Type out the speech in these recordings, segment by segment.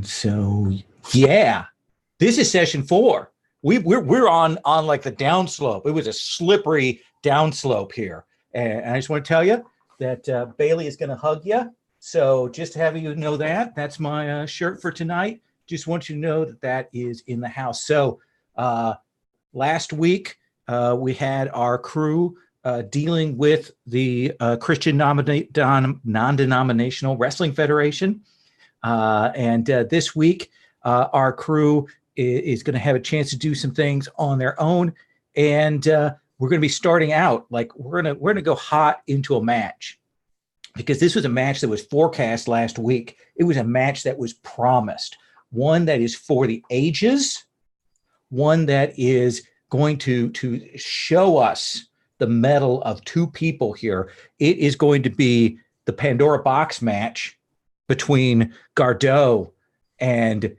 So yeah, this is session 4. We're on like the downslope. It was a slippery downslope here, and I just want to tell you that Bailey is going to hug you. So just having you know that's my shirt for tonight. Just want you to know that is in the house. So last week we had our crew dealing with the Christian non-denominational wrestling federation. And this week, our crew is going to have a chance to do some things on their own. And we're going to be starting out like we're going to go hot into a match, because this was a match that was forecast last week. It was a match that was promised, one that is for the ages, one that is going to show us the mettle of two people here. It is going to be the Pandora box match between Gardeau and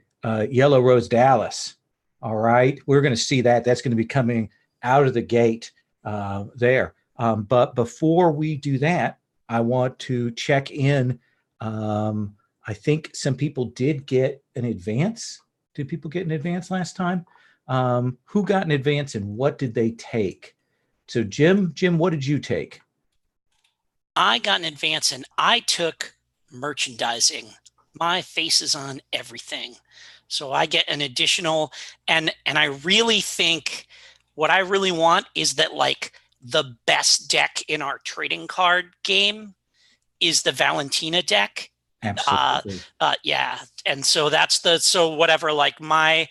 Yellow Rose Dallas. All right. We're going to see that. That's going to be coming out of the gate there. But before we do that, I want to check in. I think some people did get an advance. Did people get an advance last time? Who got an advance and what did they take? So Jim, what did you take? I got an advance and I took merchandising. My face is on everything. So I get an additional, and I really think what I really want is that like the best deck in our trading card game is the Valentina deck. Absolutely. Yeah. And so so whatever, like my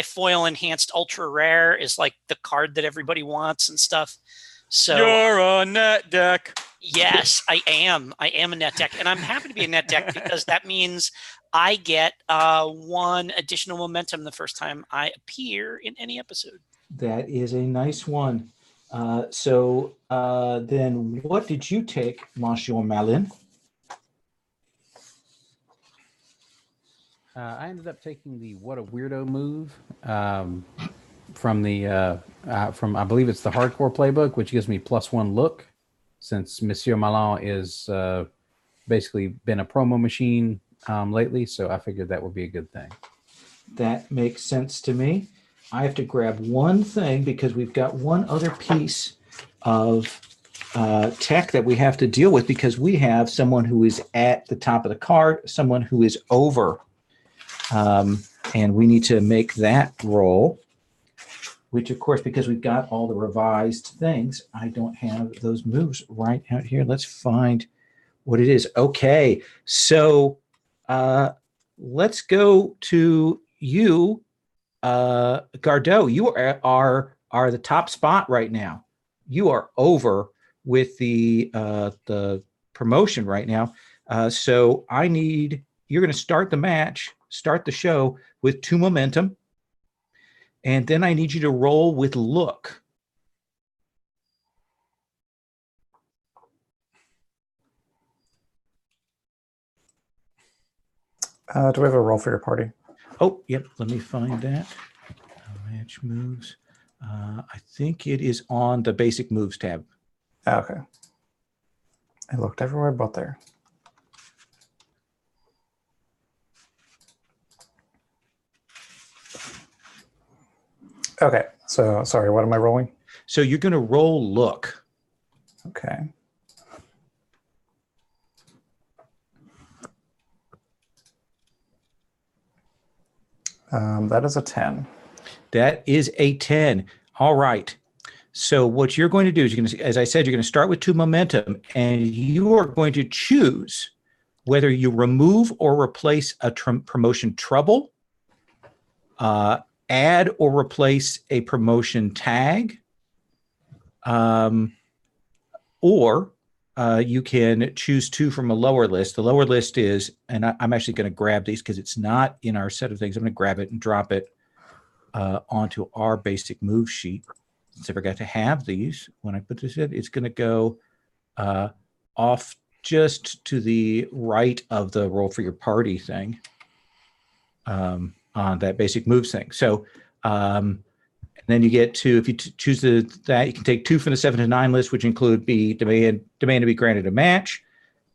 foil enhanced ultra rare is like the card that everybody wants and stuff. So you're a net deck. Yes, I am. I am a net deck, and I'm happy to be a net deck because that means I get 1 additional momentum the first time I appear in any episode. That is a nice one. So then what did you take, Monsieur Malin? I ended up taking the What a Weirdo move from I believe it's the Hardcore Playbook, which gives me +1 look, since Monsieur Malin is basically been a promo machine lately, so I figured that would be a good thing. That makes sense to me. I have to grab one thing because we've got one other piece of tech that we have to deal with, because we have someone who is at the top of the card, someone who is over. And we need to make that roll, which, of course, because we've got all the revised things, I don't have those moves right out here. Let's find what it is. Okay, so let's go to you, Gardeau. You are the top spot right now. You are over with the promotion right now. So you're going to start the match, start the show with 2 momentum. And then I need you to roll with look. Do we have a roll for your party? Oh, yep. Let me find that. Match moves. I think it is on the basic moves tab. Okay. I looked everywhere but there. Okay, so sorry, what am I rolling? So you're going to roll look. Okay. That is a 10. That is a 10. All right. So what you're going to do is, as I said, you're going to start with 2 momentum, and you are going to choose whether you remove or replace a promotion trouble, add or replace a promotion tag, or you can choose 2 from a lower list. The lower list is, and I'm actually going to grab these because it's not in our set of things. I'm going to grab it and drop it onto our basic move sheet. Since I forgot to have these when I put this in, it's going to go off just to the right of the roll for your party thing. On that basic moves thing. So and then you get to, if you choose that, you can take 2 from the 7 to 9 list, which include demand to be granted a match,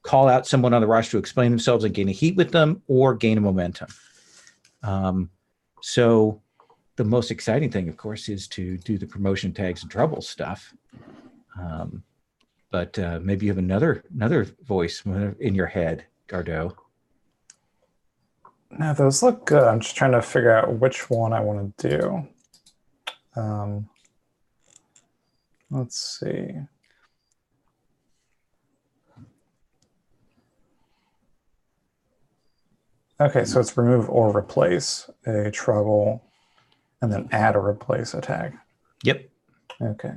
call out someone on the roster to explain themselves and gain a heat with them, or gain a momentum. So the most exciting thing, of course, is to do the promotion tags and trouble stuff. But maybe you have another voice in your head, Gardeau. No, those look good. I'm just trying to figure out which one I want to do. Let's see. Okay, so it's remove or replace a trouble and then add or replace a tag. Yep. Okay.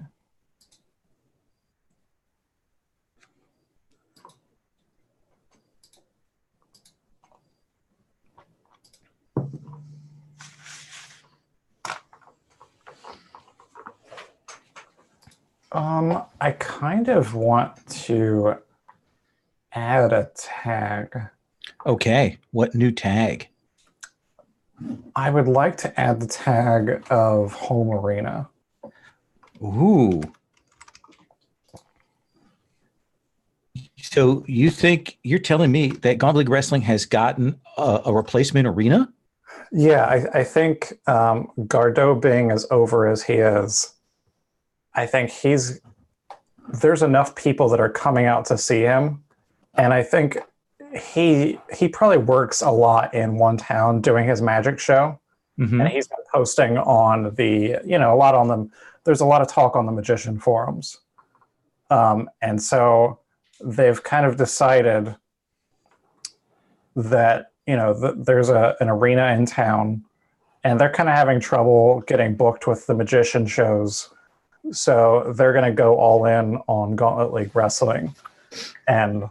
I kind of want to add a tag. Okay. What new tag? I would like to add the tag of home arena. Ooh. So you're telling me that Gauntlet League Wrestling has gotten a replacement arena? Yeah, I think Gardeau being as over as he is, I think there's enough people that are coming out to see him. And I think he probably works a lot in one town doing his magic show. Mm-hmm. And he's been posting on a lot on them. There's a lot of talk on the magician forums. And so they've kind of decided that, there's an arena in town and they're kind of having trouble getting booked with the magician shows. So they're going to go all in on Gauntlet League Wrestling and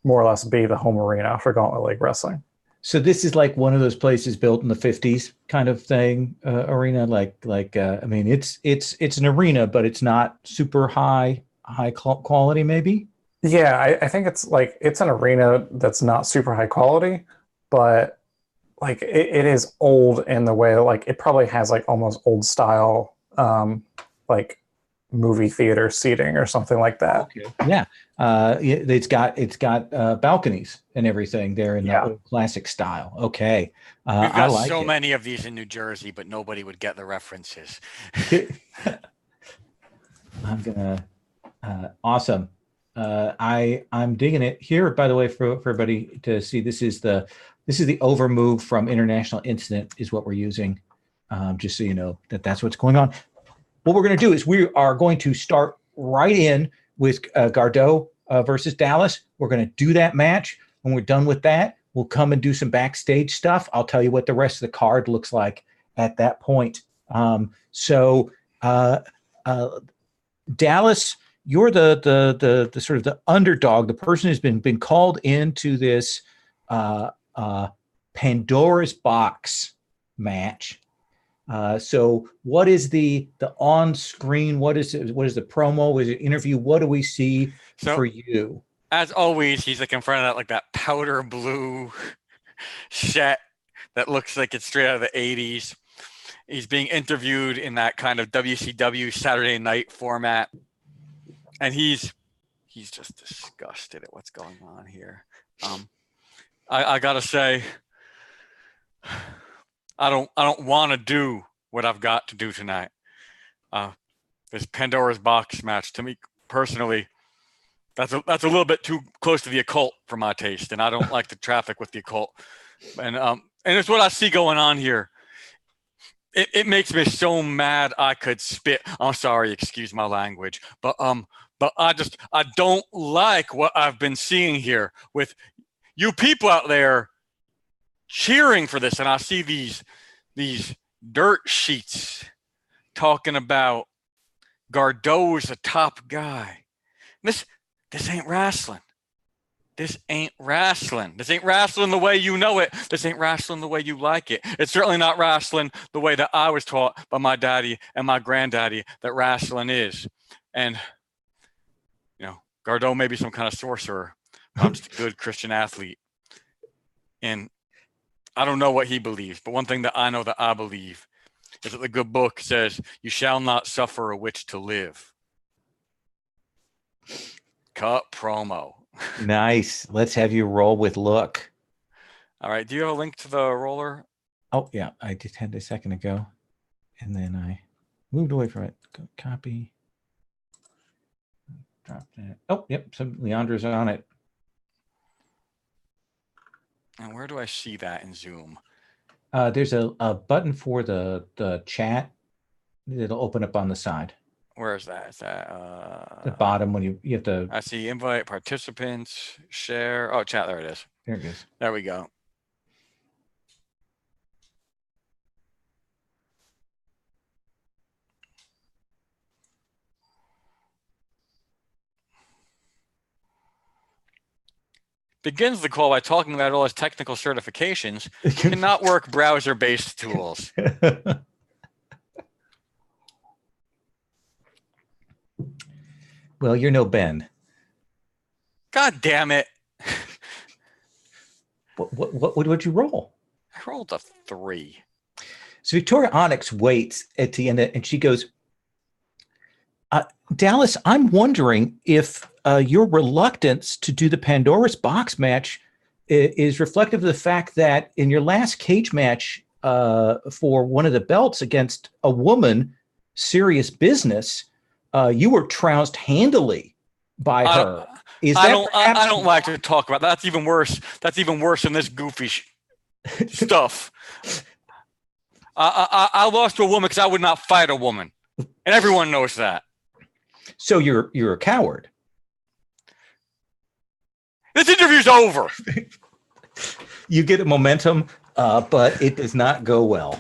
more or less be the home arena for Gauntlet League Wrestling. So this is like one of those places built in the 50s kind of thing, arena. I mean, it's an arena, but it's not super high quality, maybe. Yeah, I think it's an arena that's not super high quality, but it is old in the way it probably has almost old style movie theater seating or something like that. Okay. Yeah. It's got balconies and everything there in the old classic style. Okay. We've got I like many of these in New Jersey, but nobody would get the references. I'm gonna awesome. I'm digging it here, by the way, for everybody to see. This is the overmove from International Incident is what we're using. Just so you know that's what's going on. What we're going to do is we are going to start right in with Gardeau versus Dallas. We're going to do that match. When we're done with that, we'll come and do some backstage stuff. I'll tell you what the rest of the card looks like at that point. Dallas, you're the sort of the underdog, the person who's been called into this Pandora's box match. So what is the on screen? What is it? What is the promo? Is it interview? What do we see for you? As always, he's in front of that powder blue set that looks like it's straight out of the 80s. He's being interviewed in that kind of WCW Saturday night format. And he's just disgusted at what's going on here. I gotta say, I don't want to do what I've got to do tonight. This Pandora's box match, to me personally, that's a little bit too close to the occult for my taste, and I don't like the traffic with the occult. And it's what I see going on here. It makes me so mad I could spit. I'm sorry, excuse my language, but I don't like what I've been seeing here with you people out there cheering for this, and I see these dirt sheets talking about Gardeau's a top guy. This ain't wrestling. This ain't wrestling. This ain't wrestling the way you know it. This ain't wrestling the way you like it. It's certainly not wrestling the way that I was taught by my daddy and my granddaddy that wrestling is. And, Gardeau may be some kind of sorcerer. I'm just a good Christian athlete. And I don't know what he believes, but one thing that I know that I believe is that the good book says, you shall not suffer a witch to live. Cut promo. Nice. Let's have you roll with look. All right. Do you have a link to the roller? Oh, yeah, I just had it a second ago, and then I moved away from it. Go copy. Drop that. Oh, yep, so Leandra's on it. And where do I see that in Zoom? There's a button for the chat. It'll open up on the side. Where is that? Is that The bottom when you have to. I see invite participants, share. Oh, chat. There it is. There it goes. There we go. Begins the call by talking about all his technical certifications. Cannot work browser-based tools. Well, you're no Ben. God damn it. What would you roll? I rolled a 3. So Victoria Onyx waits at the end, and she goes, Dallas, I'm wondering if your reluctance to do the Pandora's Box match is reflective of the fact that in your last cage match for one of the belts against a woman, Serious Business, you were trounced handily by her. I don't like to talk about that. That's even worse. That's even worse than this goofy stuff. I lost to a woman because I would not fight a woman, and everyone knows that. So you're a coward. This interview's over. You get a momentum, but it does not go well.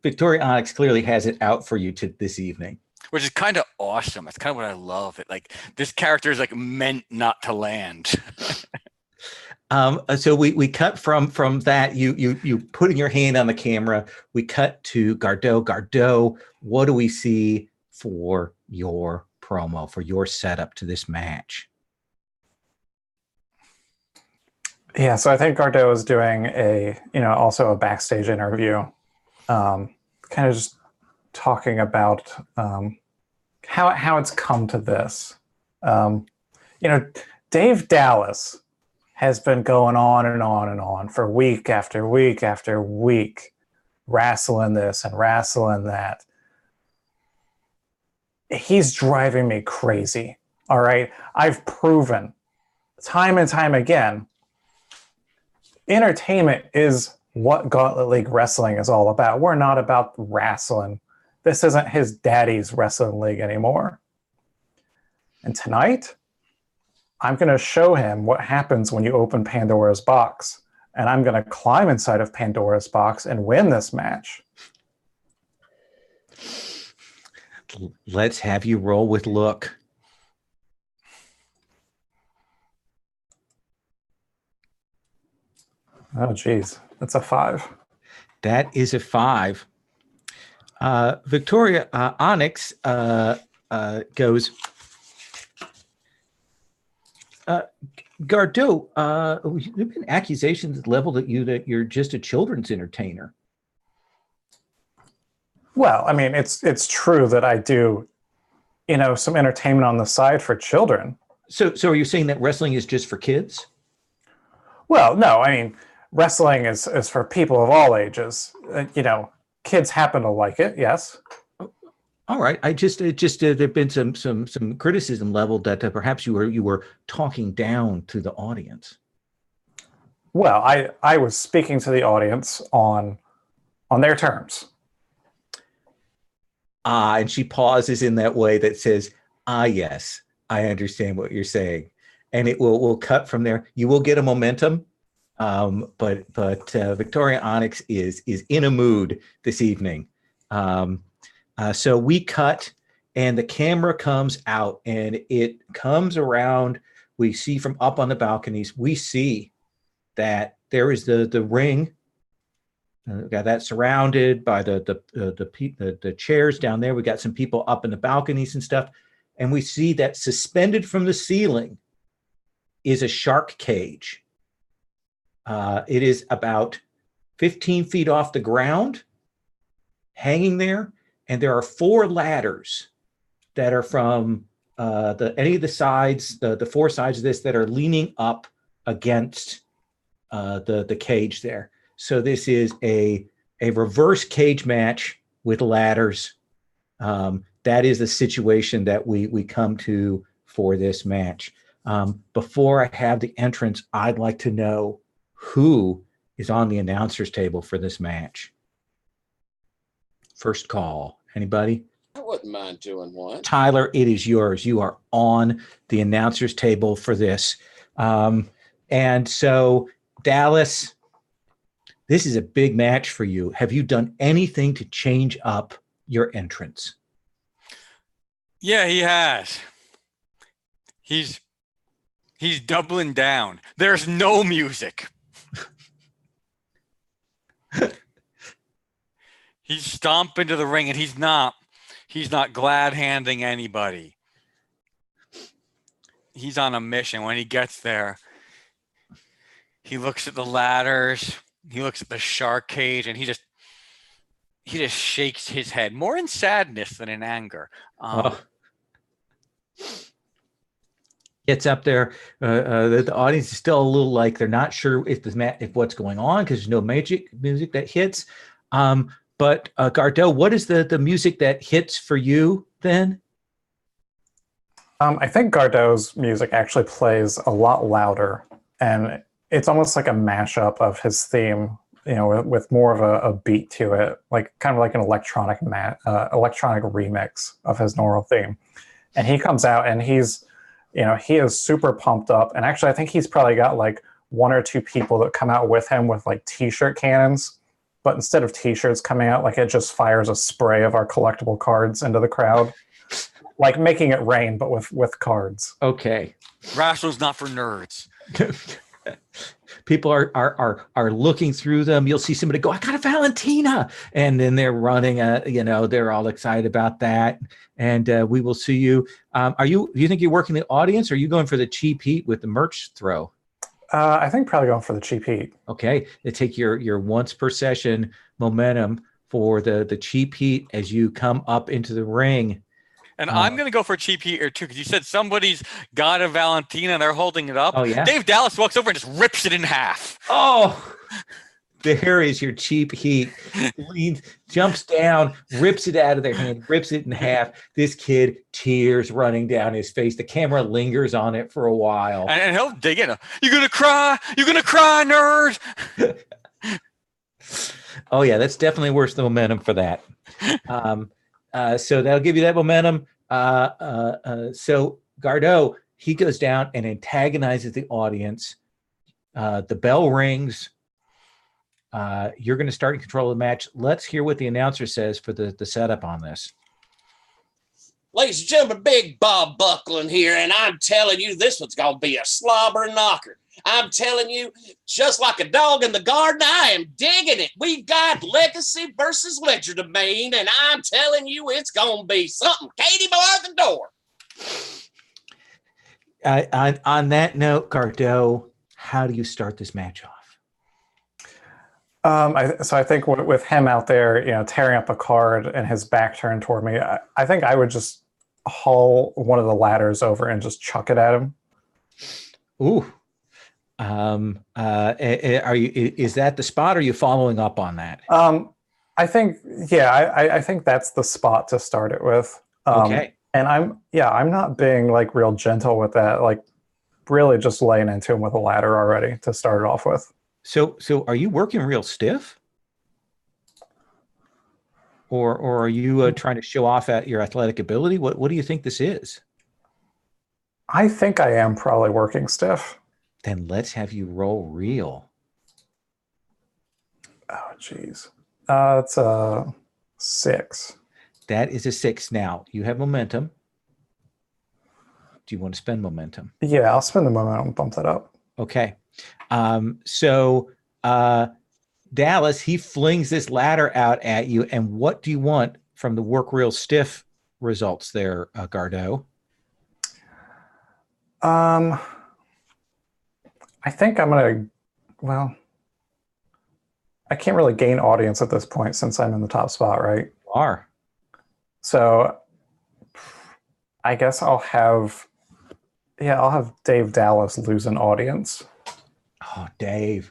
Victoria Onyx clearly has it out for you this evening. Which is kind of awesome. That's kind of what I love. It like this character is like meant not to land. So we cut from that. You putting your hand on the camera. We cut to Gardeau. Gardeau, what do we see for your promo, for your setup to this match? Yeah, so I think Gardeau is doing also a backstage interview, kind of just talking about how it's come to this. Dave Dallas has been going on and on and on for week after week after week, wrestling this and wrestling that. He's driving me crazy. All right. I've proven time and time again, entertainment is what Gauntlet League Wrestling is all about. We're not about wrestling. This isn't his daddy's wrestling league anymore. And tonight, I'm going to show him what happens when you open Pandora's box. And I'm going to climb inside of Pandora's box and win this match. Let's have you roll with look. Oh, geez. That's a 5. That is a 5. Victoria Onyx goes, Gardeau, there have been accusations leveled at you that you're just a children's entertainer. Well, I mean, it's true that I do, some entertainment on the side for children. So are you saying that wrestling is just for kids? Well, no, I mean, wrestling is for people of all ages. Kids happen to like it, yes. All right. There've been some criticism leveled that perhaps you were talking down to the audience. Well, I was speaking to the audience on their terms. And she pauses in that way that says, yes, I understand what you're saying. And it will cut from there. You will get a momentum. But Victoria Onyx is in a mood this evening. So we cut and the camera comes out and it comes around. We see from up on the balconies, we see that there is the ring. Got that surrounded by the chairs down there. We got some people up in the balconies and stuff. And we see that suspended from the ceiling is a shark cage. It is about 15 feet off the ground, hanging there. And there are 4 ladders that are from any of the sides, the 4 sides of this that are leaning up against the cage there. So this is a reverse cage match with ladders. That is the situation that we come to for this match. Before I have the entrance, I'd like to know who is on the announcer's table for this match. First call. Anybody? I wouldn't mind doing one. Tyler, it is yours. You are on the announcer's table for this. And so, Dallas, this is a big match for you. Have you done anything to change up your entrance? Yeah, he has. He's doubling down. There's no music. He's stomping to the ring, and he's not glad handing anybody. He's on a mission. When he gets there, he looks at the ladders, he looks at the shark cage, and he just shakes his head, more in sadness than in anger. Gets up there. The audience is still a little like they're not sure if what's going on because there's no music that hits. But Gardeau, what is the music that hits for you then? I think Gardeau's music actually plays a lot louder, and it's almost like a mashup of his theme, with more of a beat to it, like kind of like an electronic remix of his normal theme. And he comes out and he is super pumped up. And actually, I think he's probably got like one or two people that come out with him with like t-shirt cannons. But instead of t-shirts coming out, like it just fires a spray of our collectible cards into the crowd, like making it rain, but with cards. Okay. Wrestling's not for nerds. People are looking through them. You'll see somebody go, "I got a Valentina," and then they're running. They're all excited about that. And we will see you. Do you think you're working the audience, or are you going for the cheap heat with the merch throw? I think probably going for the cheap heat. Okay, they take your once per session momentum for the cheap heat as you come up into the ring. And I'm going to go for a cheap heat or two because you said somebody's got a Valentina and they're holding it up. Oh, yeah? Dave Dallas walks over and just rips it in half. Oh, there is your cheap heat. Leans, jumps down, rips it out of their hand, rips it in half. This kid, tears running down his face. The camera lingers on it for a while. And he'll dig in. You're going to cry? You're going to cry, nerd? Oh, yeah, that's definitely worth the momentum for that. So that'll give you that momentum. So Gardeau, he goes down and antagonizes the audience. The bell rings. You're going to start in control of the match. Let's hear what the announcer says for the setup on this. Ladies and gentlemen, Big Bob Buckland here, and I'm telling you, this one's going to be a slobber knocker. I'm telling you, just like a dog in the garden, I am digging it. We've got Legacy versus Legerdemain, and I'm telling you, it's going to be something. Katie, bar the door. On that note, Gardeau, how do you start this match off? I think with him out there, tearing up a card and his back turned toward me, I think I would just haul one of the ladders over and just chuck it at him. Ooh. Is that the spot, or are you following up on that? I think, I think that's the spot to start it with. Okay. And I'm not being like real gentle with that, like really just laying into him with a ladder already to start it off with. So are you working real stiff? Or are you trying to show off at your athletic ability? What do you think this is? I think I am probably working stiff. Then let's have you roll real. Oh, geez. It's a 6. That is a 6. Now, you have momentum. Do you want to spend momentum? Yeah, I'll spend the momentum, bump that up. Okay. So Dallas, he flings this ladder out at you. And what do you want from the work real stiff results there, Gardeau? I think I'm going to, I can't really gain audience at this point since I'm in the top spot, right? You are. So I guess I'll have Dave Dallas lose an audience. Oh, Dave.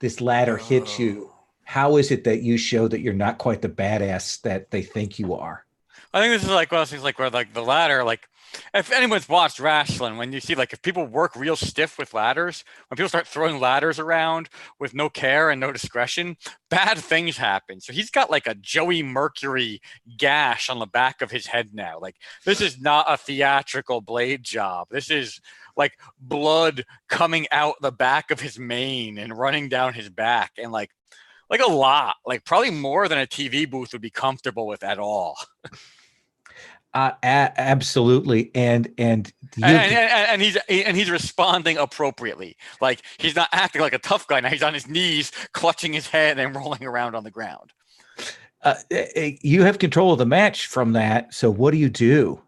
this ladder hits you, how is it that you show that you're not quite the badass that they think you are? I think this is like one of those things like where like the ladder, like if anyone's watched wrestling, when you see like if people work real stiff with ladders, when people start throwing ladders around with no care and no discretion, bad things happen. So he's got like a Joey Mercury gash on the back of his head now. Like this is not a theatrical blade job. This is like blood coming out the back of his mane and running down his back, and like a lot, like probably more than a TV booth would be comfortable with at all. Absolutely, and he's responding appropriately. Like he's not acting like a tough guy now. He's on his knees, clutching his head and rolling around on the ground. You have control of the match from that. So what do you do?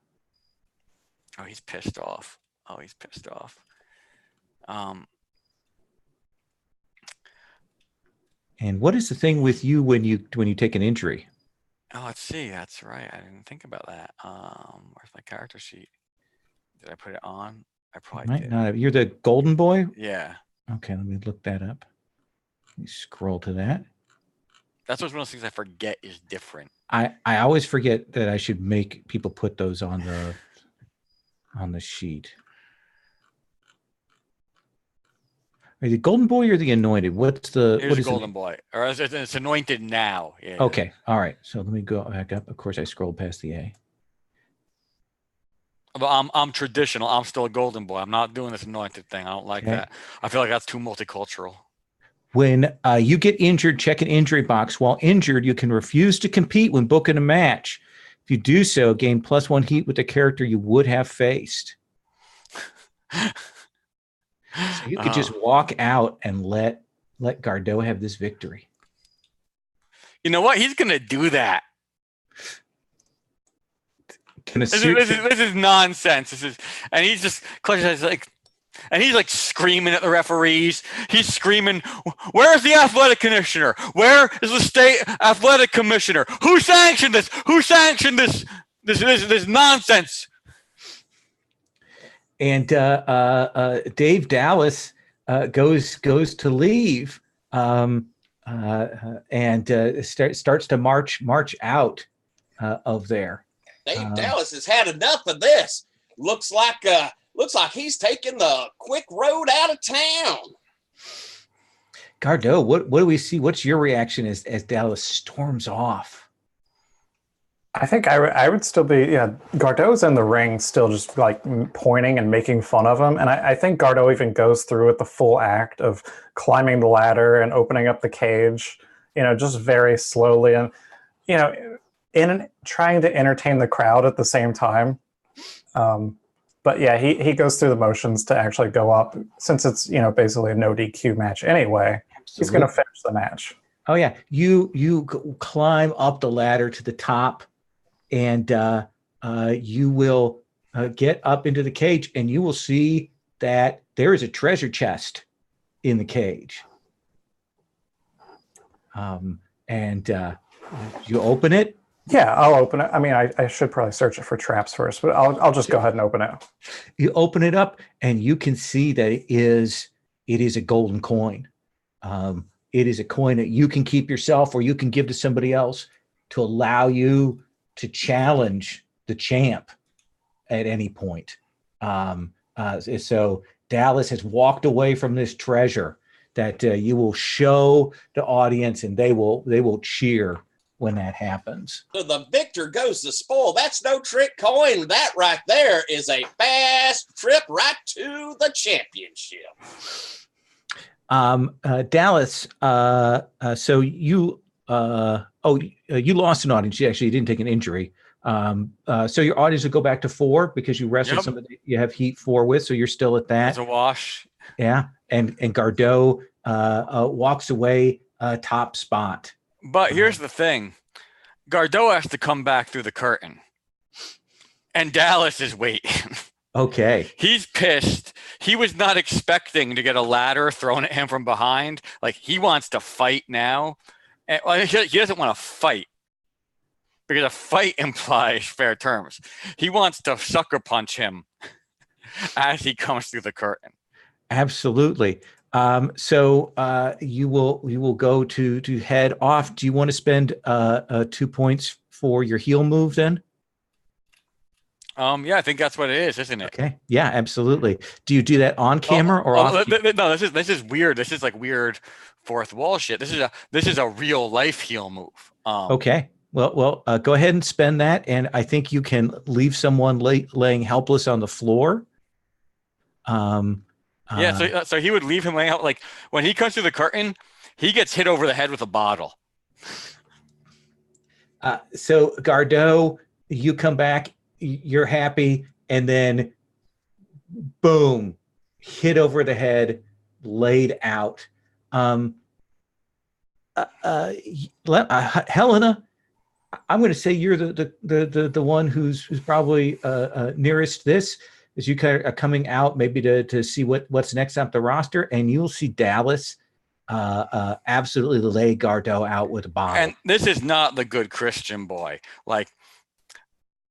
Oh, he's pissed off. And what is the thing with you when you take an injury? Oh, let's see. That's right. I didn't think about that. Where's my character sheet? Did I put it on? I probably did. Not. You're the golden boy? Yeah. Okay, let me look that up. Let me scroll to that. That's one of those things I forget is different. I always forget that I should make people put those on the sheet. Are you the golden boy or the anointed? Here's the golden boy, or it's anointed now. Yeah. Okay. All right. So let me go back up. Of course, I scrolled past the A. But I'm traditional. I'm still a golden boy. I'm not doing this anointed thing. I don't like that. I feel like that's too multicultural. When you get injured, check an injury box. While injured, you can refuse to compete when booking a match. If you do so, gain +1 heat with the character you would have faced. So you could just walk out and let Gardeau have this victory. You know what? He's gonna do that. This is nonsense. And he's just like, and he's like screaming at the referees. He's screaming, "Where's the athletic commissioner? Where is the state athletic commissioner? Who sanctioned this? Who sanctioned this? This nonsense." And Dave Dallas goes to leave and starts to march out of there. Dave Dallas has had enough of this. Looks like he's taking the quick road out of town. Gardeau, what do we see? What's your reaction as Dallas storms off? I think I would still be, Gardeau's in the ring still just like pointing and making fun of him. And I think Gardeau even goes through with the full act of climbing the ladder and opening up the cage, just very slowly and, in trying to entertain the crowd at the same time. But yeah, he goes through the motions to actually go up since it's, basically a no DQ match anyway. Absolutely. He's going to finish the match. Oh yeah. You climb up the ladder to the top. And you will get up into the cage, and you will see that there is a treasure chest in the cage. And you open it. Yeah, I'll open it. I mean, I should probably search it for traps first, but I'll just go ahead and open it. You open it up, and you can see that it is a golden coin. It is a coin that you can keep yourself, or you can give to somebody else to allow you to challenge the champ at any point. So Dallas has walked away from this treasure that you will show the audience, and they will cheer when that happens. So the victor goes the spoil. That's no trick coin. That right there is a fast trip right to the championship. Dallas, so you you lost an audience. You didn't take an injury. So your audience will go back to 4 because you wrestled somebody you have heat 4 with. So you're still at that. It's a wash. Yeah. And Gardeau walks away top spot. But here's the thing. Gardeau has to come back through the curtain. And Dallas is waiting. Okay. He's pissed. He was not expecting to get a ladder thrown at him from behind. Like, he wants to fight now. And, he doesn't want to fight because a fight implies fair terms. He wants to sucker punch him as he comes through the curtain. Absolutely. So you will go to head off. Do you want to spend 2 points for your heal move then? Yeah, I think that's what it is, isn't it? Okay. Yeah, absolutely. Do you do that on camera or off? No, this is weird. This is like weird fourth wall shit. This is a real life heal move. Okay. Well, go ahead and spend that, and I think you can leave someone laying helpless on the floor. Yeah, so he would leave him laying out. Like when he comes through the curtain, he gets hit over the head with a bottle. So Gardeau, you come back, you're happy, and then boom, hit over the head, laid out. Helena, I'm going to say you're the one who's probably nearest this, as you kind of are coming out maybe to see what's next on the roster, and you'll see Dallas absolutely lay Gardeau out with a bottle. And this is not the good Christian boy. Like,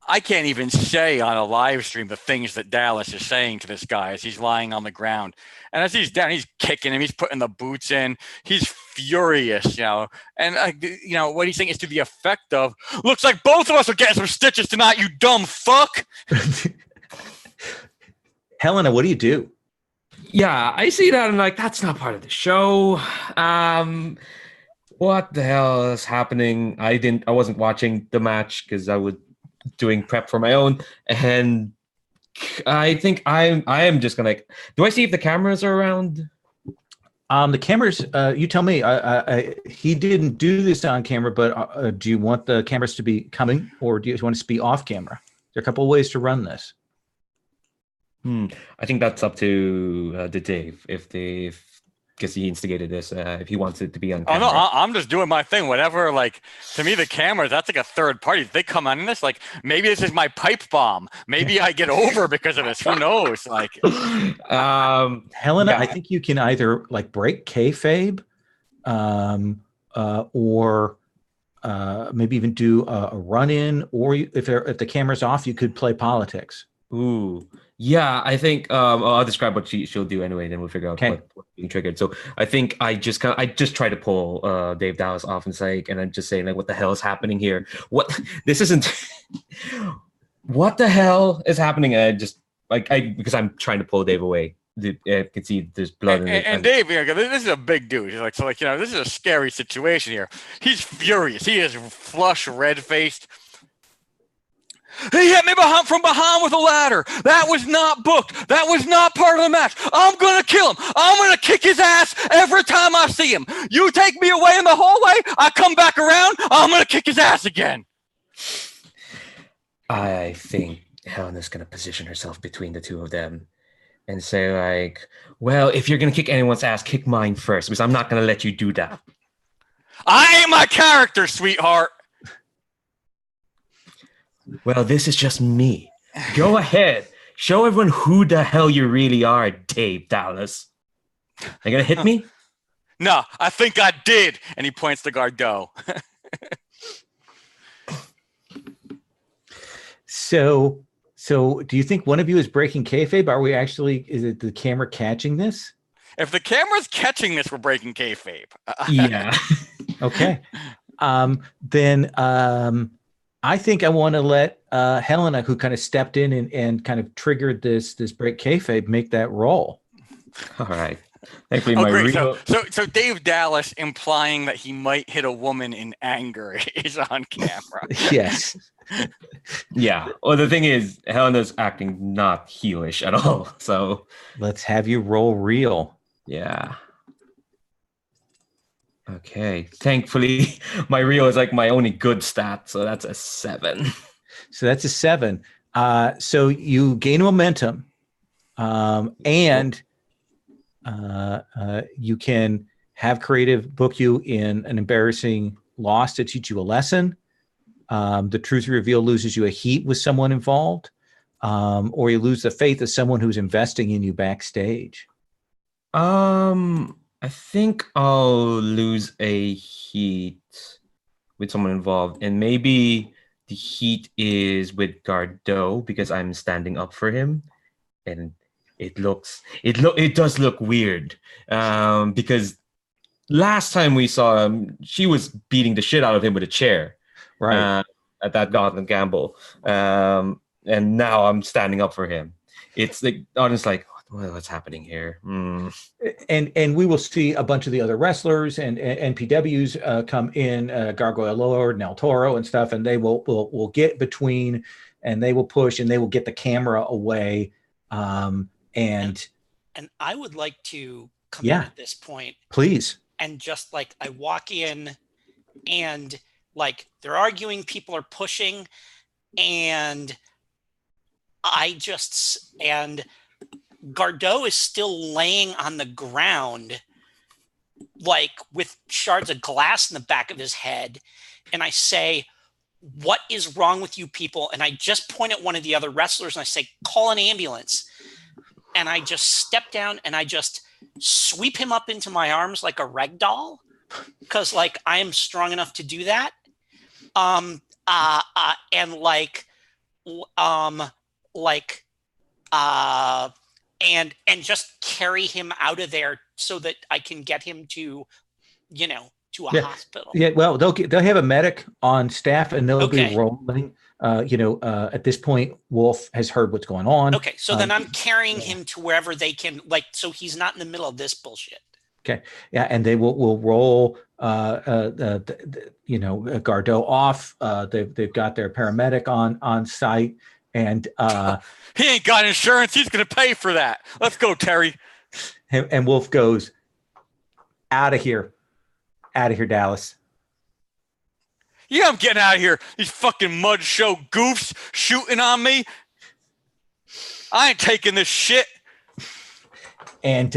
I can't even say on a live stream the things that Dallas is saying to this guy as he's lying on the ground. And as he's down, he's kicking him. He's putting the boots in. He's furious, And, what he's saying is to the effect of, looks like both of us are getting some stitches tonight, you dumb fuck. Helena, what do you do? Yeah, I see that and like, that's not part of the show. What the hell is happening? I wasn't watching the match because I was doing prep for my own, and I think I am just gonna do I see if the cameras are around? The cameras, you tell me. He didn't do this on camera, but do you want the cameras to be coming, or do you want to be off camera? There are a couple of ways to run this. I think that's up to the Dave because he instigated this. If he wants it to be on camera. Oh no, I'm just doing my thing. Whatever, to me, the cameras, that's like a third party. If they come on in this, maybe this is my pipe bomb. Maybe I get over because of this. Who knows? Helena, yeah. I think you can either break kayfabe, or maybe even do a run-in, or if the camera's off, you could play politics. Ooh. Yeah, I think I'll describe what she'll do anyway, then we'll figure out what's being triggered. So I think I just try to pull Dave Dallas off and I'm just saying what the hell is happening here? What this isn't what the hell is happening? And I just because I'm trying to pull Dave away. I can see there's blood and Dave, this is a big dude. He's this is a scary situation here. He's furious. He is flush, red-faced. He hit me from behind with a ladder. That was not booked. That was not part of the match. I'm going to kill him. I'm going to kick his ass every time I see him. You take me away in the hallway, I come back around, I'm going to kick his ass again. I think Helena's going to position herself between the two of them and say well, if you're going to kick anyone's ass, kick mine first, because I'm not going to let you do that. I ain't my character, sweetheart. Well, this is just me. Go ahead. Show everyone who the hell you really are, Dave Dallas. Are you going to hit me? No, I think I did. And he points to Gardeau. So do you think one of you is breaking kayfabe? Is it the camera catching this? If the camera's catching this, we're breaking kayfabe. Yeah. Okay. Then I think I want to let Helena, who kind of stepped in and kind of triggered this break kayfabe, make that roll. All right. Thankfully, So Dave Dallas implying that he might hit a woman in anger is on camera. Yes. Yeah. Well, the thing is, Helena's acting not heelish at all. So let's have you roll real. Yeah. Okay. Thankfully, my real is my only good stat, so that's a 7. So that's a 7. So you gain momentum, and you can have creative book you in an embarrassing loss to teach you a lesson. The truth reveal loses you a heat with someone involved, or you lose the faith of someone who's investing in you backstage. I think I'll lose a heat with someone involved, and maybe the heat is with Gardeau because I'm standing up for him, and it does look weird, because last time we saw him, she was beating the shit out of him with a chair, Right. At that Gauntlet Gamble, and now I'm standing up for him. It's like, honest, like, what's happening here? And we will see a bunch of the other wrestlers and PWs come in, Gargoyle Lord, Nel Toro, and stuff, and they will get between, and they will push, and they will get the camera away. And I would like to come Yeah. in at this point, please. and just like I walk in, and like they're arguing, people are pushing, and Gardeau is still laying on the ground, like with shards of glass in the back of his head. And I say, "What is wrong with you people?" And I just point at one of the other wrestlers and I say, "Call an ambulance." And I just step down and I just sweep him up into my arms like a rag doll, because like I am strong enough to do that. And just carry him out of there so that I can get him to a hospital. Yeah, well, they'll have a medic on staff, and they'll Okay. be rolling. At this point, Wolf has heard what's going on. Okay, so then I'm carrying him to wherever they can, like, so he's not in the middle of this bullshit. Okay, yeah, and they will roll, Gardeau off. They've got their paramedic on site, and He ain't got insurance. He's going to pay for that. Let's go, Terry. and Wolf goes, out of here, Dallas. Yeah, I'm getting out of here. These fucking mud show goofs shooting on me. I ain't taking this shit. And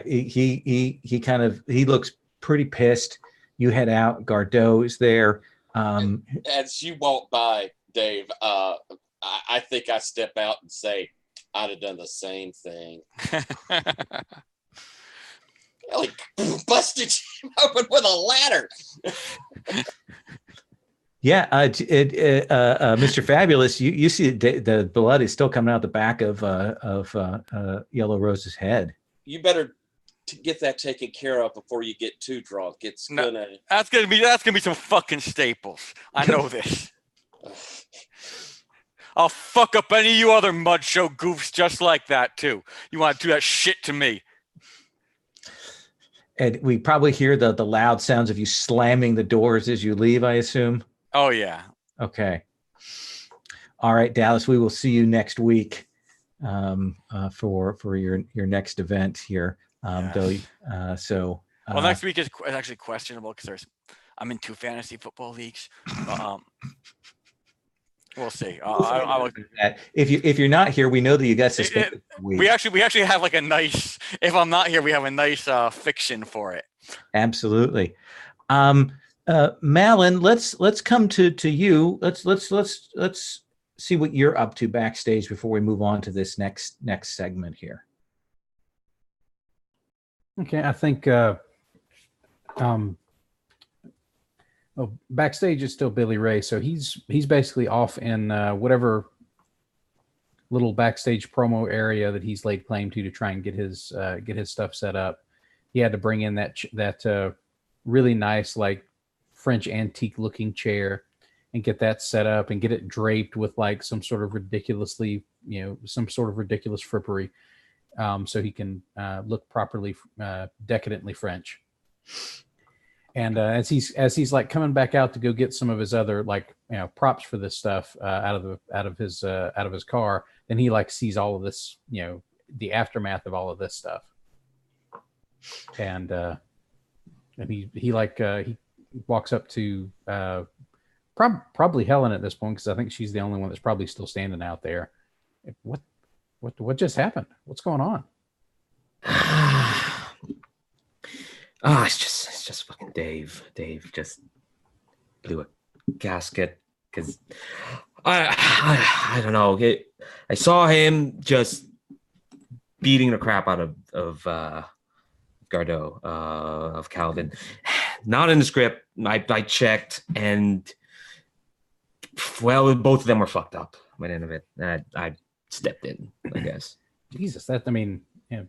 he looks pretty pissed. You head out. Gardeau is there. As you walk by, Dave, I think I step out and say, I'd have done the same thing. Like busted him open with a ladder. Yeah, Mr. Fabulous, you see the blood is still coming out the back of Yellow Rose's head. You better get that taken care of before you get too drunk. It's gonna. That's gonna be some fucking staples. I know this. I'll fuck up any of you other mud show goofs just like that too. You want to do that shit to me? And we probably hear the loud sounds of you slamming the doors as you leave, I assume. Oh yeah. Okay. All right, Dallas. We will see you next week for your next event here. Next week is actually questionable because I'm in 2 fantasy football leagues. We'll see. If you're not here, we know that you got suspended. We actually have like a nice. If I'm not here, we have a nice fiction for it. Absolutely. Malin, let's come to you. Let's see what you're up to backstage before we move on to this next segment here. Okay, I think backstage is still Billy Ray, so he's basically off in whatever little backstage promo area that he's laid claim to try and get his stuff set up. He had to bring in that really nice, like, French antique looking chair and get that set up and get it draped with like some sort of ridiculous frippery, so he can look properly decadently French. And as he's like coming back out to go get some of his other props for this stuff out of his car, then he like sees all of this, the aftermath of all of this stuff, and he walks up to probably Helen at this point, because I think she's the only one that's probably still standing out there. What just happened? What's going on? It's just fucking Dave. Dave just blew a gasket because I don't know. I saw him just beating the crap out of Gardeau, of Calvin. Not in the script. I checked, and well, both of them were fucked up by the end of it. I stepped in, I guess. Jesus,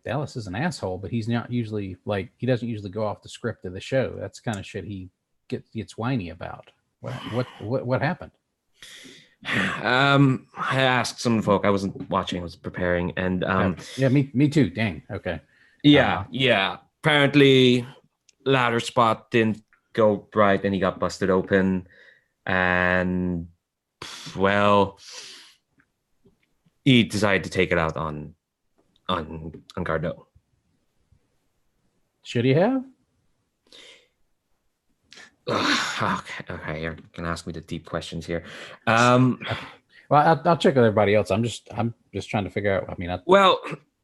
Dallas is an asshole, but he's not usually he doesn't usually go off the script of the show. That's the kind of shit he gets whiny about. What happened? I asked some folk. I wasn't watching. I was preparing, and yeah, me too. Dang. Okay. Yeah. Apparently, ladder spot didn't go right, and he got busted open, and well, he decided to take it out on Gardeau. Should he have? Okay, you're gonna ask me the deep questions here. Well, I'll check with everybody else. I'm just trying to figure out.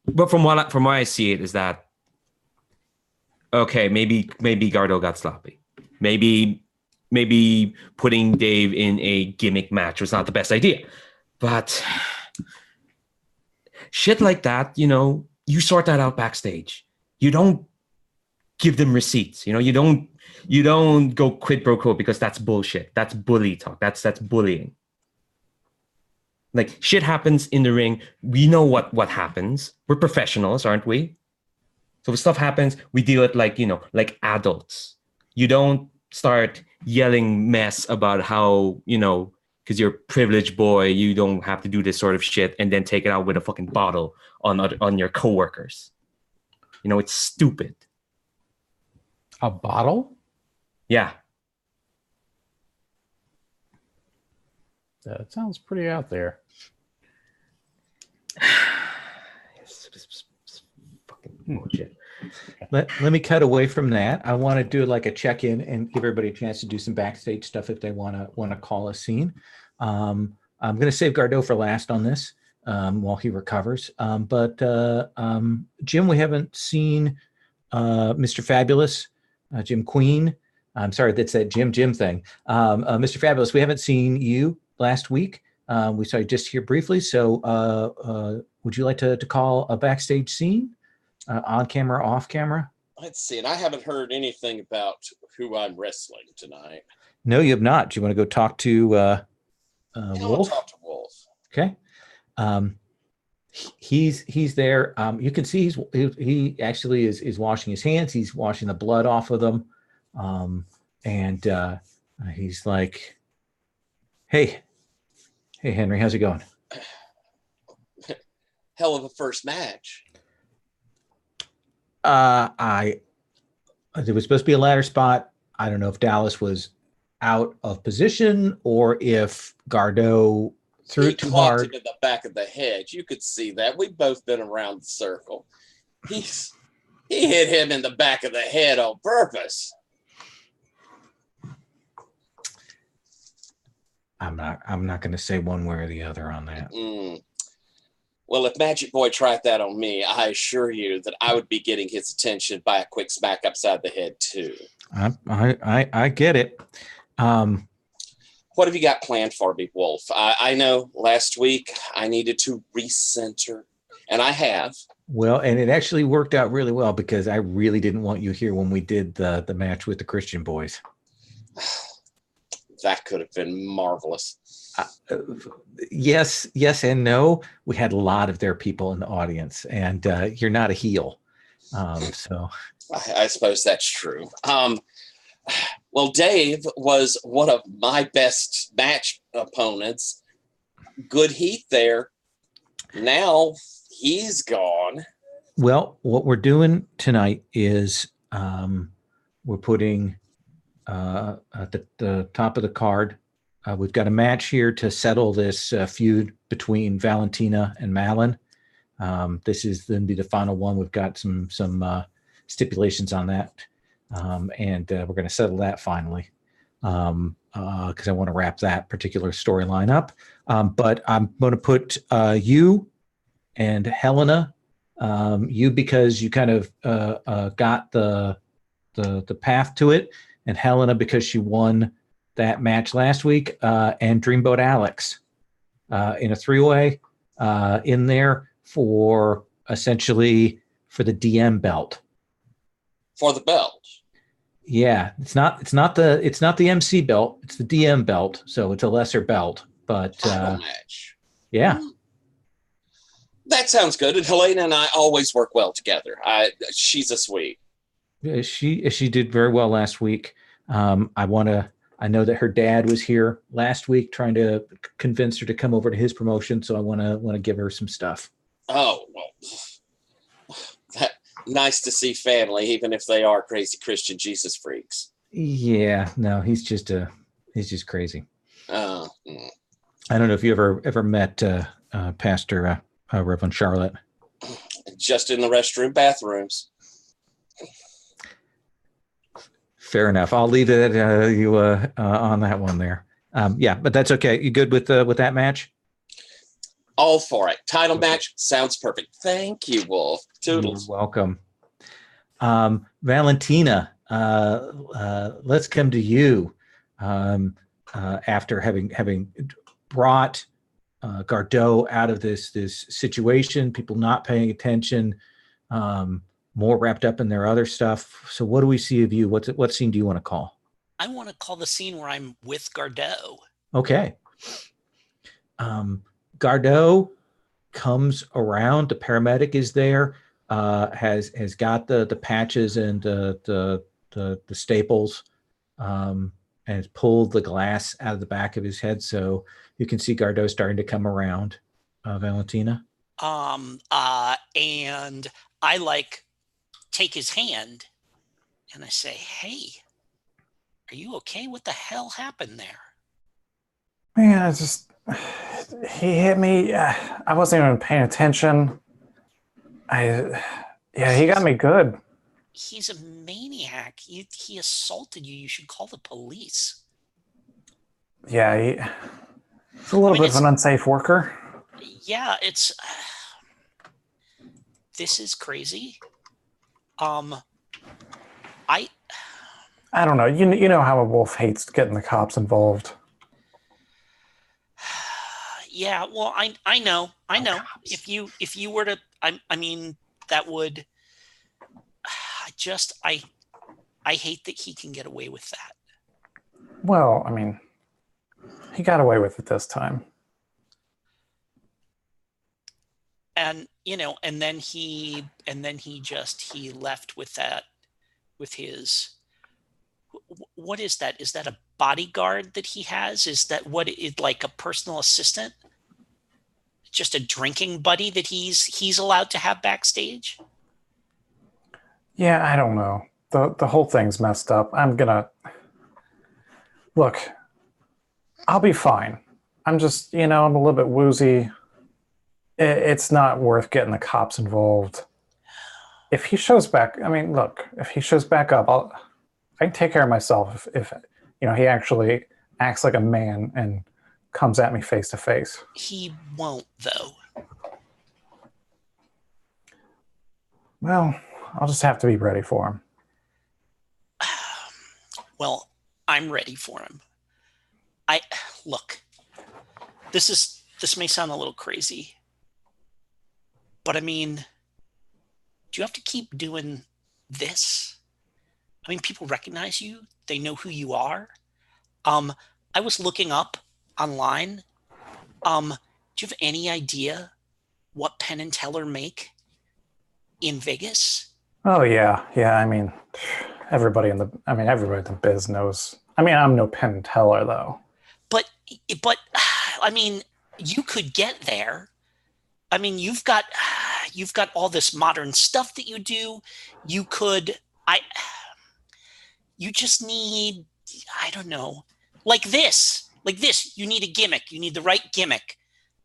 But from what I see it is that okay, maybe Gardeau got sloppy. Maybe putting Dave in a gimmick match was not the best idea. But shit like that, you sort that out backstage. You don't give them receipts. You don't go quid pro quo because that's bullshit. That's bully talk. That's bullying. Like shit happens in the ring. We know what happens. We're professionals, aren't we? So if stuff happens, we deal it like adults. You don't start yelling mess about how, because you're a privileged boy, you don't have to do this sort of shit and then take it out with a fucking bottle on your coworkers. It's stupid. A bottle? Yeah. That sounds pretty out there. Fucking bullshit. Let me cut away from that. I want to do like a check-in and give everybody a chance to do some backstage stuff if they want to call a scene. I'm going to save Gardeau for last on this while he recovers. But Jim, we haven't seen Mr. Fabulous, Jim Queen. I'm sorry, that's that Jim thing. Mr. Fabulous, we haven't seen you last week. We saw you just here briefly. So would you like to call a backstage scene? On camera, off camera? Let's see. And I haven't heard anything about who I'm wrestling tonight. No, you have not. Do you want to go talk to Wolf? Talk to Wolf. Okay. He's there. You can see he actually is washing his hands. He's washing the blood off of them. And he's like, Hey, Henry, how's it going? Hell of a first match. There was supposed to be a ladder spot. I don't know if Dallas was out of position or if Gardeau threw it too hard. Him in the back of the head. You could see that. We've both been around the circle. He hit him in the back of the head on purpose. I'm not going to say one way or the other on that. Well, if Magic Boy tried that on me, I assure you that I would be getting his attention by a quick smack upside the head too. I get it. What have you got planned for me, Wolf? I know last week I needed to recenter, and I have. Well, and it actually worked out really well because I really didn't want you here when we did the match with the Christian boys. That could have been marvelous. Yes and no. We had a lot of their people in the audience, and you're not a heel. So I suppose that's true. Well, Dave was one of my best match opponents. Good heat there. Now he's gone. Well, what we're doing tonight is we're putting at the top of the card. We've got a match here to settle this feud between Valentina and Malin. This is then be the final one. We've got some stipulations on that, and we're going to settle that finally because I want to wrap that particular storyline up. But I'm going to put you and Helena, you because you kind of got the path to it, and Helena because she won that match last week, and Dreamboat Alex in a three-way in there for essentially for the DM belt. For the belt. Yeah, it's not the MC belt, it's the DM belt, so it's a lesser belt, but Title match. Yeah. That sounds good. And Helena and I always work well together. She's a sweet. Yeah, she did very well last week. I know that her dad was here last week trying to convince her to come over to his promotion, so I want to give her some stuff. Oh, well, nice to see family, even if they are crazy Christian Jesus freaks. Yeah, no, he's just crazy. Mm. I don't know if you ever met Pastor Reverend Charlotte. Just in the bathrooms. Fair enough. I'll leave it at you on that one there. Yeah, but that's okay. You good with that match? All for it. Title match sounds perfect. Thank you, Wolf. Toodles. You're welcome. Valentina, let's come to you. After having brought Gardeau out of this situation, people not paying attention, more wrapped up in their other stuff. So what do we see of you? What scene do you want to call? I want to call the scene where I'm with Gardeau. Okay. Gardeau comes around. The paramedic is there. Has got the patches and the staples, and has pulled the glass out of the back of his head, so you can see Gardeau starting to come around. Valentina. And I take his hand and I say, "Hey, are you okay? What the hell happened there?" Man, he hit me. I wasn't even paying attention. He got me good. He's a maniac. He assaulted you. You should call the police. Yeah, he's a little bit of an unsafe worker. Yeah, this is crazy. I don't know. You know how a wolf hates getting the cops involved. Yeah, well, I know. If you were to, I mean, that would. I hate that he can get away with that. Well, I mean, he got away with it this time. And and then he left with that, with his. What is that? Is that a bodyguard that he has? Is that what is like a personal assistant? Just a drinking buddy that he's allowed to have backstage? Yeah, I don't know. The whole thing's messed up. Look, I'll be fine. I'm just, I'm a little bit woozy. It's not worth getting the cops involved. If he shows back, if he shows back up, I can take care of myself if he actually acts like a man and comes at me face to face. He won't, though. Well, I'll just have to be ready for him. Well, I'm ready for him. Look, this may sound a little crazy, but I mean, do you have to keep doing this? I mean, people recognize you. They know who you are. I was looking up online. Do you have any idea what Penn and Teller make in Vegas? Oh yeah. I mean, everybody in the biz knows. I mean, I'm no Penn and Teller though. But I mean, you could get there. I mean, you've got all this modern stuff that you do. You just need, I don't know, like this. You need a gimmick. You need the right gimmick.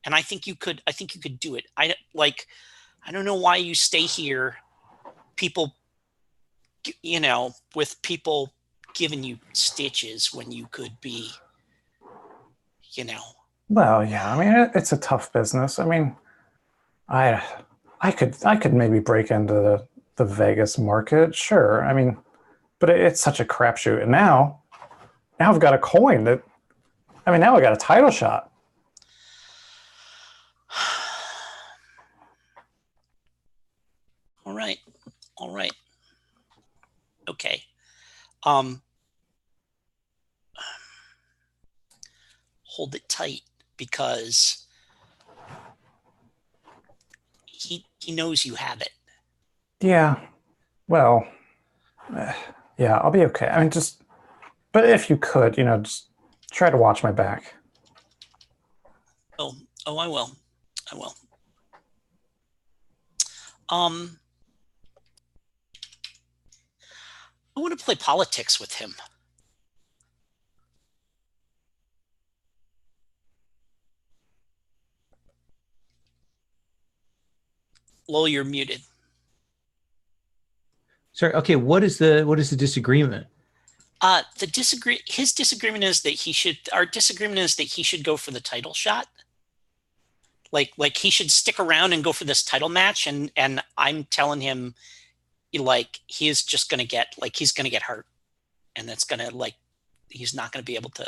And I think you could do it. I don't know why you stay here. People, with people giving you stitches when you could be, Well, yeah. I mean, it's a tough business. I mean, I could maybe break into the Vegas market, sure. I mean, but it's such a crapshoot. And now I've got a coin now I got a title shot. All right. Okay. Hold it tight, because he knows you have it. Yeah. Well, yeah, I'll be okay. I mean, but if you could, just try to watch my back. Oh, I will. I want to play politics with him. Lowell, you're muted. Sorry. Okay. What is the disagreement? His disagreement is that our disagreement is that he should go for the title shot. Like he should stick around and go for this title match, and I'm telling him, like, he's gonna get hurt, and that's gonna, like, he's not gonna be able to.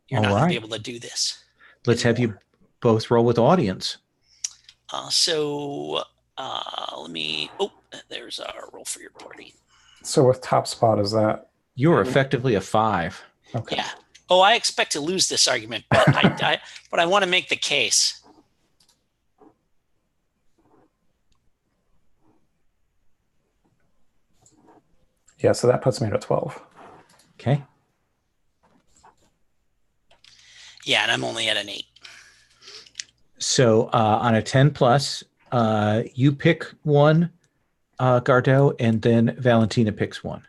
You're not gonna be able to do this. Let's have you both roll with audience. Let me. Oh, there's a roll for your party. So with top spot, is that you're effectively a 5? Okay. Yeah. Oh, I expect to lose this argument, but I want to make the case. Yeah, so that puts me at a 12. Okay. Yeah, and I'm only at an 8. So on a 10 plus, you pick one, Gardeau, and then Valentina picks one.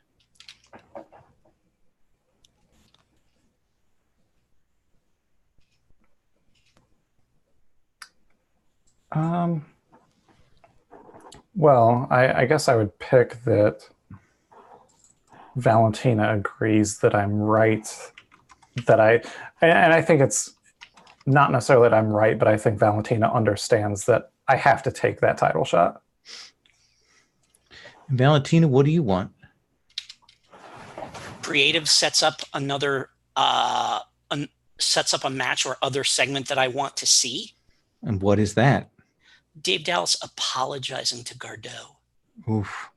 Well, I guess I would pick that Valentina agrees that I'm right. And I think it's not necessarily that I'm right, but I think Valentina understands that I have to take that title shot. Valentina, what do you want? Creative sets up another sets up a match or other segment that I want to see. And what is that? Dave Dallas apologizing to Gardeau. Oof.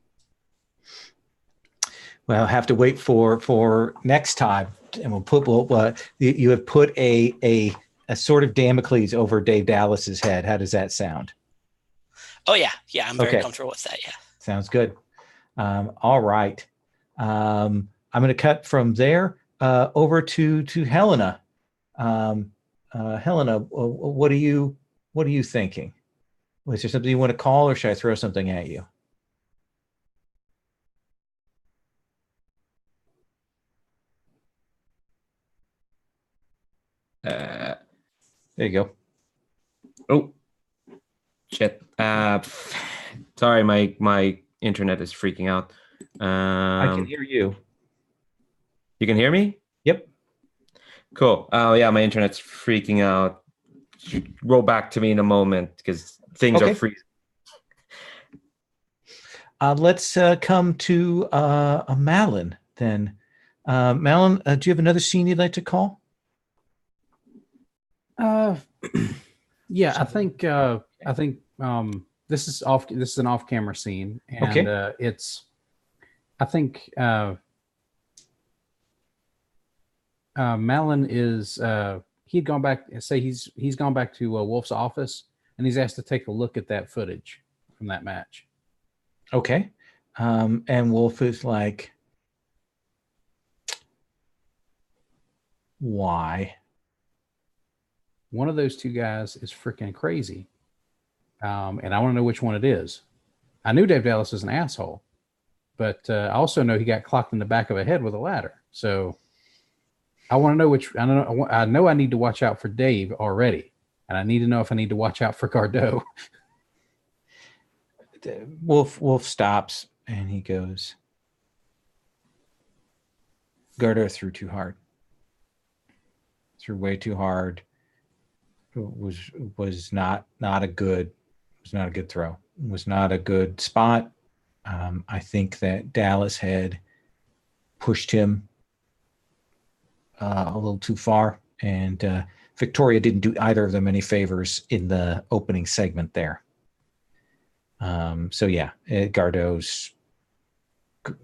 Well, I'll have to wait for next time, and you have put a sort of Damocles over Dave Dallas's head. How does that sound? Oh yeah, I'm very comfortable with that. Yeah, sounds good. All right, I'm going to cut from there over to Helena. Helena, what are you thinking? Is there something you want to call, or should I throw something at you? There you go. Oh, shit. Sorry, my internet is freaking out. I can hear you. You can hear me? Yep. Cool. Oh, yeah, my internet's freaking out. Roll back to me in a moment because things are freezing. Let's come to Malin then. Malin, do you have another scene you'd like to call? Yeah, I think this is an off-camera scene, and I think Malin is he'd gone back. Say he's gone back to Wolf's office, and he's asked to take a look at that footage from that match. Okay, and Wolf is like, why? One of those two guys is freaking crazy. And I want to know which one it is. I knew Dave Dallas was an asshole, but I also know he got clocked in the back of a head with a ladder. So I want to know which. I know I need to watch out for Dave already, and I need to know if I need to watch out for Gardeau. Wolf stops and he goes, Gardeau threw too hard. Threw way too hard. Was not a good throw. Was not a good spot. I think that Dallas had pushed him a little too far, and Victoria didn't do either of them any favors in the opening segment there. So yeah, Gardeau's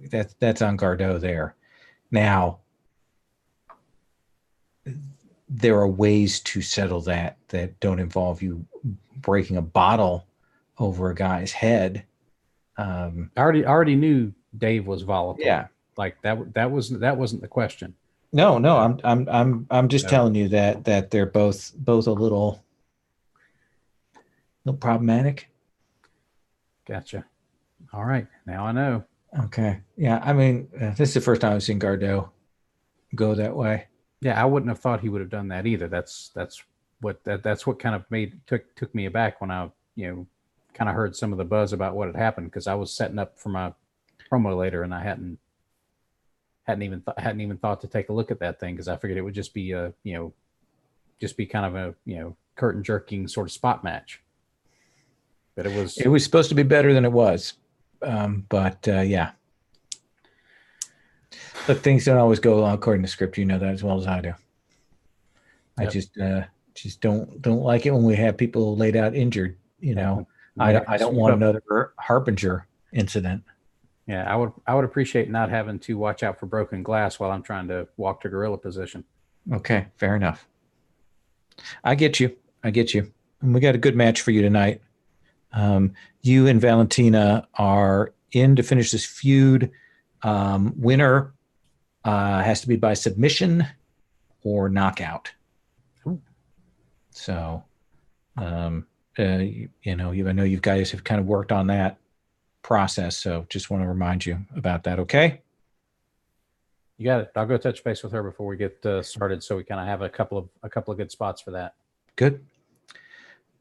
that's on Gardeau there. Now, there are ways to settle that don't involve you breaking a bottle over a guy's head. I already knew Dave was volatile. Yeah. Like that wasn't the question. No, I'm just telling you that they're both a little problematic. Gotcha. All right, now I know. Okay. Yeah, I mean, this is the first time I've seen Gardeau go that way. Yeah, I wouldn't have thought he would have done that either. That's what kind of took me aback when I kind of heard some of the buzz about what had happened, because I was setting up for my promo later and I hadn't even thought to take a look at that thing, because I figured it would just be kind of a curtain jerking sort of spot match. But it was supposed to be better than it was. But yeah. Look, things don't always go according to script. You know that as well as I do. Yep. I just don't like it when we have people laid out injured. I don't want another Harbinger incident. Yeah, I would appreciate not having to watch out for broken glass while I'm trying to walk to gorilla position. Okay, fair enough. I get you. And we got a good match for you tonight. You and Valentina are in to finish this feud. Winner has to be by submission or knockout. Ooh. So, I know you guys have kind of worked on that process. So just want to remind you about that. Okay. You got it. I'll go touch base with her before we get started, so we kind of have a couple of good spots for that. Good.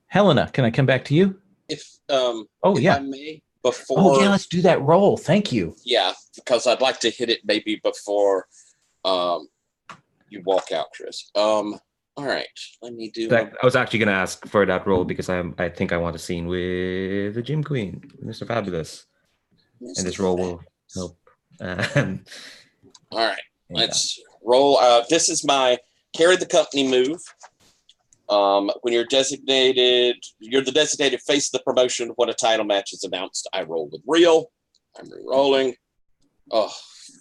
Helena, can I come back to you? If yeah. I may, before. Oh yeah, let's do that roll. Thank you. Yeah, because I'd like to hit it maybe before you walk out, Chris. All right, let me do. I was actually going to ask for that role because I think I want a scene with the Gym Queen, Mr. Fabulous, and this role will help. All right, let's roll. This is my carry the company move. When you're the designated face of the promotion. When a title match is announced, I roll with real. I'm re-rolling. Oh,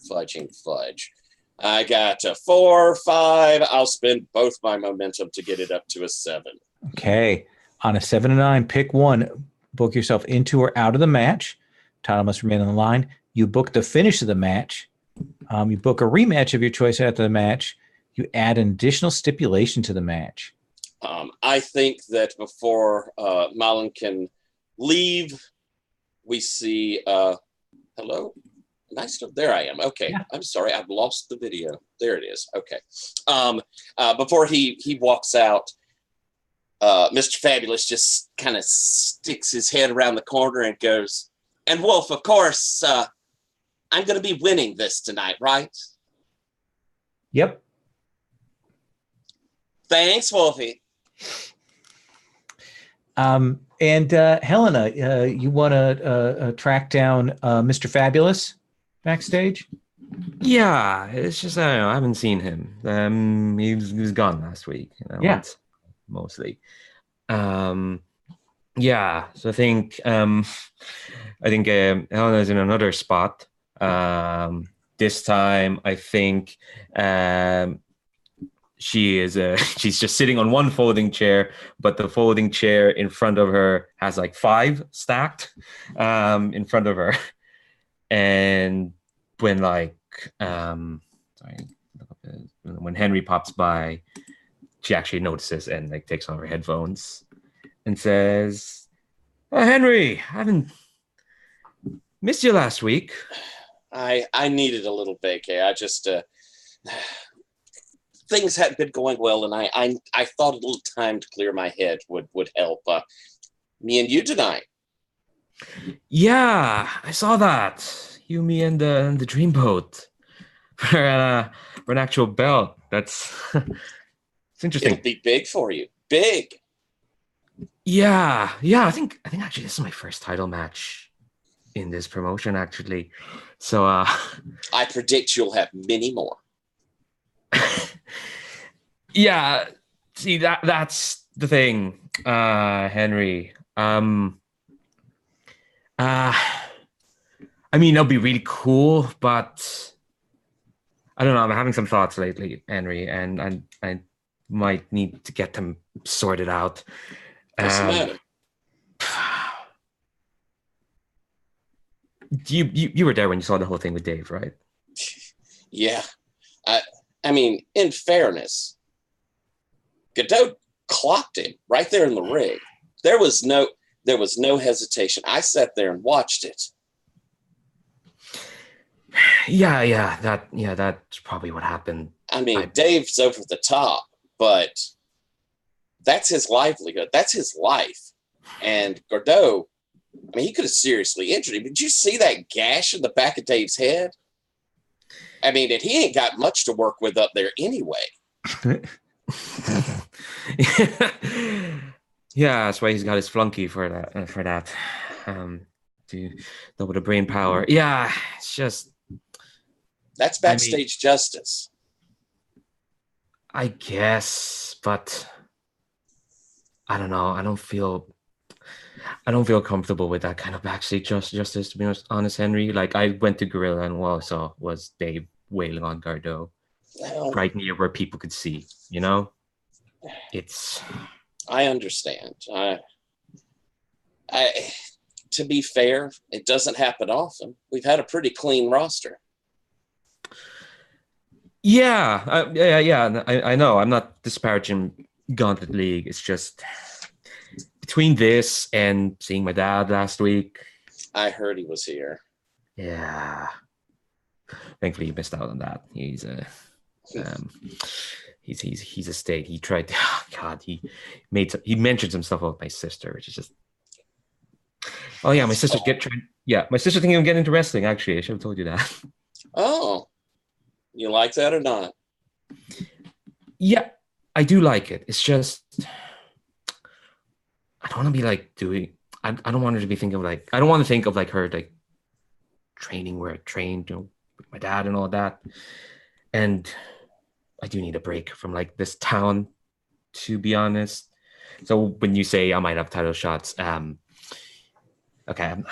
fudge. I got a 4, 5. I'll spend both my momentum to get it up to a 7. Okay. On a 7 and 9, pick one. Book yourself into or out of the match. Title must remain on the line. You book the finish of the match. You book a rematch of your choice after the match. You add an additional stipulation to the match. I think that before Malin can leave, we see hello. Nice to there I am. Okay. Yeah. I'm sorry, I've lost the video. There it is. Okay. Before he walks out, Mr. Fabulous just kind of sticks his head around the corner and goes, "And Wolf, of course, I'm going to be winning this tonight, right?" Yep. Thanks, Wolfie. And Helena, you want to track down Mr. Fabulous backstage? Yeah, it's just I don't know. I haven't seen him. He was gone last week. Yeah, mostly. Yeah. So I think Helena's in another spot. This time, I think she's just sitting on one folding chair, but the folding chair in front of her has like 5 stacked in front of her. And when when Henry pops by, she actually notices and like takes off her headphones and says, "Oh, Henry, I haven't missed you last week." I needed a little vacay. I just things hadn't been going well, and I thought a little time to clear my head would help. Me and you tonight. Yeah, I saw that. You, me, and the Dreamboat for an actual belt. That's it's interesting. It'll be big for you. Big. Yeah. I think actually this is my first title match in this promotion, actually. So I predict you'll have many more. Yeah. See, that's the thing, Henry. I mean, it'll be really cool, but I don't know. I'm having some thoughts lately, Henry, and might need to get them sorted out. What's the matter? You were there when you saw the whole thing with Dave, right? Yeah. I mean, in fairness, Godot clocked him right there in the ring. There was no hesitation. I sat there and watched it. Yeah, that's probably what happened. I mean, Dave's over the top, but that's his livelihood. That's his life. And Godot, I mean, he could have seriously injured him. Did you see that gash in the back of Dave's head? I mean, and he ain't got much to work with up there anyway. Yeah, that's why he's got his flunky for that. To double the brain power. Yeah, it's just that's backstage justice. I guess, but I don't know. I don't feel comfortable with that kind of backstage justice, to be honest, Henry. Like, I went to Gorilla and what I saw was Dave wailing on Gardeau right near where people could see, you know? I understand. To be fair, it doesn't happen often. We've had a pretty clean roster. Yeah. I know. I'm not disparaging Gauntlet League. It's just between this and seeing my dad last week. I heard he was here. Yeah. Thankfully, he missed out on that. He's a state. He tried to. Oh God, he mentioned some stuff about my sister, which is just. Oh yeah, my sister's my sister thinking of getting into wrestling. Actually, I should have told you that. Oh, you like that or not? Yeah, I do like it. It's just I don't want to be like doing. I don't want her to be thinking of like. I don't want to think of like her like training where I trained, with my dad and all that. And I do need a break from like this town, to be honest. So when you say I might have title shots, okay, I'm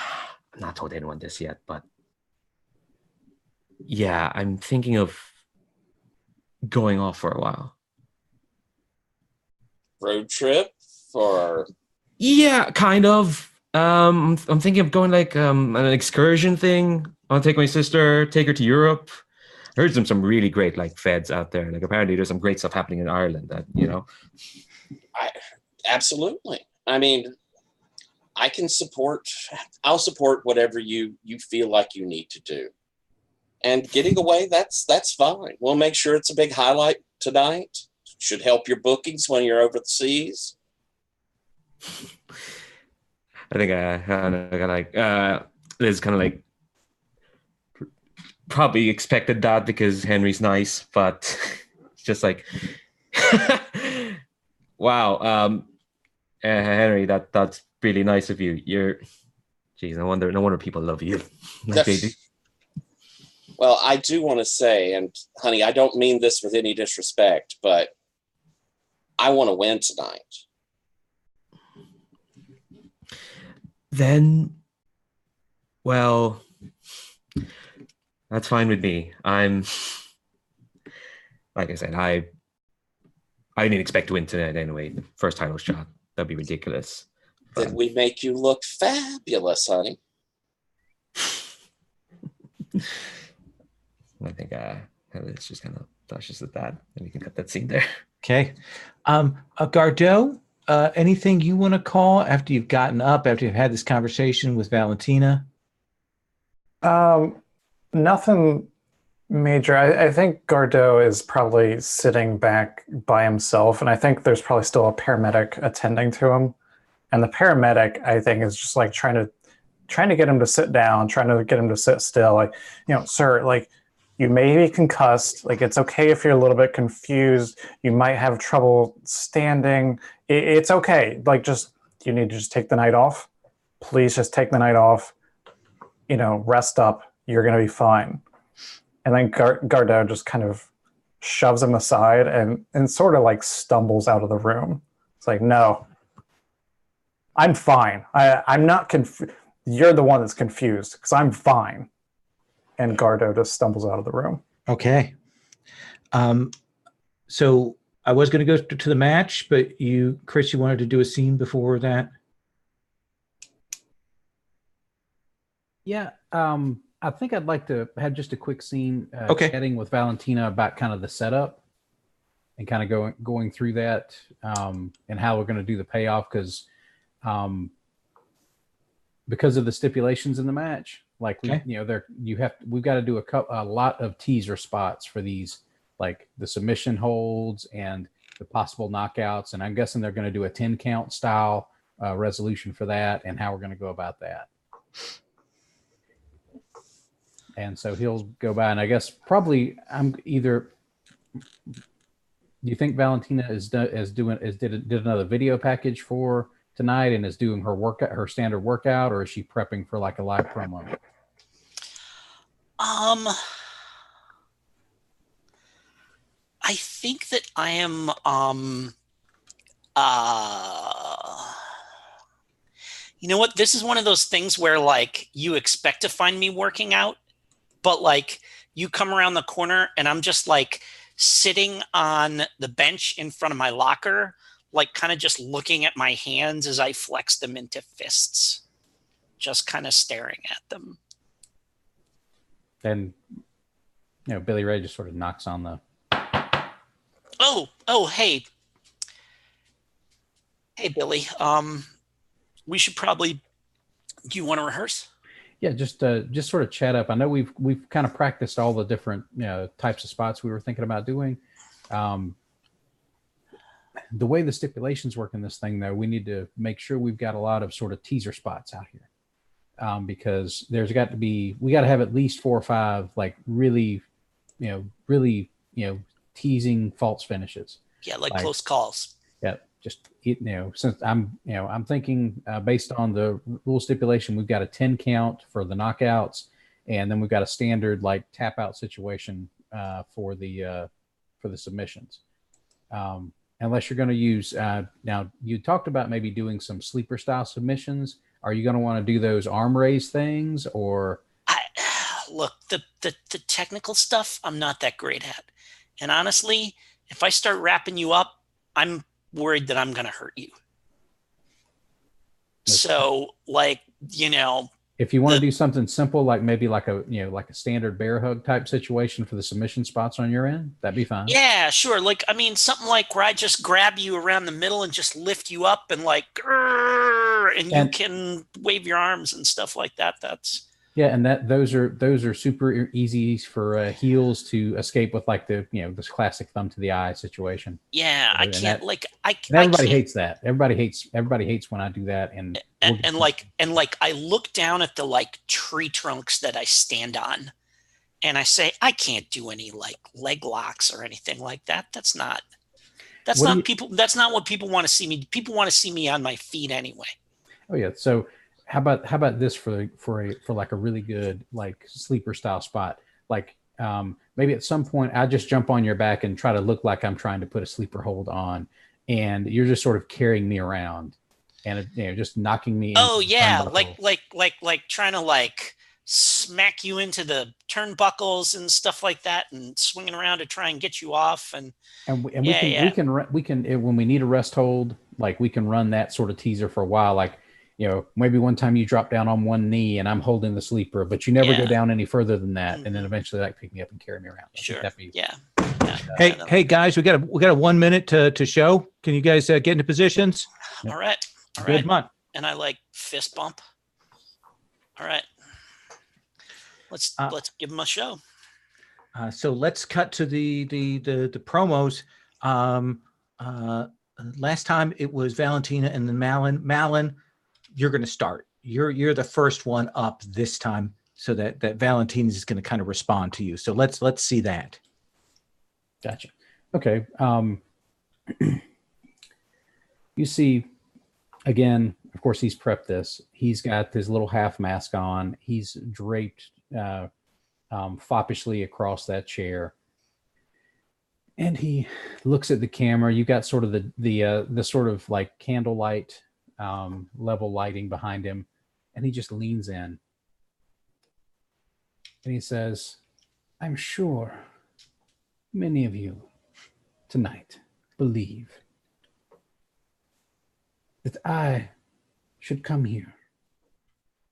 not told anyone this yet, but yeah, I'm thinking of going off for a while. Road trip or? Yeah, kind of. I'm thinking of going like an excursion thing. I'll take my sister, take her to Europe. I heard some really great like feds out there. Like apparently there's some great stuff happening in Ireland that, you know. Absolutely. I mean, I'll support whatever you feel like you need to do. And getting away, that's fine. We'll make sure it's a big highlight tonight. Should help your bookings when you're over the seas. I think Liz kind of like probably expected that because Henry's nice, but it's just like, wow, Henry, that's really nice of you. Geez, no wonder people love you. Like they do. Well, I do want to say, and honey, I don't mean this with any disrespect, but I want to win tonight. Then, well, that's fine with me. I'm, like I said, I didn't expect to win tonight anyway. The first title shot, that'd be ridiculous. Did we make you look fabulous, honey? I think it's just kind of touches at that, and we can cut that scene there. Okay. Gardeau, anything you want to call after you've gotten up, after you've had this conversation with Valentina? Nothing major. I think Gardeau is probably sitting back by himself, and I think there's probably still a paramedic attending to him. And the paramedic, I think, is just like trying to get him to sit down, trying to get him to sit still. Like, sir, like, you may be concussed. Like, it's okay if you're a little bit confused. You might have trouble standing. It's okay. Like, you need to just take the night off. Please just take the night off. Rest up. You're going to be fine. And then Gardeau just kind of shoves him aside and sort of like stumbles out of the room. It's like, no, I'm fine. I'm not confused. You're the one that's confused because I'm fine. And Gardeau just stumbles out of the room. Okay. So I was going to go to the match, but Chris, you wanted to do a scene before that? Yeah. I think I'd like to have just a quick scene Okay. chatting with Valentina about kind of the setup and kind of going through that and how we're going to do the payoff because of the stipulations in the match. Like we've got to do a lot of teaser spots for these, like the submission holds and the possible knockouts. And I'm guessing they're going to do a 10 count style resolution for that and how we're going to go about that. And so he'll go by, and I guess probably do you think Valentina did another video package for tonight and is doing her standard workout, or is she prepping for like a live promo? I think that I am you know what? This is one of those things where like you expect to find me working out, but like you come around the corner and I'm just like sitting on the bench in front of my locker, like kind of just looking at my hands as I flex them into fists, just kind of staring at them. And Billy Ray just sort of knocks on the hey Billy, we should probably, do you want to rehearse? Yeah, just sort of chat up. I know we've kind of practiced all the different types of spots we were thinking about doing. The way the stipulations work in this thing, though, we need to make sure we've got a lot of sort of teaser spots out here, because we got to have at least 4 or 5 like really teasing false finishes. Yeah, like close calls. Yeah, just since I'm thinking based on the rule stipulation, we've got a 10 count for the knockouts, and then we've got a standard like tap out situation for the submissions. Unless you're going to use now, you talked about maybe doing some sleeper style submissions. Are you going to want to do those arm raise things, or? Look, the technical stuff I'm not that great at, and honestly, if I start wrapping you up, I'm worried that I'm going to hurt you. So like, if you want to do something simple, like maybe like a standard bear hug type situation for the submission spots on your end, that'd be fine. Yeah, sure. Like, I mean, something like where I just grab you around the middle and just lift you up and like, and you can wave your arms and stuff like that. That's. Yeah, and those are super easy for heels to escape with, like this classic thumb to the eye situation. Yeah, I can't everybody hates that. Everybody hates when I do that, and I look down at the like tree trunks that I stand on, and I say I can't do any like leg locks or anything like that. That's not what people want to see me. People want to see me on my feet anyway. Oh yeah, so. How about this for like a really good like sleeper style spot? Like maybe at some point I just jump on your back and try to look like I'm trying to put a sleeper hold on, and you're just sort of carrying me around and just knocking me. Oh yeah, like trying to like smack you into the turnbuckles and stuff like that, and swinging around to try and get you off. We can when we need a rest hold, like we can run that sort of teaser for a while, like. Maybe one time you drop down on one knee and I'm holding the sleeper, but you never go down any further than that. Mm-hmm. And then eventually like pick me up and carry me around. Sure. Hey guys, we got a 1 minute to show. Can you guys get into positions? All right. Good, come on. And I like fist bump. All right. Let's give them a show. So let's cut to the promos. Last time it was Valentina and then Malin. Malin, you're going to start. You're the first one up this time, so that Valentina is going to kind of respond to you. So let's see that. Gotcha. Okay. You see, again, of course, he's prepped this. He's got his little half mask on. He's draped foppishly across that chair. And he looks at the camera. You got sort of the sort of like candlelight level lighting behind him, and he just leans in and he says, "I'm sure many of you tonight believe that I should come here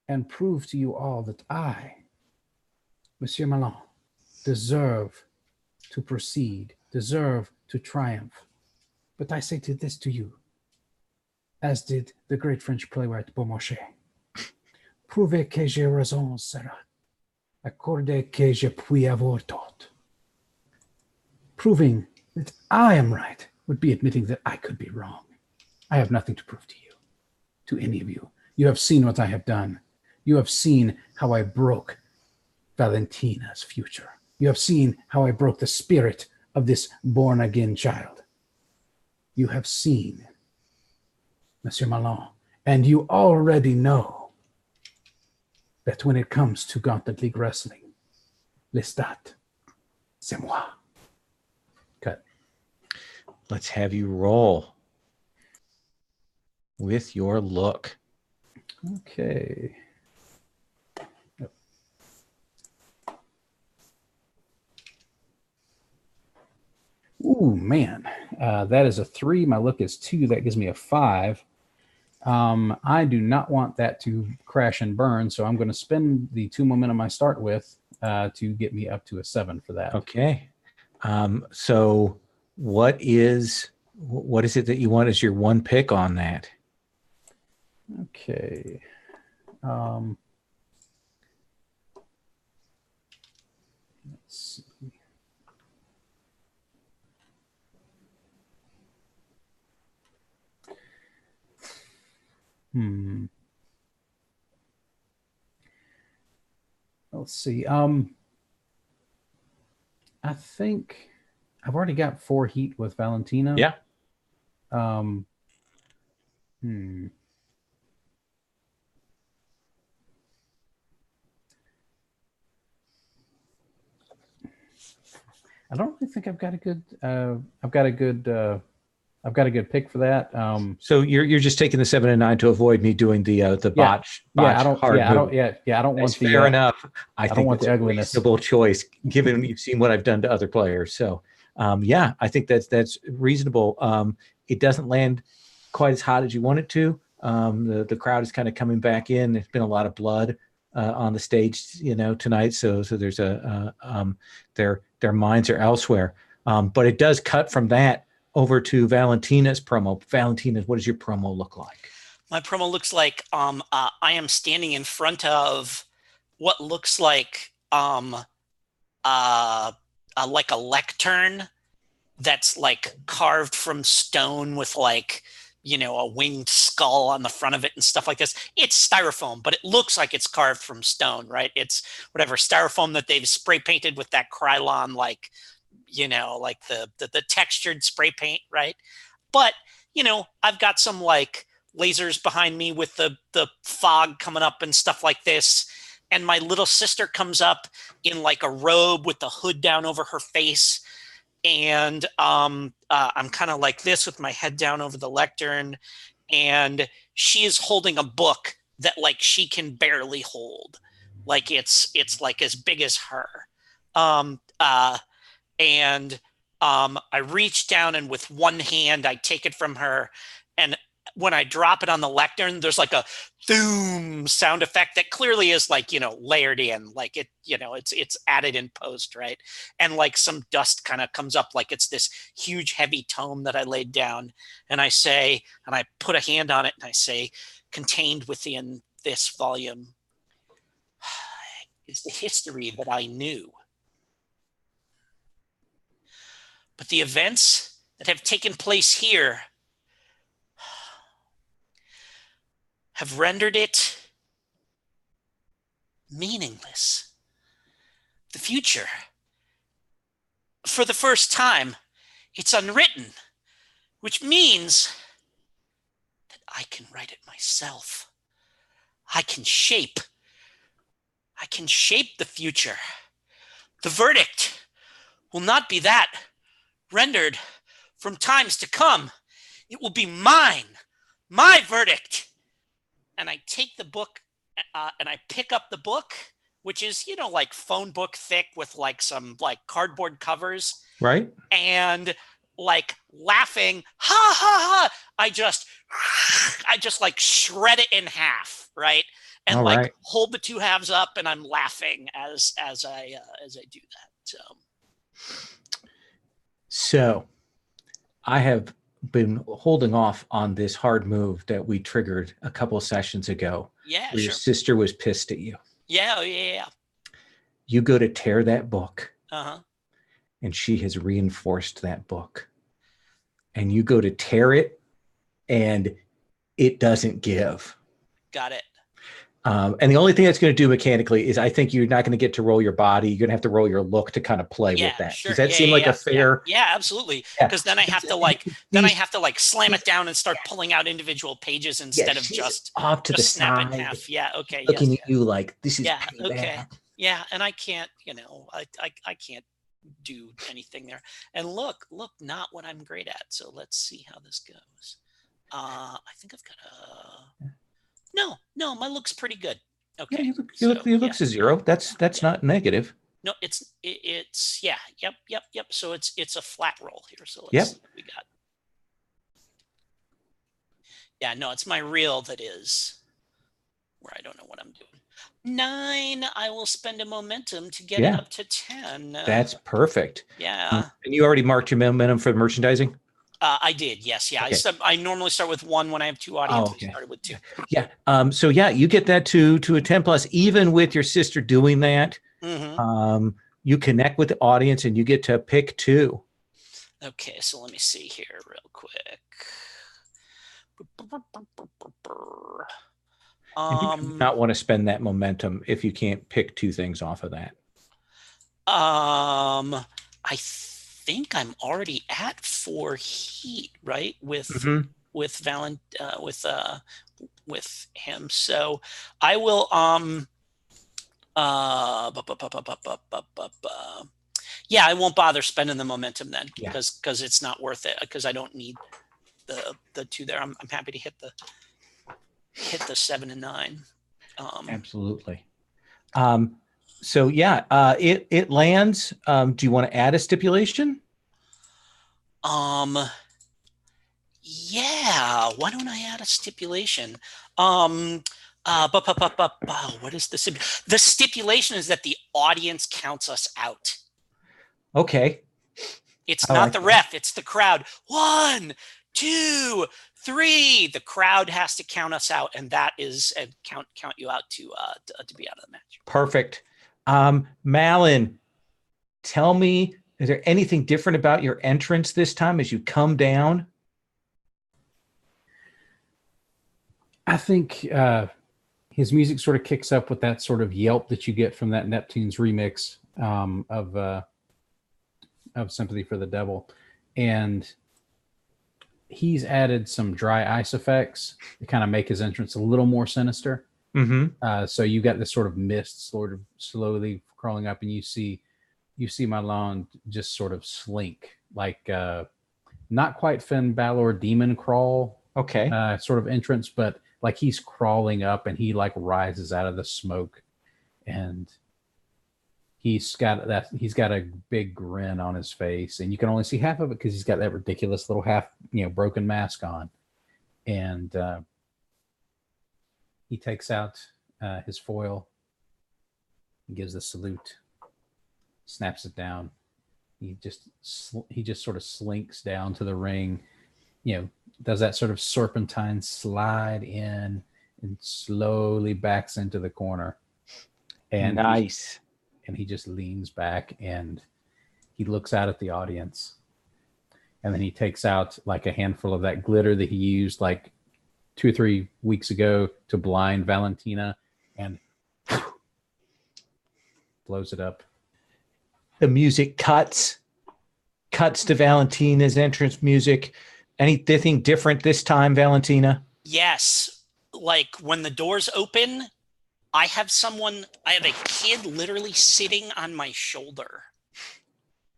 and prove to you all that I, Monsieur Malin, deserve to proceed, deserve to triumph. But I say this to you, as did the great French playwright Beaumarchais. Prouvez que j'ai raison sera. Accordez que je puis avoir tort. Proving that I am right would be admitting that I could be wrong. I have nothing to prove to you, to any of you. You have seen what I have done. You have seen how I broke Valentina's future. You have seen how I broke the spirit of this born-again child. You have seen, Monsieur Malin, and you already know that when it comes to Gauntlet League Wrestling, Lestat, c'est moi. Cut. Let's have you roll with your look. Okay. Ooh, man. That is a 3. My look is 2. That gives me a 5. I do not want that to crash and burn, so I'm going to spend the 2 momentum I start with to get me up to a 7 for that. Okay. So what is it that you want as your one pick on that? Okay. Let's see. Let's see. I think I've already got 4 heat with Valentina. Yeah. I don't really think I've got a good pick for that. So you're just taking the 7 and 9 to avoid me doing the botch. I don't want That's the fair enough. I don't think want that's the a ugliness. reasonable choice, given you've seen what I've done to other players. So yeah, I think that's reasonable. It doesn't land quite as hot as you want it to. The crowd is kind of coming back in. There's been a lot of blood on the stage, tonight. So there's their minds are elsewhere. But it does cut from that over to Valentina's promo. Valentina, what does your promo look like? My promo looks like I am standing in front of what looks like a lectern that's like carved from stone with like, a winged skull on the front of it and stuff like this. It's styrofoam, but it looks like it's carved from stone, right? It's whatever styrofoam that they've spray painted with that Krylon, like the textured spray paint, right? But, I've got some like lasers behind me with the fog coming up and stuff like this. And my little sister comes up in like a robe with the hood down over her face. And I'm kind of like this with my head down over the lectern. And she is holding a book that like she can barely hold. Like it's like as big as her. And I reach down and with one hand, I take it from her. And when I drop it on the lectern, there's like a boom sound effect that clearly is like, layered in, like it, it's added in post, right? And like some dust kind of comes up like it's this huge, heavy tome that I laid down. And I say, and I put a hand on it and I say, contained within this volume is the history that I knew. But the events that have taken place here have rendered it meaningless. The future, for the first time, it's unwritten, which means that I can write it myself. I can shape the future. The verdict will not be that rendered from times to come. It will be mine, my verdict. And I take the book and I pick up the book, which is, like phone book thick with like some like cardboard covers. Right. And like laughing, ha ha ha. I just like shred it in half, right? And All like right. hold the two halves up, and I'm laughing as I do that. So I have been holding off on this hard move that we triggered a couple of sessions ago. Yeah, where sure. Your sister was pissed at you. Yeah. You go to tear that book, Uh-huh. and she has reinforced that book. And you go to tear it, and it doesn't give. Got it. And the only thing that's going to do mechanically is I think you're not going to get to roll your body. You're going to have to roll your look to kind of play with that. Sure. Does that seem like a fair? Yeah, absolutely. Because then I have to like slam it down and start pulling out individual pages instead of just off to the snap side. in half. Yeah. Okay. Looking at you like this is payback. Okay. Yeah, and I can't, I can't do anything there. And look, not what I'm great at. So let's see how this goes. I think I've got No, my look's pretty good. Okay. Yeah, your looks a 0. That's not negative. No, it's yep. So it's a flat roll here. So let's see what we got. Yeah, no, it's my reel that is where I don't know what I'm doing. 9, I will spend a momentum to get it up to 10. That's perfect. Yeah. And you already marked your momentum for the merchandising? I did, yes. Yeah. Okay. I normally start with 1 when I have 2 audiences. I started with 2. Yeah. So you get that to a 10 plus, even with your sister doing that. Mm-hmm. You connect with the audience and you get to pick 2. Okay. So let me see here real quick. You do not want to spend that momentum if you can't pick 2 things off of that. I think I'm already at 4 heat, right? With him. So I will yeah, I won't bother spending the momentum then because it's not worth it because I don't need the 2 there. I'm happy to hit the 7 and 9. Absolutely. So it lands. Do you want to add a stipulation? Yeah. Why don't I add a stipulation? What is the stipulation is that the audience counts us out. Okay. It's not the ref, it's the crowd. 1, 2, 3. The crowd has to count us out, and that is count you out to be out of the match. Perfect. Malin, tell me, is there anything different about your entrance this time as you come down? I think his music sort of kicks up with that sort of yelp that you get from that Neptune's remix of Sympathy for the Devil. And he's added some dry ice effects to kind of make his entrance a little more sinister. Mm-hmm. So you got this sort of mist sort of slowly crawling up, and you see Malone just sort of slink, like not quite Finn Balor demon crawl sort of entrance, but like he's crawling up and he like rises out of the smoke, and he's got a big grin on his face, and you can only see half of it because he's got that ridiculous little half broken mask on, and he takes out his foil, gives the salute, snaps it down. He just sort of slinks down to the ring, does that sort of serpentine slide in and slowly backs into the corner. And nice. He just leans back and he looks out at the audience. And then he takes out like a handful of that glitter that he used like 2 or 3 weeks ago to blind Valentina, and blows it up. The music cuts to Valentina's entrance music. Anything different this time, Valentina? Yes. Like when the doors open, I have a kid literally sitting on my shoulder.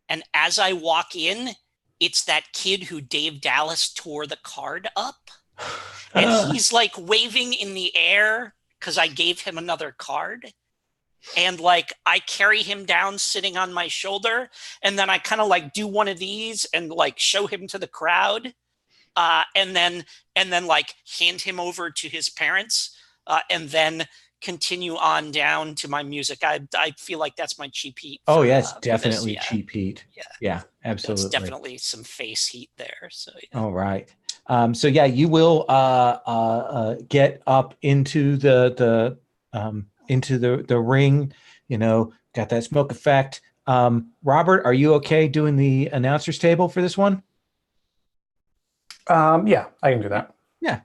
And as I walk in, it's that kid who Dave Dallas tore the card up. And he's like waving in the air because I gave him another card. and like I carry him down sitting on my shoulder, and then I kind of like do one of these and like show him to the crowd, and then like hand him over to his parents, and then continue on down to my music. I feel like that's my cheap heat. Oh, for, yes, for this. definitely Yeah. cheap heat. Yeah. Yeah, absolutely. It's definitely some face heat there. So yeah. All right. So yeah, you will get up into the ring. You know, got that smoke effect. Robert, are you okay doing the announcers table for this one? Yeah, I can do that. Yeah,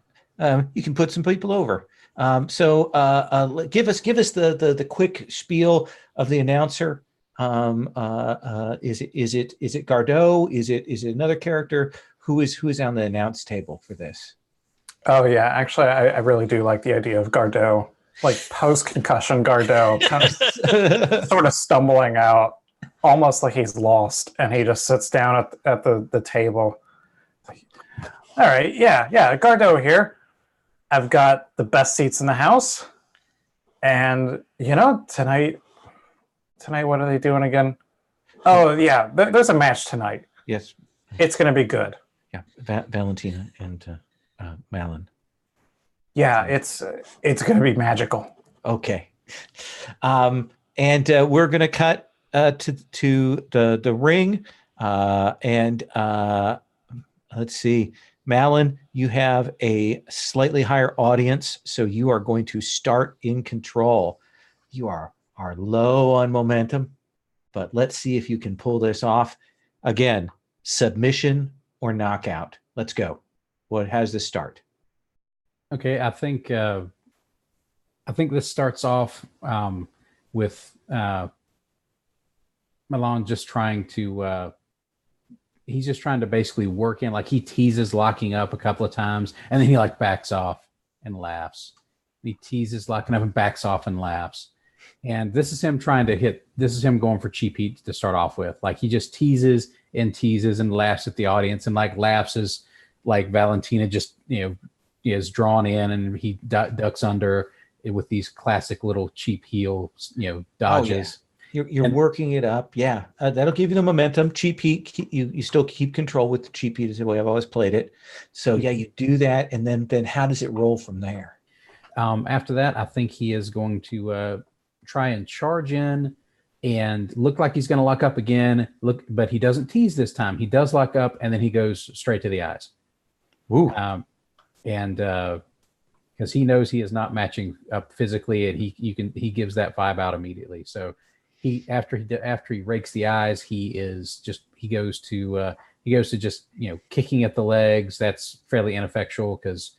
you can put some people over. So give us the quick spiel of the announcer. Is it Gardeau? Is it another character? Who is on the announce table for this? Oh yeah, actually, I really do like the idea of Gardeau, like post-concussion Gardeau, kind of sort of stumbling out, almost like he's lost, and he just sits down at the table. All right, yeah, Gardeau here. I've got the best seats in the house, and you know, tonight, what are they doing again? Oh yeah, there's a match tonight. Yes, it's gonna be good. Yeah, Valentina and Malin. Yeah, it's gonna be magical. Okay, and we're gonna cut to the ring, and let's see. Malin, you have a slightly higher audience, so you are going to start in control. You are low on momentum, but let's see if you can pull this off. Again, submission or knockout. Let's go. How does this start? Okay, I think this starts off with Malin just trying to. He's just trying to basically work in, like he teases locking up a couple of times, and then he like backs off and laughs. He teases locking up and backs off and laughs. And this is him this is him going for cheap heat to start off with. Like he just teases and laughs at the audience, and like laughs as like Valentina just, is drawn in, and he ducks under it with these classic little cheap heel, dodges. Oh, yeah. You're working it up. Yeah. That'll give you the momentum. Cheap heat, you still keep control with the cheap heat is the way I've always played it. So yeah, you do that. And then how does it roll from there? After that, I think he is going to try and charge in and look like he's going to lock up again. But he doesn't tease this time. He does lock up, and then he goes straight to the eyes. Ooh. Because he knows he is not matching up physically, and he gives that vibe out immediately. So after he rakes the eyes, he goes to just kicking at the legs. That's fairly ineffectual because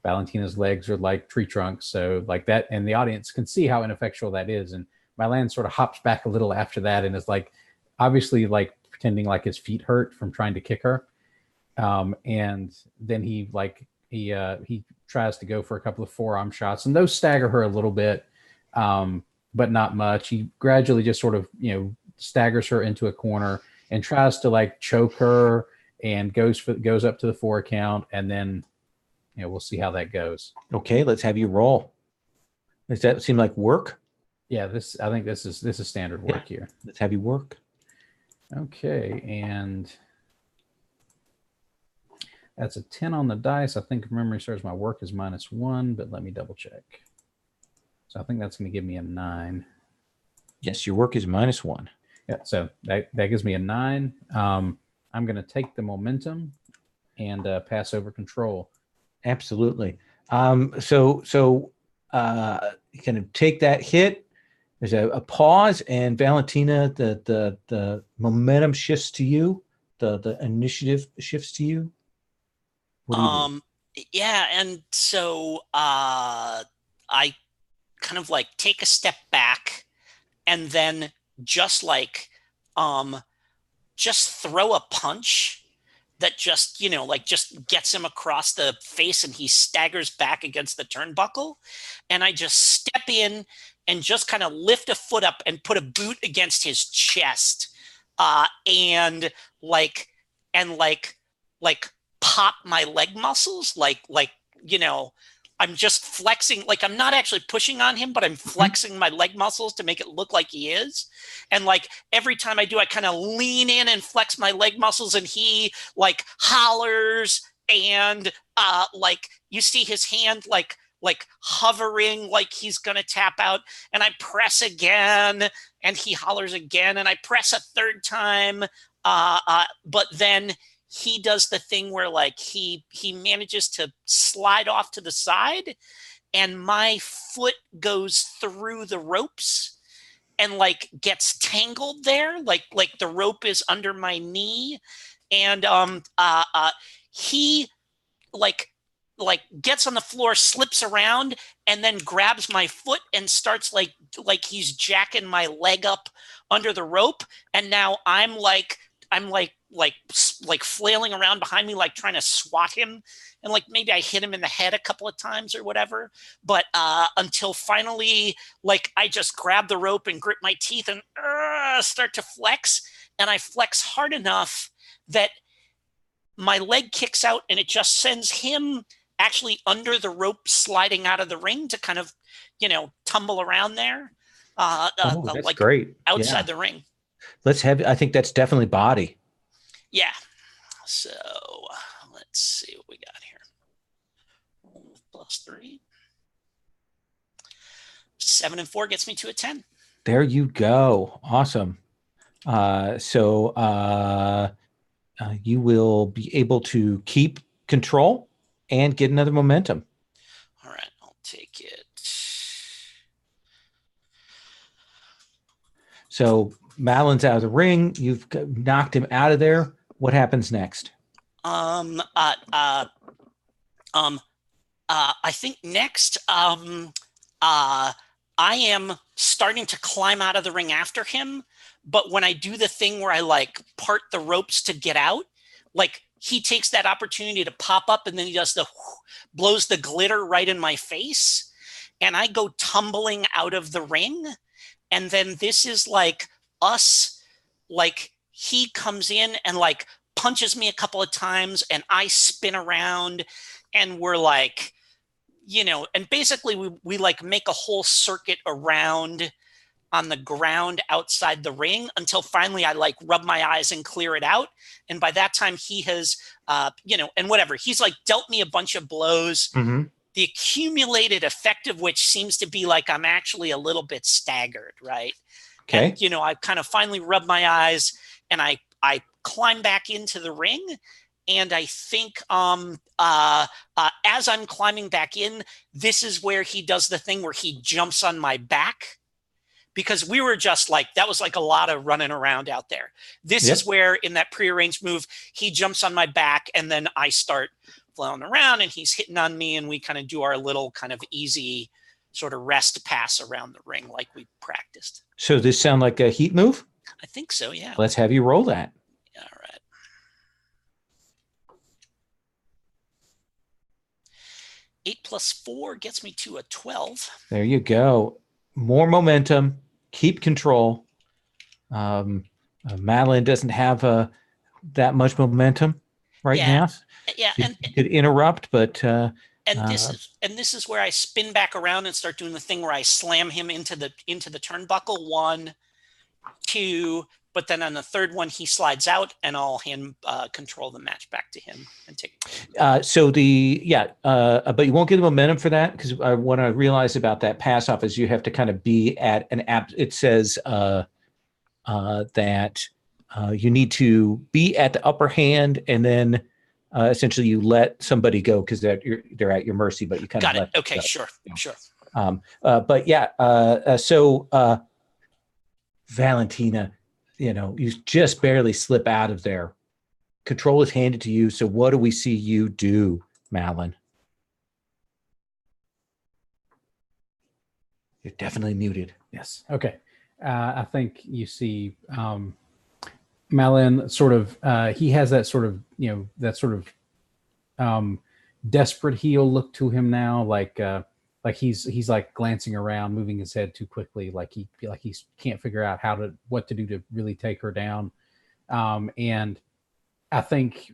Valentina's legs are like tree trunks, so like that, and the audience can see how ineffectual that is. And Malin sort of hops back a little after that, and is like obviously like pretending like his feet hurt from trying to kick her. And then he tries to go for a couple of forearm shots, and those stagger her a little bit. But not much. He gradually just sort of, staggers her into a corner and tries to like choke her, and goes up to the 4 count, and then, we'll see how that goes. Okay, let's have you roll. Does that seem like work? Yeah, I think this is standard work here. Let's have you work. Okay, and that's a 10 on the dice. I think if memory serves, my work is -1, but let me double check. So I think that's going to give me a 9. Yes, your work is -1. Yeah, so that gives me a 9. I'm going to take the momentum and pass over control. Absolutely. So you kind of take that hit. There's a pause, and Valentina, the momentum shifts to you. The initiative shifts to you. What do you do? Yeah, and so I kind of like take a step back, and then just throw a punch that just gets him across the face, and he staggers back against the turnbuckle. And I just step in and just kind of lift a foot up and put a boot against his chest, and pop my leg muscles, I'm just flexing, like I'm not actually pushing on him, but I'm flexing my leg muscles to make it look like he is. And like every time I do, I kind of lean in and flex my leg muscles, and he like hollers, and like you see his hand like hovering like he's gonna tap out, and I press again and he hollers again, and I press a third time, but then he does the thing where like he manages to slide off to the side, and my foot goes through the ropes and like gets tangled there, like the rope is under my knee, and he like gets on the floor, slips around, and then grabs my foot and starts like he's jacking my leg up under the rope, and now I'm like flailing around behind me, like trying to swat him, and like maybe I hit him in the head a couple of times or whatever, but until finally like I just grab the rope and grip my teeth and start to flex, and I flex hard enough that my leg kicks out, and it just sends him actually under the rope, sliding out of the ring to kind of, tumble around there. That's like great. Outside the ring. I think that's definitely body. Yeah. So let's see what we got here. +3. 7 and 4 gets me to a 10. There you go. Awesome. You will be able to keep control and get another momentum. All right, I'll take it. So Malin's out of the ring. You've knocked him out of there. What happens next? I think next, I am starting to climb out of the ring after him. But when I do the thing where I like part the ropes to get out, like he takes that opportunity to pop up, and then he does blows the glitter right in my face, and I go tumbling out of the ring. And then this is like us, like he comes in and like punches me a couple of times, and I spin around, and we're like, and basically we like make a whole circuit around on the ground outside the ring until finally I like rub my eyes and clear it out. And by that time he has, and whatever, he's like dealt me a bunch of blows, the accumulated effect of which seems to be like I'm actually a little bit staggered, right? Okay. And, I kind of finally rub my eyes, and I climb back into the ring. And I think as I'm climbing back in, this is where he does the thing where he jumps on my back, because we were just like, that was like a lot of running around out there. This is where in that prearranged move, he jumps on my back, and then I start flailing around, and he's hitting on me, and we kind of do our little kind of easy sort of rest pass around the ring like we practiced. So does this sound like a heat move? I think so, yeah. Let's have you roll that. All right. 8 + 4 gets me to a 12. There you go. More momentum. Keep control. Madeline doesn't have that much momentum right now. Yeah, and could interrupt, but this is where I spin back around and start doing the thing where I slam him into the turnbuckle. 1, 2, but then on the third one he slides out, and I'll hand control the match back to him and take. But you won't get the momentum for that, because what I realized about that pass off is you have to kind of be at an app. It says that you need to be at the upper hand, and then essentially you let somebody go because they're at your mercy, but you kind of got it. Okay, go. Sure. So Valentina, you just barely slip out of there. Control is handed to you. So what do we see you do, Malin? You're definitely muted. Yes. Okay. I think you see Malin sort of, he has that sort of, desperate heel look to him now. Like he's like glancing around, moving his head too quickly. Like he can't figure out what to do to really take her down. And I think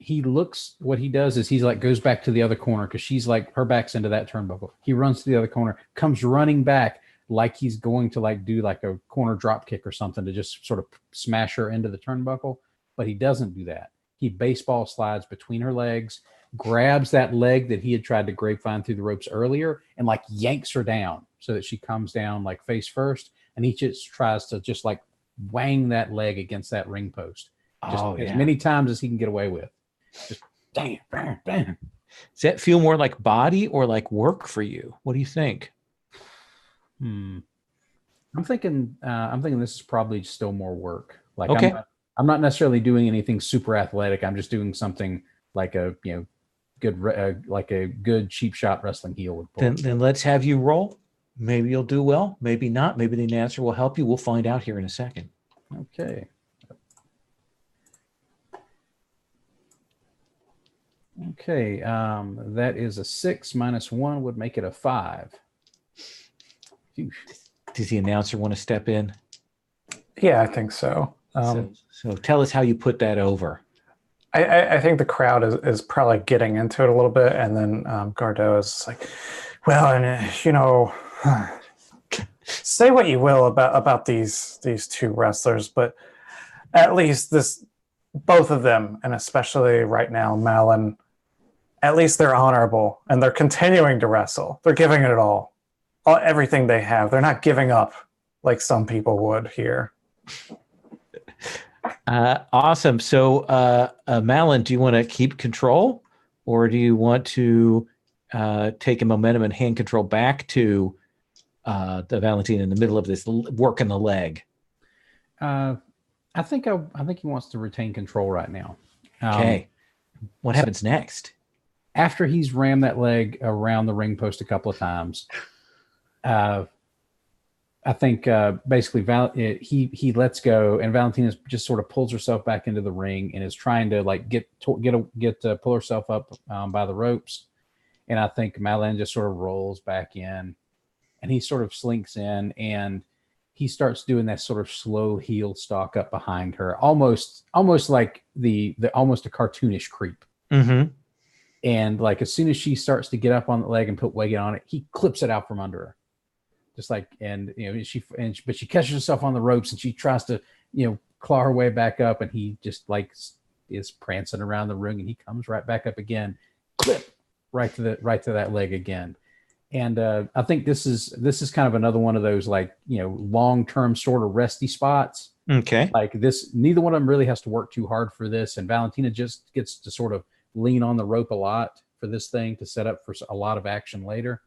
he looks, what he does is he's like goes back to the other corner because she's like her back's into that turnbuckle. He runs to the other corner, comes running back like he's going to like do like a corner drop kick or something to just sort of smash her into the turnbuckle, but he doesn't do that. He baseball slides between her legs, grabs that leg that he had tried to grapevine through the ropes earlier, and like yanks her down so that she comes down like face first, and he just tries to just like wang that leg against that ring post just as many times as he can get away with. Just bam, bam, bam. Does that feel more like body or like work for you? What do you think? I'm thinking this is probably still more work. Like, okay. I'm not necessarily doing anything super athletic. I'm just doing something like a good cheap shot wrestling heel would pull. Then let's have you roll. Maybe you'll do well. Maybe not. Maybe the announcer will help you. We'll find out here in a second. Okay. Okay, that is a 6 minus 1 would make it a 5. Phew. Does the announcer want to step in? Yeah, I think so. So tell us how you put that over. I think the crowd is probably getting into it a little bit, and then Gardeau is like, well, and you know, say what you will about these two wrestlers, but at least both of them, and especially right now, Malin, at least they're honorable and they're continuing to wrestle. They're giving it all everything they have. They're not giving up like some people would here. Awesome. So, Malin, do you want to keep control, or do you want to take a momentum and hand control back to the Valentina in the middle of this working the leg? I think he wants to retain control right now. Okay. What happens next? After he's rammed that leg around the ring post a couple of times, I think basically he lets go, and Valentina just sort of pulls herself back into the ring and is trying to like pull herself up by the ropes. And I think Malin just sort of rolls back in, and he sort of slinks in, and he starts doing that sort of slow heel stalk up behind her, almost like the almost a cartoonish creep. Mm-hmm. And like as soon as she starts to get up on the leg and put weight on it, he clips it out from under her. Just like, and you know, but she catches herself on the ropes and she tries to, you know, claw her way back up, and he just like is prancing around the ring, and he comes right back up again, clip right to that leg again. And I think this is kind of another one of those like, you know, long-term sort of resty spots. Okay. Like this, neither one of them really has to work too hard for this, and Valentina just gets to sort of lean on the rope a lot for this thing to set up for a lot of action later.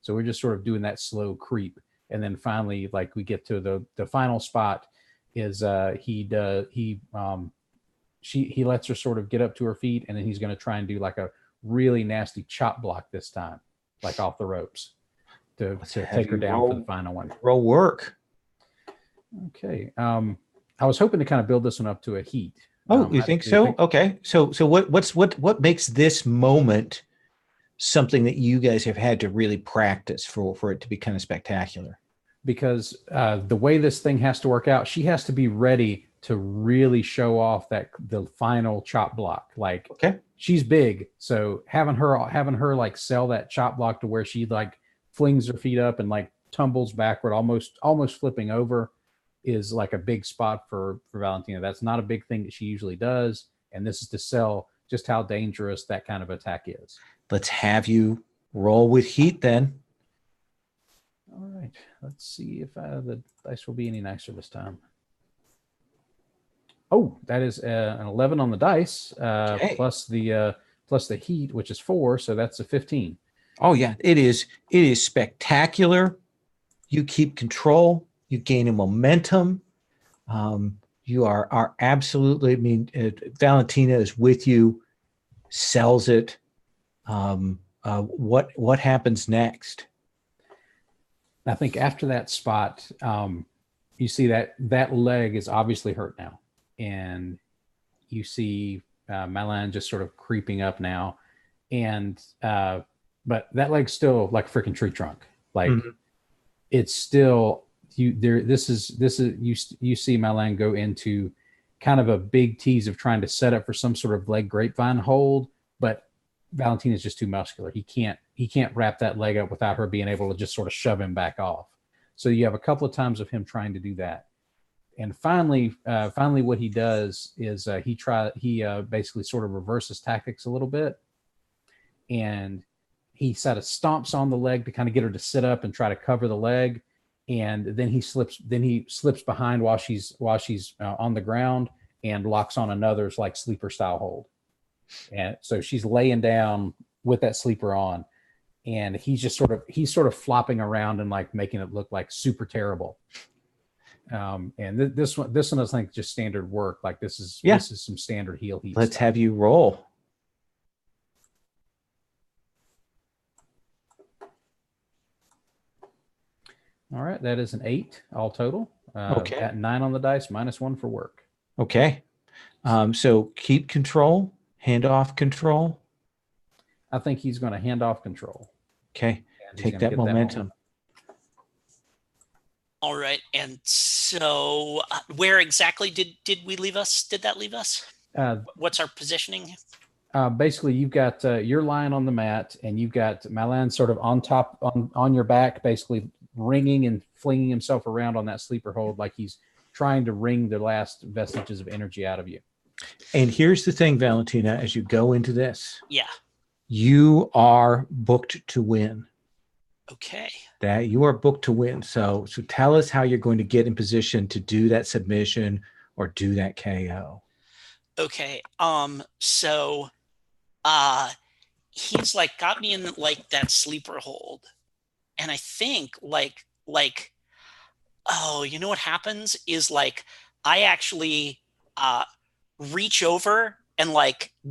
So we're just sort of doing that slow creep. And then finally, like we get to the final spot is he lets her sort of get up to her feet, and then he's going to try and do like a really nasty chop block this time, like off the ropes to take her down for the final one. Roll work. Okay. I was hoping to kind of build this one up to a heat. Oh, you think so? Okay. So what makes this moment something that you guys have had to really practice for it to be kind of spectacular? Because the way this thing has to work out, she has to be ready to really show off the final chop block. Like, okay, she's big, so having her like sell that chop block to where she like flings her feet up and like tumbles backward, almost flipping over, is like a big spot for Valentina. That's not a big thing that she usually does, and this is to sell just how dangerous that kind of attack is. Let's have you roll with heat then. All right, let's see if the dice will be any nicer this time. Oh, that is an 11 on the dice, okay, plus the heat, which is 4, so that's a 15. Oh yeah, it is spectacular. You keep control. You gain a momentum. You are absolutely. I mean, Valentina is with you, sells it. What happens next? I think after that spot, you see that leg is obviously hurt now, and you see Malin just sort of creeping up now, and but that leg's still like a freaking tree trunk. Like, mm-hmm, it's still. You see Malin go into kind of a big tease of trying to set up for some sort of leg grapevine hold, but Valentina's just too muscular. He can't wrap that leg up without her being able to just sort of shove him back off. So you have a couple of times of him trying to do that. And finally, what he does is he basically sort of reverses tactics a little bit, and he sort of stomps on the leg to kind of get her to sit up and try to cover the leg, and then he slips behind while she's on the ground and locks on another's like sleeper style hold, and so she's laying down with that sleeper on, and he's sort of flopping around and like making it look like super terrible. And this one I think just standard work. Like this is some standard heel heat. Let's stuff. have you roll. All right, that is an 8 all total. Okay. At 9 on the dice, -1 for work. Okay. So keep control, hand off control. I think he's going to hand off control. Okay. And he's Take gonna that get momentum. All right. And so where exactly did we leave us? Did that leave us? What's our positioning? Basically, you've got you're lying on the mat, and you've got Malin sort of on top on your back, basically ringing and flinging himself around on that sleeper hold like he's trying to wring the last vestiges of energy out of you. And here's the thing, Valentina, as you go into this, Yeah. you are booked to win. Okay. That you are booked to win. So tell us how you're going to get in position to do that submission or do that KO. Okay. So he's like got me in like that sleeper hold. And I think like, oh, you know what happens is like, I actually reach over and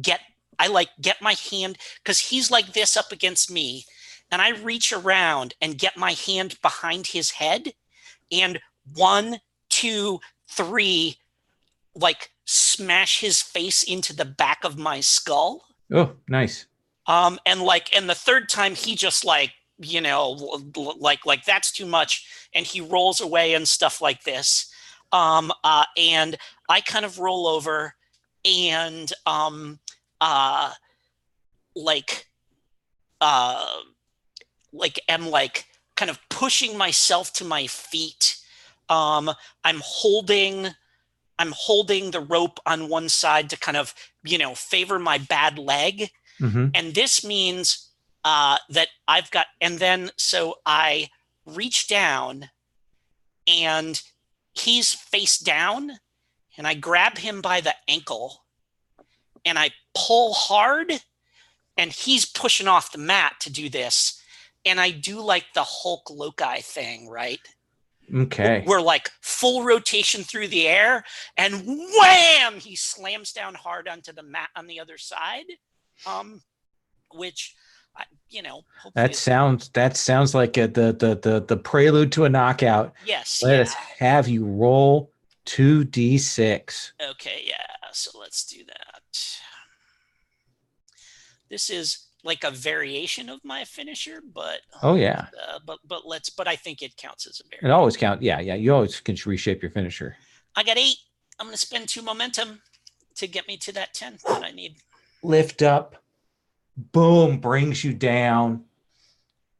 get my hand, because he's like this up against me. And I reach around and get my hand behind his head, and 1, 2, 3, like smash his face into the back of my skull. Oh, nice. And the third time he just like that's too much, and he rolls away and stuff like this. And I kind of roll over and am kind of pushing myself to my feet. I'm holding the rope on one side to kind of, favor my bad leg. Mm-hmm. And this means that I've got, and then so I reach down and he's face down, and I grab him by the ankle and I pull hard, and he's pushing off the mat to do this. And I do like the Hulk Loki thing, right? Okay. We're like full rotation through the air, and wham, he slams down hard onto the mat on the other side. Which, that sounds like the prelude to a knockout. Yes. Let us have you roll 2d6. Okay, yeah. So let's do that. This is like a variation of my finisher, but oh yeah. But I think it counts as a variation. It always counts. Yeah. You always can reshape your finisher. I got 8. I'm going to spend 2 momentum to get me to that 10 that I need. Lift up. Boom, brings you down,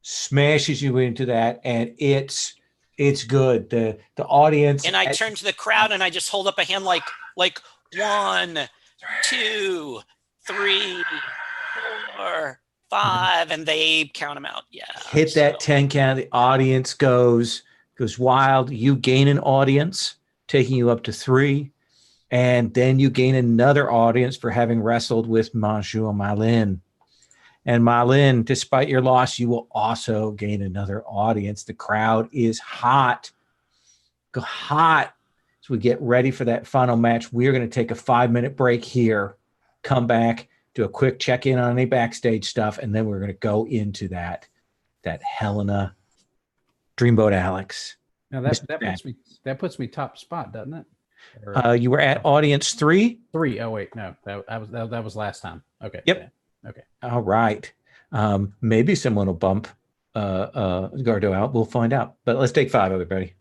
smashes you into that, and it's good. The audience, and I turn to the crowd and I just hold up a hand like 1, 2, 3, 4, 5, and they count them out. Yeah, hit that 10 count. The audience goes wild. You gain an audience, taking you up to 3, and then you gain another audience for having wrestled with Monsieur Malin. And Malin, despite your loss, you will also gain another audience. The crowd is hot. As we get ready for that final match, we're going to take a 5-minute break here, come back, do a quick check-in on any backstage stuff, and then we're going to go into that Helena Dreamboat Alex. Now that puts me top spot, doesn't it? You were at audience 3? 3. Oh wait, no, that was last time. Okay. Yep. Yeah. Okay. All right. Maybe someone will bump Gardo out. We'll find out. But let's take 5, everybody.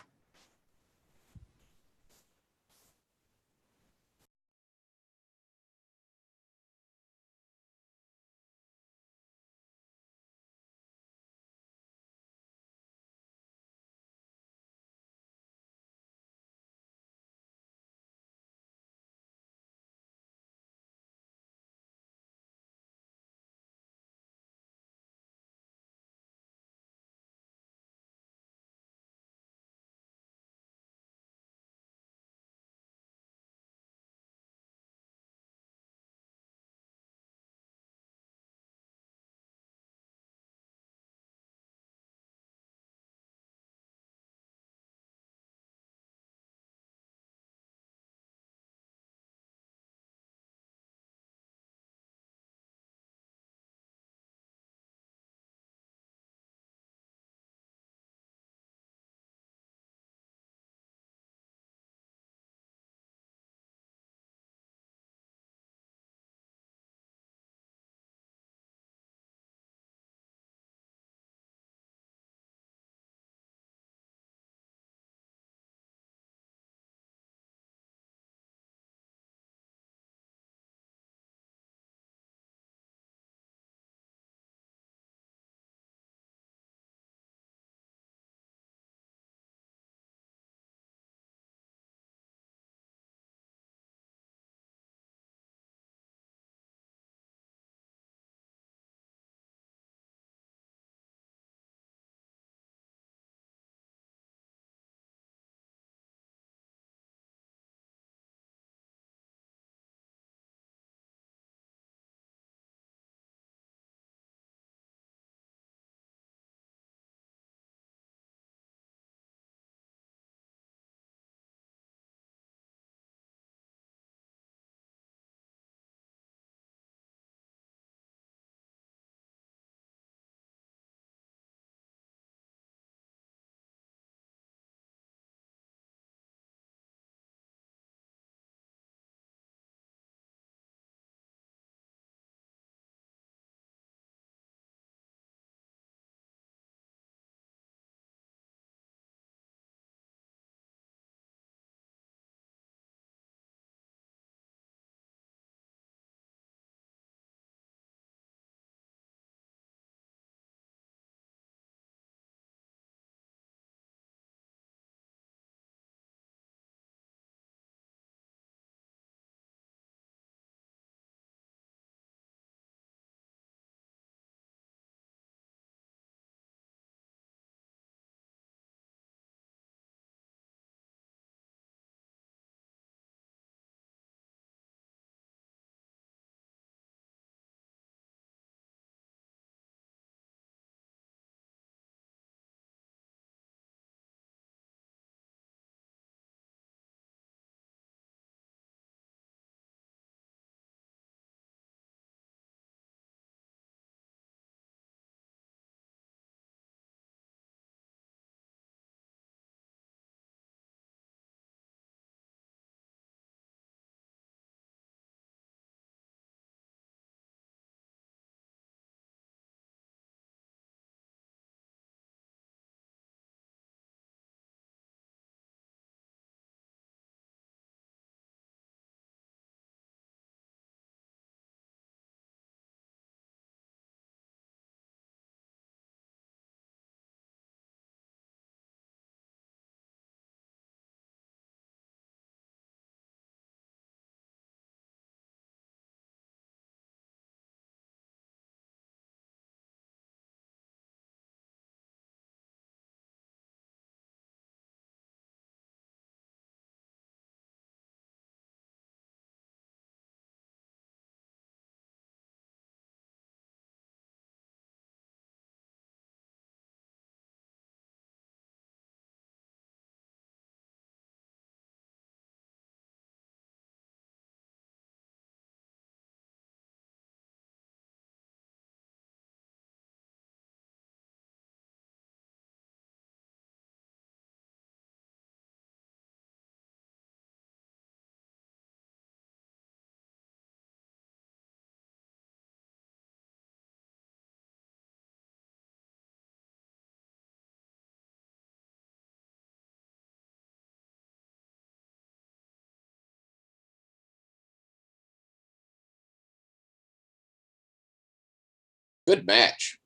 Good match.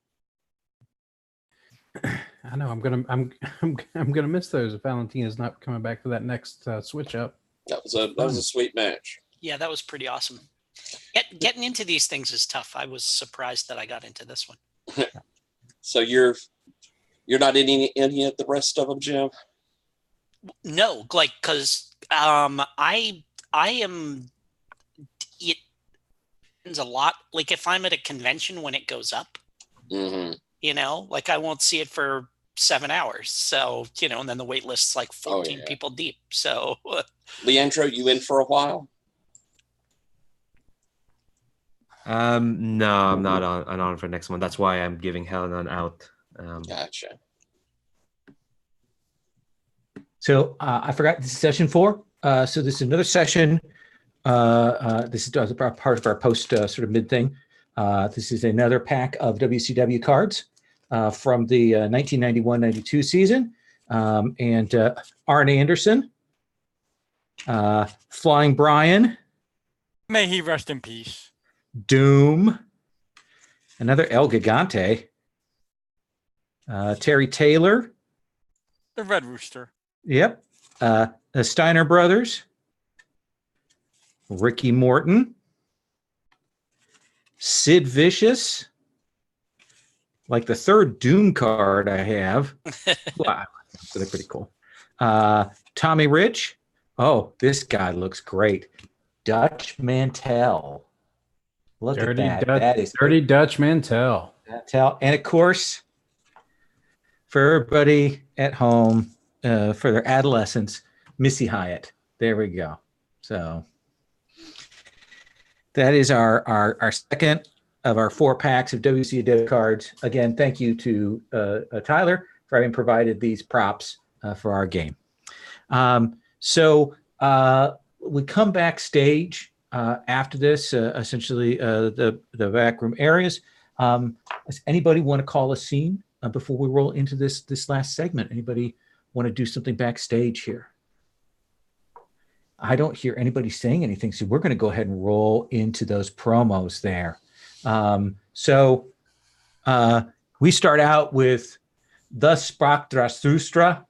I know. I'm gonna miss those if Valentina's not coming back for that next switch up. That was a sweet match. Yeah, that was pretty awesome. Getting into these things is tough. I was surprised that I got into this one. So you're not in any of the rest of them, Jim? No, like, because I am. It depends a lot. Like, if I'm at a convention when it goes up, like I won't see it for 7 hours. So, and then the wait list's like 14 people deep. So, Leandro, you in for a while? No, I'm not on for next one. That's why I'm giving Helen out. Gotcha. So I forgot, this is session 4. So this is another session. This is part of our post sort of mid thing. This is another pack of WCW cards from the 1991-92 season. And Arn Anderson, Flying Brian. May he rest in peace. Doom. Another El Gigante. Terry Taylor. The Red Rooster. Yep. The Steiner Brothers. Ricky Morton. Sid Vicious. Like the third Doom card I have. Wow. They're pretty cool. Tommy Rich. Oh, this guy looks great. Dutch Mantel. Look at that. That is Dirty Dutch Mantel. And of course, for everybody at home, for their adolescence, Missy Hyatt. There we go. So that is our second of our 4 packs of WCW cards. Again, thank you to Tyler for having provided these props for our game. So we come backstage after this, essentially the backroom areas. Does anybody want to call a scene before we roll into this last segment? Anybody want to do something backstage here? I don't hear anybody saying anything, so we're going to go ahead and roll into those promos there. So we start out with the Sprachdrastustra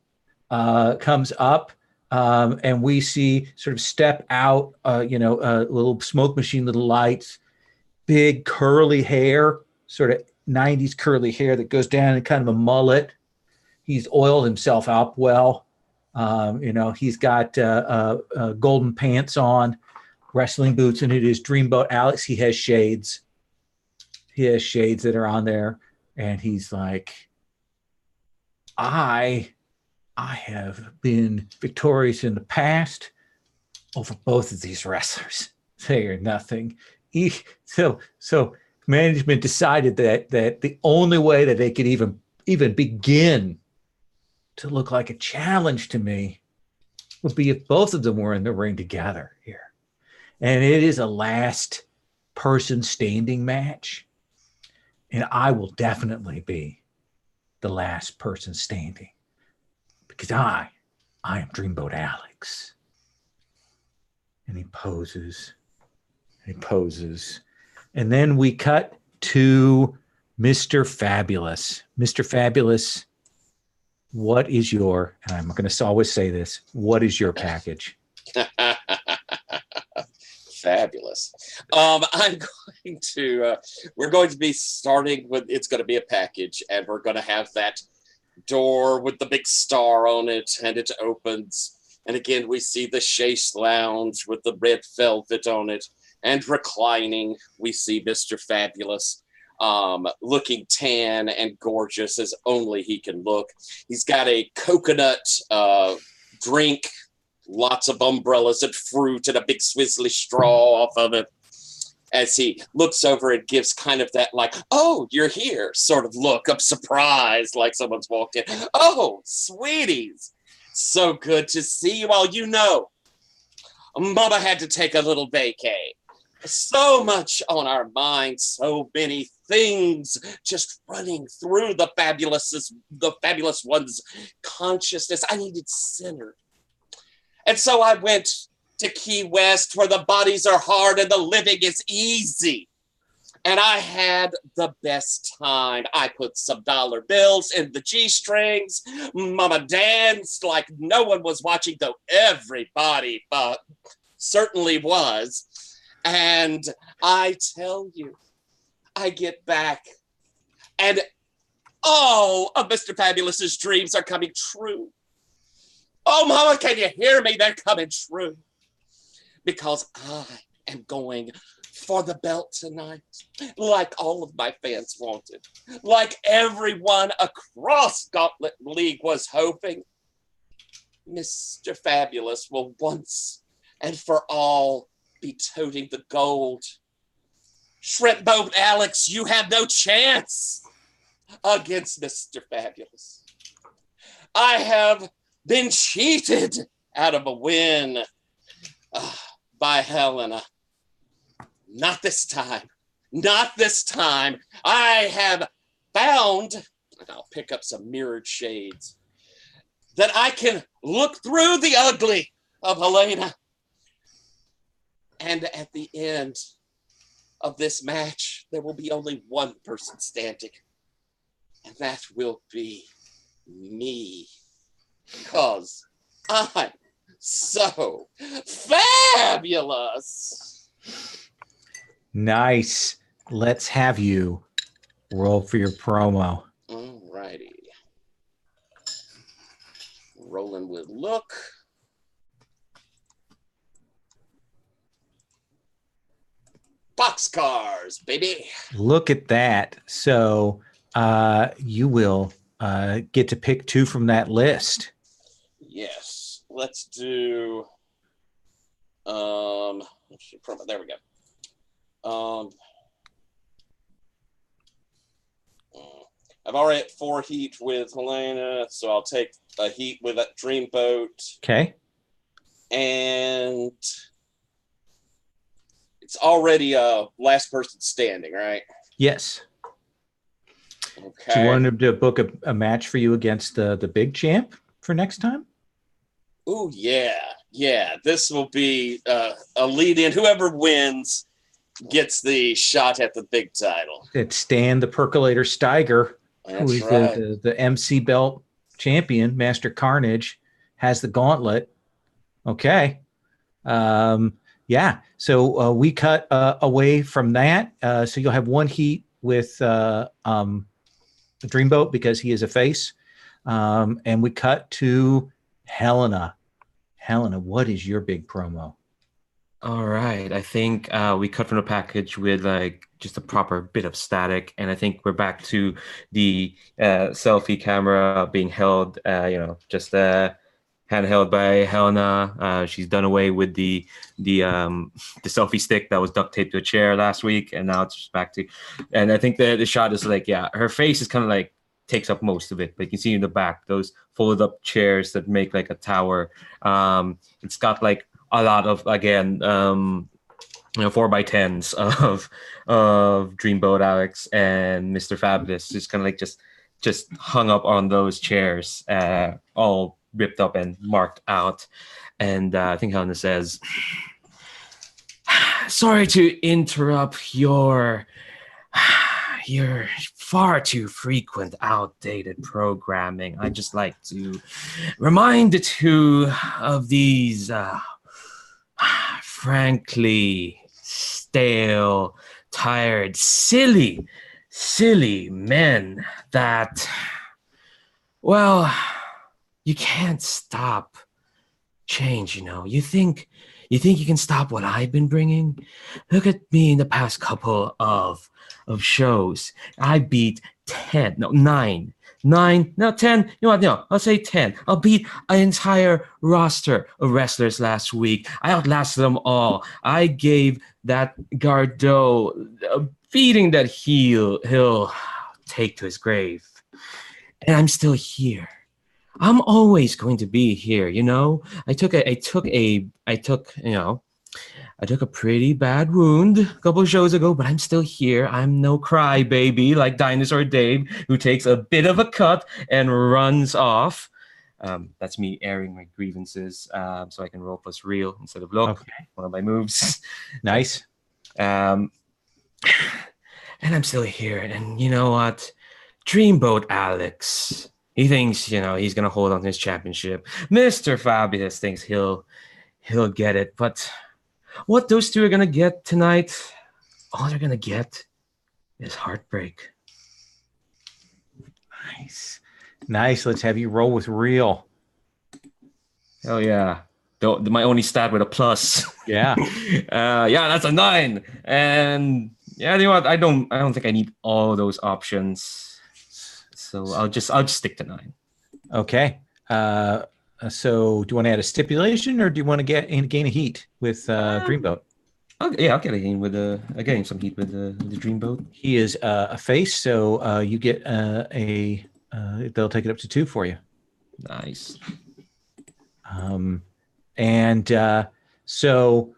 comes up, and we see sort of step out, a little smoke machine, little lights, big curly hair, sort of 90s curly hair that goes down in kind of a mullet. He's oiled himself up well. He's got golden pants on, wrestling boots, and it is Dreamboat Alex. He has shades. He has shades that are on there, and he's like, I have been victorious in the past over both of these wrestlers. They are nothing. So management decided that the only way that they could even begin to look like a challenge to me would be if both of them were in the ring together here. And it is a last person standing match. And I will definitely be the last person standing because I am Dreamboat Alex. And he poses. And then we cut to Mr. Fabulous. Mr. Fabulous, what is your, and I'm going to always say this, what is your package? Fabulous. We're going to be starting with, it's going to be a package, and we're going to have that door with the big star on it, and it opens. And again, we see the chaise lounge with the red velvet on it, and reclining, we see Mr. Fabulous, looking tan and gorgeous as only he can look. He's got a coconut drink, lots of umbrellas and fruit, and a big swizzly straw off of it. As he looks over and gives kind of that like, oh, you're here sort of look of surprise, like someone's walked in. Oh, sweeties, so good to see you all. Mama had to take a little vacay. So much on our minds, so many things just running through the fabulous one's consciousness. I needed center. And so I went to Key West, where the bodies are hard and the living is easy. And I had the best time. I put some dollar bills in the G-strings. Mama danced like no one was watching, though everybody certainly was. And I tell you, I get back and all of Mr. Fabulous's dreams are coming true. Oh, Mama, can you hear me? They're coming true. Because I am going for the belt tonight, like all of my fans wanted, like everyone across Gauntlet League was hoping. Mr. Fabulous will once and for all be toting the gold. Shrimp Boat Alex, you have no chance against Mr. Fabulous. I have been cheated out of a win by Helena. Not this time. Not this time. I have found, and I'll pick up some mirrored shades, that I can look through the ugly of Helena. And at the end of this match, there will be only one person standing. And that will be me. Because I'm so fabulous. Nice. Let's have you roll for your promo. All righty. Rolling with look. Boxcars, baby. Look at that. So you will get to pick two from that list. Yes. Let's do there we go. I've already at 4 heat with Helena, so I'll take a heat with that Dreamboat. Okay. And it's already last person standing, right? Yes. Okay. Do you want him to book a match for you against the big champ for next time? Oh, yeah. Yeah, this will be a lead-in. Whoever wins gets the shot at the big title. It's Stan the Percolator Steiger, who is right. the MC belt champion. Master Carnage has the gauntlet. Okay. Yeah. So we cut away from that. So you'll have one heat with the Dreamboat because he is a face. And we cut to Helena. Helena, what is your big promo? All right. I think we cut from the package with like just a proper bit of static. And I think we're back to the selfie camera being held, just handheld by Helena. She's done away with the selfie stick that was duct taped to a chair last week. And now it's just back to, and I think the shot is like, yeah, her face is kind of like takes up most of it, but you can see in the back those folded up chairs that make like a tower. It's got like a lot of, again, 4x10s of Dreamboat Alex and Mr. Fabulous, just kind of like just hung up on those chairs, all ripped up and marked out. And I think Helena says, "Sorry to interrupt your far too frequent outdated programming. I'd just like to remind the two of these frankly stale, tired, silly men that, well, you can't stop change, You think you can stop what I've been bringing? Look at me in the past couple of shows. I beat 10, no, 9, no, 10. You know what? No, I'll say 10. I'll beat an entire roster of wrestlers last week. I outlasted them all. I gave that Gardeau a beating that he'll take to his grave. And I'm still here. I'm always going to be here, I took a pretty bad wound a couple of shows ago, but I'm still here. I'm no crybaby like Dinosaur Dave, who takes a bit of a cut and runs off. That's me airing my grievances, so I can roll plus real instead of look. Okay. One of my moves. Nice. And I'm still here. And you know what? Dreamboat Alex. He thinks, he's gonna hold on to his championship. Mr. Fabulous thinks he'll get it. But what those two are gonna get tonight, all they're gonna get is heartbreak. Nice. Let's have you roll with real. Hell yeah. My only stat with a plus. Yeah. That's a 9. And yeah, you know what? I don't think I need all those options. So I'll just stick to 9. Okay. So do you want to add a stipulation, or do you want to gain a heat with Dreamboat? I'll get a game with getting some heat with the Dreamboat. He is a face, so you get they'll take it up to 2 for you. Nice. So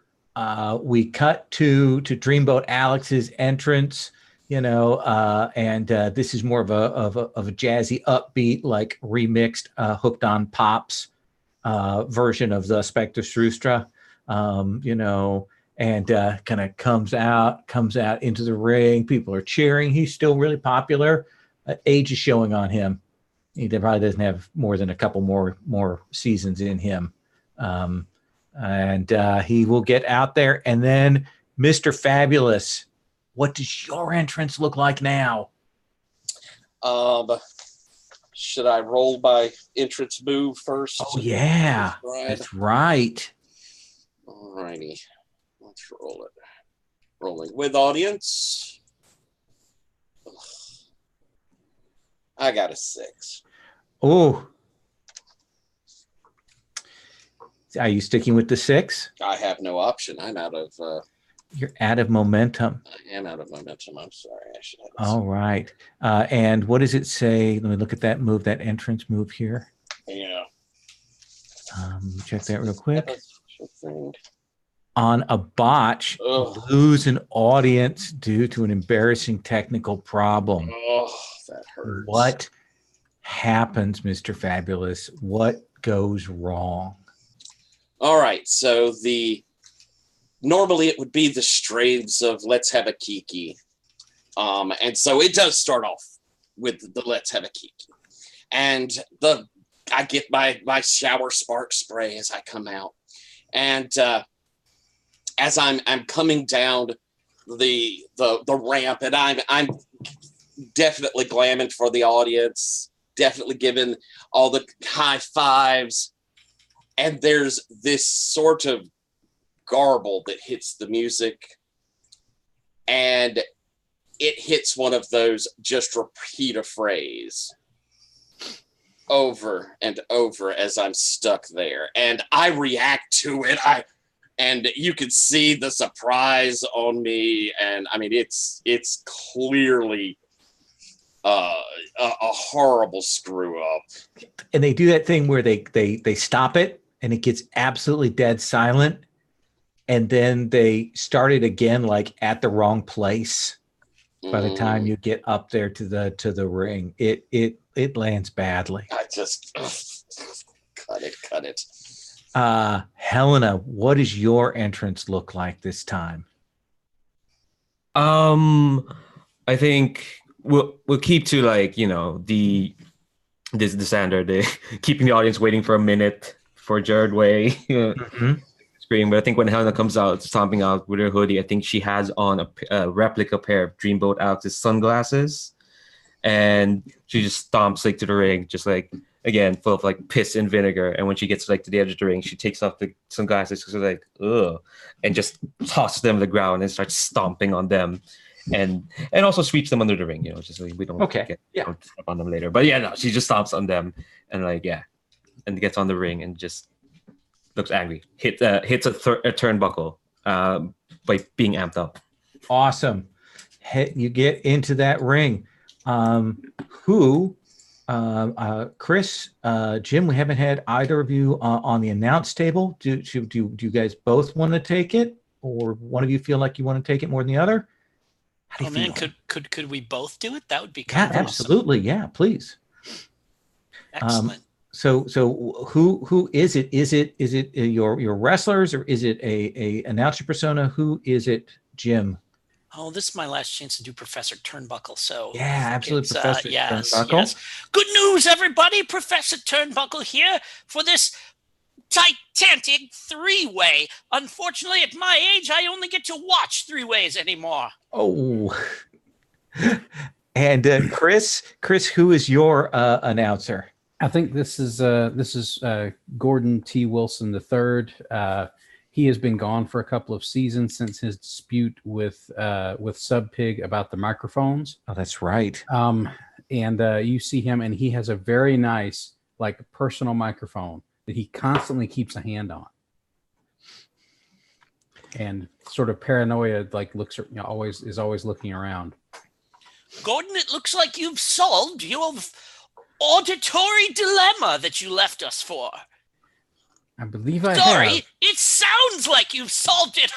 we cut to Dreamboat Alex's entrance, and this is more of a jazzy, upbeat, like remixed, Hooked on Pops version of the Spectre Strustra, and kind of comes out into the ring. People are cheering. He's still really popular. Age is showing on him. He probably doesn't have more than a couple more seasons in him. And he will get out there. And then Mr. Fabulous, what does your entrance look like now? Should I roll my entrance move first? Oh, yeah. That's right. All righty. Let's roll it. Rolling with audience. I got a 6. Oh. Are you sticking with the 6? I have no option. I'm out of... You're out of momentum. I am out of momentum. I'm sorry. I should have... All right. And what does it say? Let me look at that move, that entrance move here. Yeah. Check that real quick. On a botch, lose an audience due to an embarrassing technical problem. Oh, that hurts. What happens, Mr. Fabulous? What goes wrong? All right. So normally it would be the strains of Let's Have a Kiki. And so it does start off with the Let's Have a Kiki. And I get my shower spark spray as I come out. And as I'm coming down the ramp, and I'm definitely glamming for the audience, definitely giving all the high fives. And there's this sort of garble that hits the music, and it hits one of those just repeat a phrase over and over as I'm stuck there. And I react to it. And you can see the surprise on me. And I mean, it's clearly a horrible screw up. And they do that thing where they stop it and it gets absolutely dead silent. And then they start it again, like at the wrong place. By the time you get up there to the ring, it lands badly. I just cut it. Helena, what does your entrance look like this time? I think we'll keep to the standard, keeping the audience waiting for a minute for Jared Way. Scream. But I think when Helena comes out, stomping out with her hoodie, I think she has on a replica pair of Dreamboat Alex's sunglasses, and she just stomps to the ring, just again full of piss and vinegar. And when she gets to the edge of the ring, she takes off the sunglasses, ugh, and just tosses them to the ground and starts stomping on them, and also sweeps them under the ring. Just so we don't get on them later. But she just stomps on them and and gets on the ring and just looks angry. Hits a turnbuckle by being amped up. Awesome. You get into that ring. Chris, Jim, we haven't had either of you on the announce table. Do you guys both want to take it, or one of you feel like you want to take it more than the other? How do you feel? Could we both do it? That would be kind of absolutely. Awesome. Yeah, please. Excellent. So who is it? Is it your wrestlers, or is it a announcer persona? Who is it, Jim? Oh, this is my last chance to do Professor Turnbuckle. So Yeah, absolutely, Professor yes, Turnbuckle. yes. Good news, everybody! Professor Turnbuckle here for this Titanic three-way. Unfortunately, at my age, I only get to watch three-ways anymore. Oh. And Chris, who is your announcer? I think this is Gordon T. Wilson III. He has been gone for a couple of seasons since his dispute with Sub Pig about the microphones. Oh, that's right. And you see him, and he has a very nice, like, personal microphone that he constantly keeps a hand on. And sort of paranoia, like, looks, is always looking around. Gordon, it looks like you've solved your auditory dilemma that you left us for. I believe I Sorry, have. it sounds like you've solved it.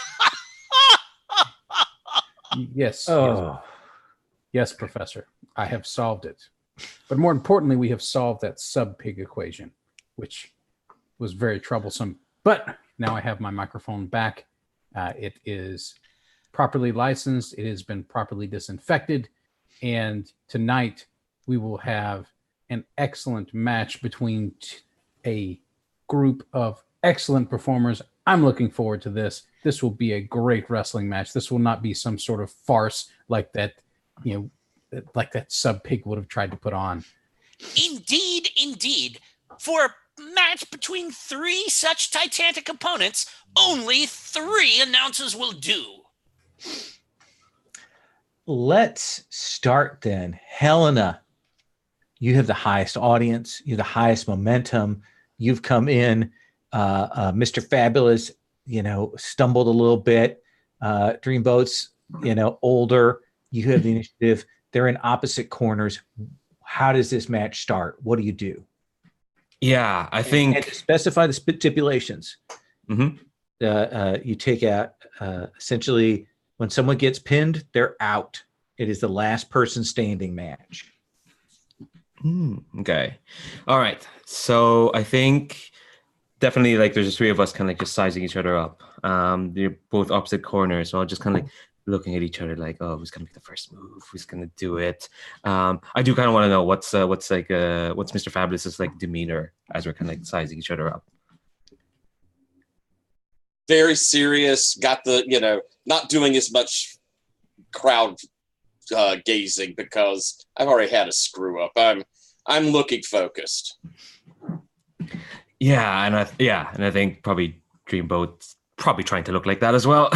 Yes. Oh. Yes, Professor. I have solved it. But more importantly, we have solved that sub-pig equation, which was very troublesome. But now I have my microphone back. It is properly licensed. It has been properly disinfected. And tonight we will have an excellent match between a group of excellent performers. I'm looking forward to this. This will be a great wrestling match. This will not be some sort of farce like that, like that Sub Pig would have tried to put on. Indeed, indeed. For a match between three such titanic opponents, only 3 announcers will do. Let's start then. Helena, you have the highest audience. You have the highest momentum. You've come in. Mr. Fabulous, stumbled a little bit. Dreamboat's, older. You have the initiative. They're in opposite corners. How does this match start? What do you do? Yeah, I think... And to specify the stipulations. Mm-hmm. You take out, essentially, when someone gets pinned, they're out. It is the last person standing match. Okay. All right. So I think definitely, like, there's just 3 of us kind of like just sizing each other up. They're both opposite corners. So I'll just kind of like looking at each other like, oh, who's going to make the first move? Who's going to do it? I do kind of want to know what's Mr. Fabulous's like demeanor as we're kind of like sizing each other up. Very serious, got the, not doing as much crowd gazing because I've already had a screw up. I'm looking focused. Yeah, and I think probably Dreamboat's probably trying to look like that as well.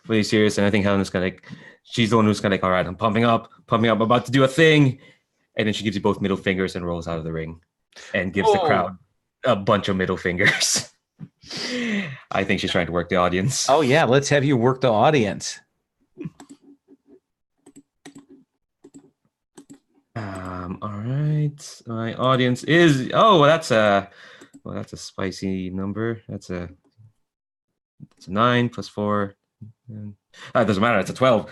Really serious, and I think Helena's kind of like, she's the one who's kind of like, all right, I'm pumping up, about to do a thing, and then she gives you both middle fingers and rolls out of the ring, and gives the crowd a bunch of middle fingers. I think she's trying to work the audience. Oh yeah, let's have you work the audience. All right, my audience is that's a spicy number. That's a 9 + 4. It doesn't matter. It's a 12.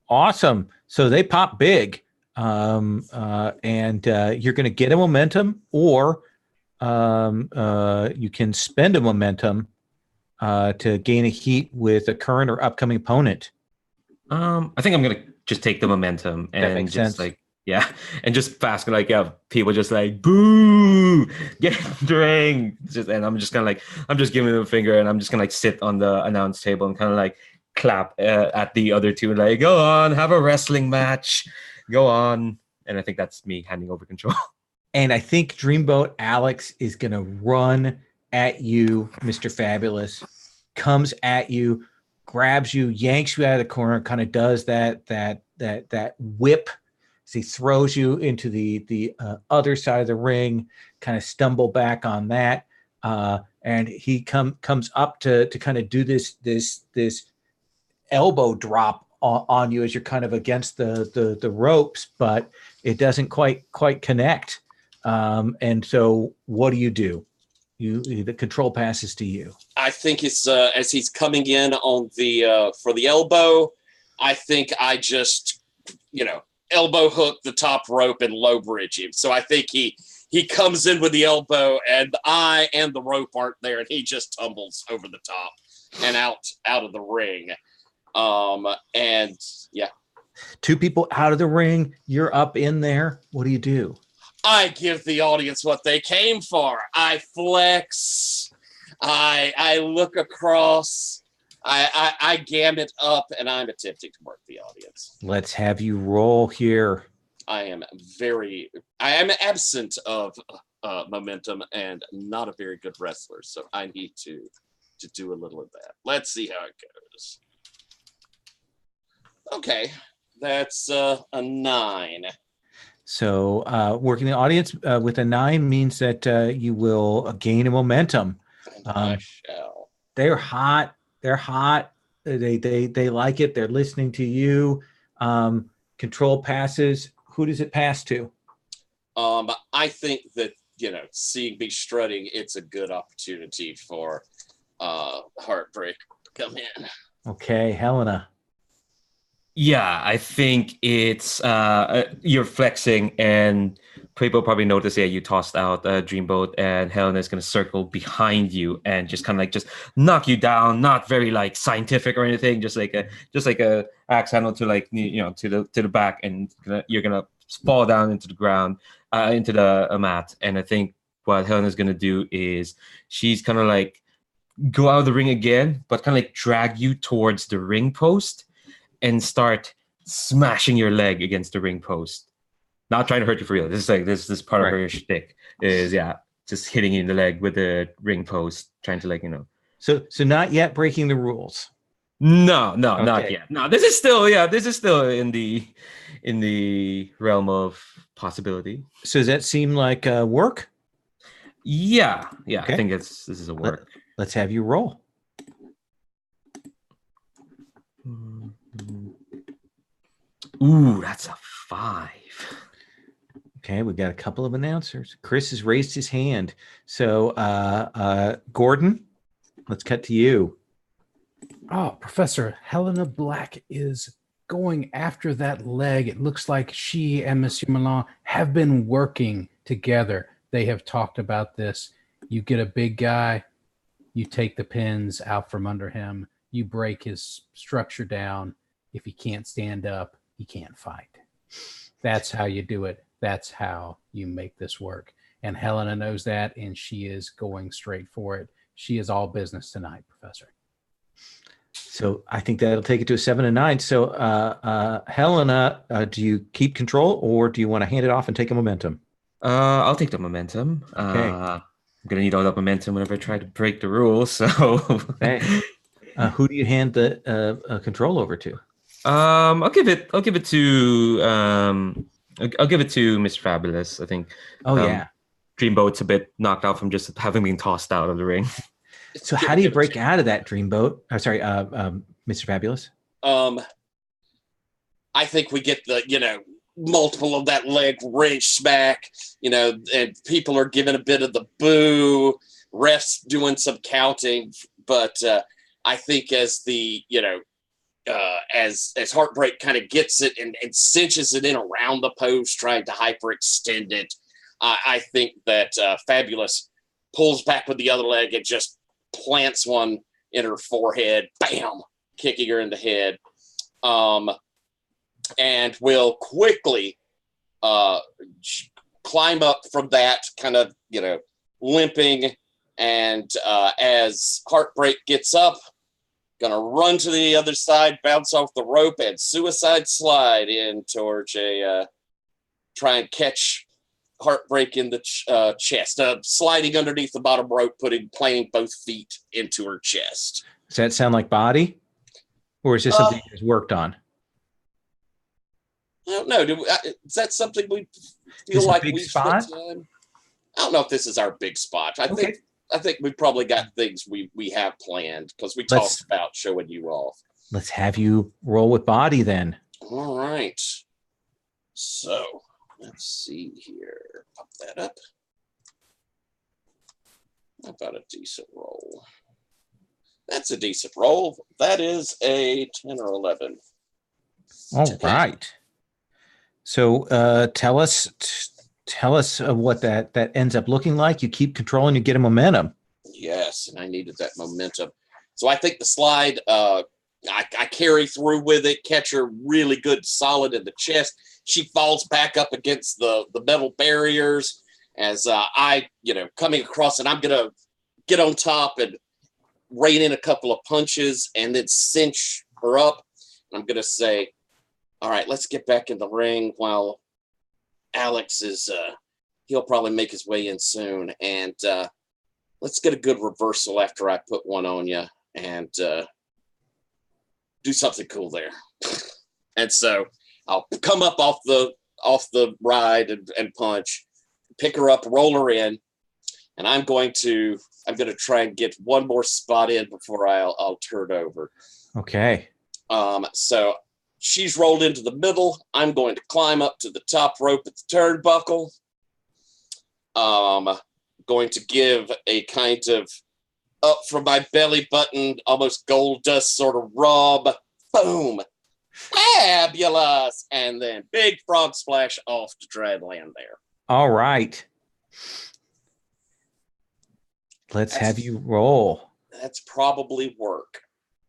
Awesome. So they pop big, and you're going to get a momentum, or you can spend a momentum to gain a heat with a current or upcoming opponent. I think I'm gonna just take the momentum and just sense. Like, yeah, and just fast, like, yeah, people just like, boo, get in the ring. And I'm just kind of like, I'm just giving them a finger, and I'm just gonna like sit on the announce table and kind of like clap at the other two, like, go on, have a wrestling match, go on. And I think that's me handing over control. And I think Dreamboat Alex is gonna run at you, Mr. Fabulous, comes at you, grabs you, yanks you out of the corner, kind of does that whip. So he throws you into the other side of the ring, kind of stumble back on that, and he comes up to kind of do this elbow drop on you as you're kind of against the ropes, but it doesn't quite connect. And so what do? The control passes to you. I think it's as he's coming in on the for the elbow, I think I just elbow hook the top rope and low bridge him. So I think he comes in with the elbow, and I and the rope aren't there, and he just tumbles over the top and out of the ring. And yeah, 2 people out of the ring. You're up in there. What do you do? I give the audience what they came for. I flex. I look across. I gam it up, and I'm attempting to work the audience. Let's have you roll here. I am absent of momentum and not a very good wrestler, so I need to do a little of that. Let's see how it goes. Okay, that's a 9. So working the audience with a 9 means that you will gain a momentum. I shall. They're hot. They're hot. They like it. They're listening to you. Control passes. Who does it pass to? I think that, seeing me strutting, it's a good opportunity for Heartbreak to come in. Okay, Helena. Yeah, I think it's you're flexing, and people probably notice. Yeah, you tossed out Dreamboat, and Helena's gonna circle behind you and just kind of just knock you down. Not very scientific or anything. Just like a axe handle to to the back, and you're gonna fall down into the ground, into the mat. And I think what Helena's gonna do is she's kind of go out of the ring again, but kind of drag you towards the ring post and start smashing your leg against the ring post. Not trying to hurt you for real. This is this part of her shtick is just hitting you in the leg with the ring post, trying to So not yet breaking the rules. No, not yet. No, this is still in the realm of possibility. So does that seem like work? Yeah. Okay. I think this is a work. Let's have you roll. Ooh, that's a 5. Okay, we got a couple of announcers. Chris has raised his hand. So Gordon, let's cut to you. Oh, Professor, Helena Black is going after that leg. It looks like she and Monsieur Milan have been working together. They have talked about this. You get a big guy, you take the pins out from under him, you break his structure down. If he can't stand up, he can't fight. That's how you do it. That's how you make this work. And Helena knows that, and she is going straight for it. She is all business tonight, Professor. So I think that'll take it to a 7 and 9. So Helena, do you keep control, or do you want to hand it off and take a momentum? I'll take the momentum. Okay. I'm gonna need all that momentum whenever I try to break the rules. So Okay. Who do you hand the control over to? I'll give it to Mr. Fabulous. I think. Oh yeah. Dreamboat's a bit knocked out from just having been tossed out of the ring. So how do you break out of that, Dreamboat? Oh, sorry, Mr. Fabulous. I think we get the multiple of that leg wrenched back, and people are giving a bit of the boo. Refs doing some counting, but I think as the as Heartbreak kind of gets it and cinches it in around the post, trying to hyperextend it, I think that Fabulous pulls back with the other leg and just plants one in her forehead, bam, kicking her in the head, and will quickly climb up from that, kind of limping, and as Heartbreak gets up, gonna run to the other side, bounce off the rope, and suicide slide in towards try and catch Heartbreak in the chest, sliding underneath the bottom rope, planting both feet into her chest. Does that sound like body, or is this something you guys worked on? I don't know. Is that something we feel like we spent time? I don't know if this is our big spot. I think we've probably got things we have planned, because we talked about showing you off. Let's have you roll with body then. All right. So let's see here. Pop that up. How about a decent roll? That's a decent roll. That is a 10 or 11. All right. So tell us what that ends up looking like. You keep control and you get a momentum. Yes, and I needed that momentum. So I think the slide I carry through with it, catch her really good solid in the chest. She falls back up against the metal barriers as I, coming across, and I'm going to get on top and rain in a couple of punches and then cinch her up. I'm going to say, all right, let's get back in the ring while Alex is, he'll probably make his way in soon. And let's get a good reversal after I put one on you and do something cool there. And so I'll come up off the ride and punch, pick her up, roll her in, and I'm going to try and get one more spot in before I'll turn over. Okay. So she's rolled into the middle. I'm going to climb up to the top rope at the turnbuckle. Going to give a kind of up from my belly button, almost gold dust sort of rub. Boom. Fabulous. And then big frog splash off to try and land there. All right. Let's have you roll. That's probably work.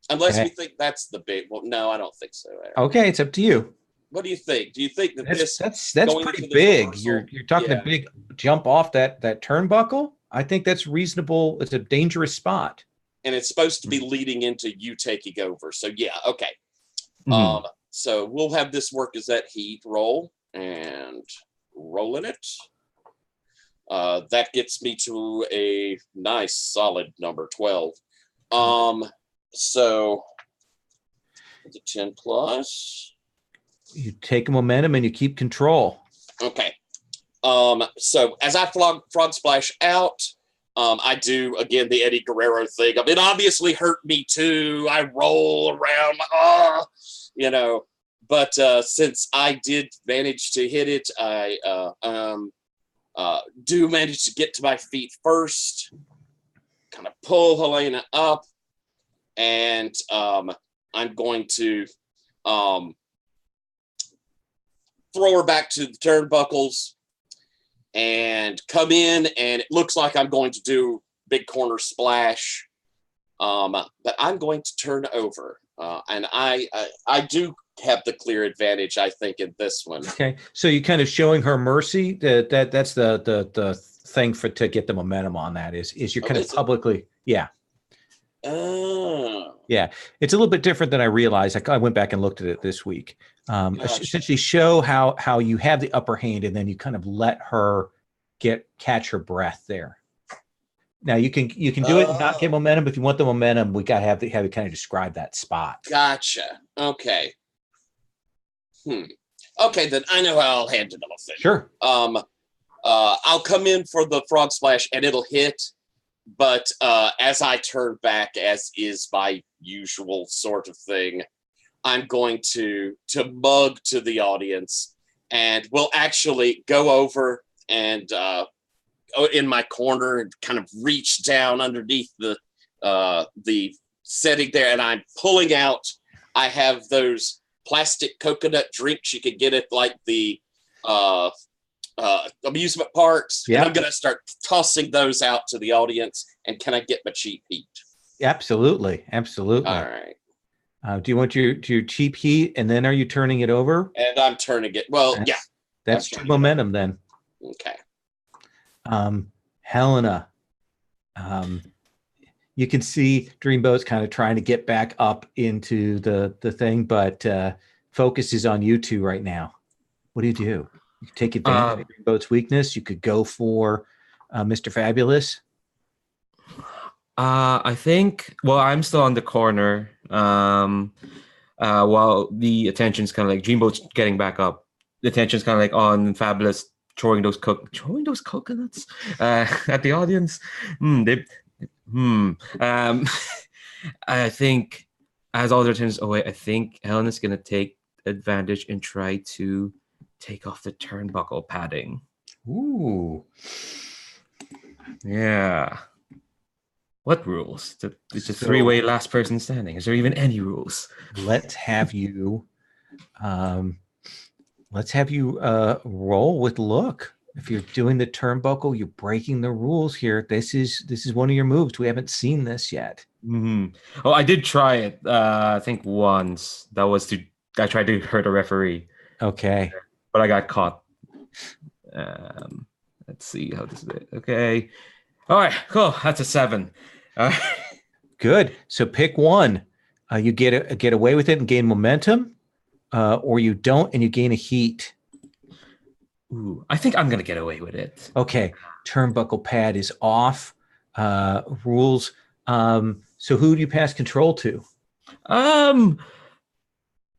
Unless we think that's the big, well, no, I don't think so. Okay, it's up to you. What do you think? Do you think that that's pretty big? You're talking a big jump off that turnbuckle. I think that's reasonable. It's a dangerous spot. And it's supposed to be leading into you taking over. So yeah, okay. Mm-hmm. So we'll have this work as that heat roll and rolling it. That gets me to a nice solid number 12. So the 10 plus. You take a momentum and you keep control. Okay. So as I frog splash out, I do again the Eddie Guerrero thing. I mean, obviously hurt me too. I roll around, but since I did manage to hit it, I do manage to get to my feet first, kind of pull Helena up, and I'm going to throw her back to the turnbuckles and come in, and it looks like I'm going to do big corner splash, but I'm going to turn over, and I do have the clear advantage, I think, in this one. Okay, so you're kind of showing her mercy. That's the thing to get the momentum on that is you're kind of publicly, yeah. Oh. Yeah, it's a little bit different than I realized. I went back and looked at it this week. Gotcha. Essentially show how you have the upper hand and then you kind of let her catch her breath there. Now you can do it and not get momentum. If you want the momentum, we got to have you kind of describe that spot. Gotcha. Okay. Okay, then I know how I'll handle it. Sure. I'll come in for the frog splash and it'll hit. But as I turn back, as is my usual sort of thing, I'm going to mug to the audience, and we'll actually go over and in my corner and kind of reach down underneath the setting there, and I'm pulling out. I have those plastic coconut drinks you could get at like the amusement parks. Yeah. And I'm going to start tossing those out to the audience. And can I get my cheap heat? Absolutely. All right. Do you want your cheap heat, and then are you turning it over? And I'm turning it. Well, yeah. That's true momentum then. Okay. Helena, you can see Dreamboat's kind of trying to get back up into the thing, but focus is on you two right now. What do? You can take advantage of Dreamboat's weakness. You could go for Mr. Fabulous. I think, I'm still on the corner. While the attention's kind of like Dreamboat's getting back up, the attention's kind of like on Fabulous throwing those coconuts at the audience. I think as all their attention's away, I think Helena's gonna take advantage and try to take off the turnbuckle padding. Ooh. Yeah. What rules? It's a three-way last person standing. Is there even any rules? Let's have you roll with look. If you're doing the turnbuckle, you're breaking the rules here. This is one of your moves. We haven't seen this yet. Mm-hmm. Oh, I did try it. I think once. I tried to hurt a referee. Okay. But I got caught. Let's see how this is. Okay. All right. Cool. That's a 7. Good. So pick one. You get away with it and gain momentum, or you don't and you gain a heat. Ooh, I think I'm gonna get away with it. Okay. Turnbuckle pad is off. Rules. So who do you pass control to?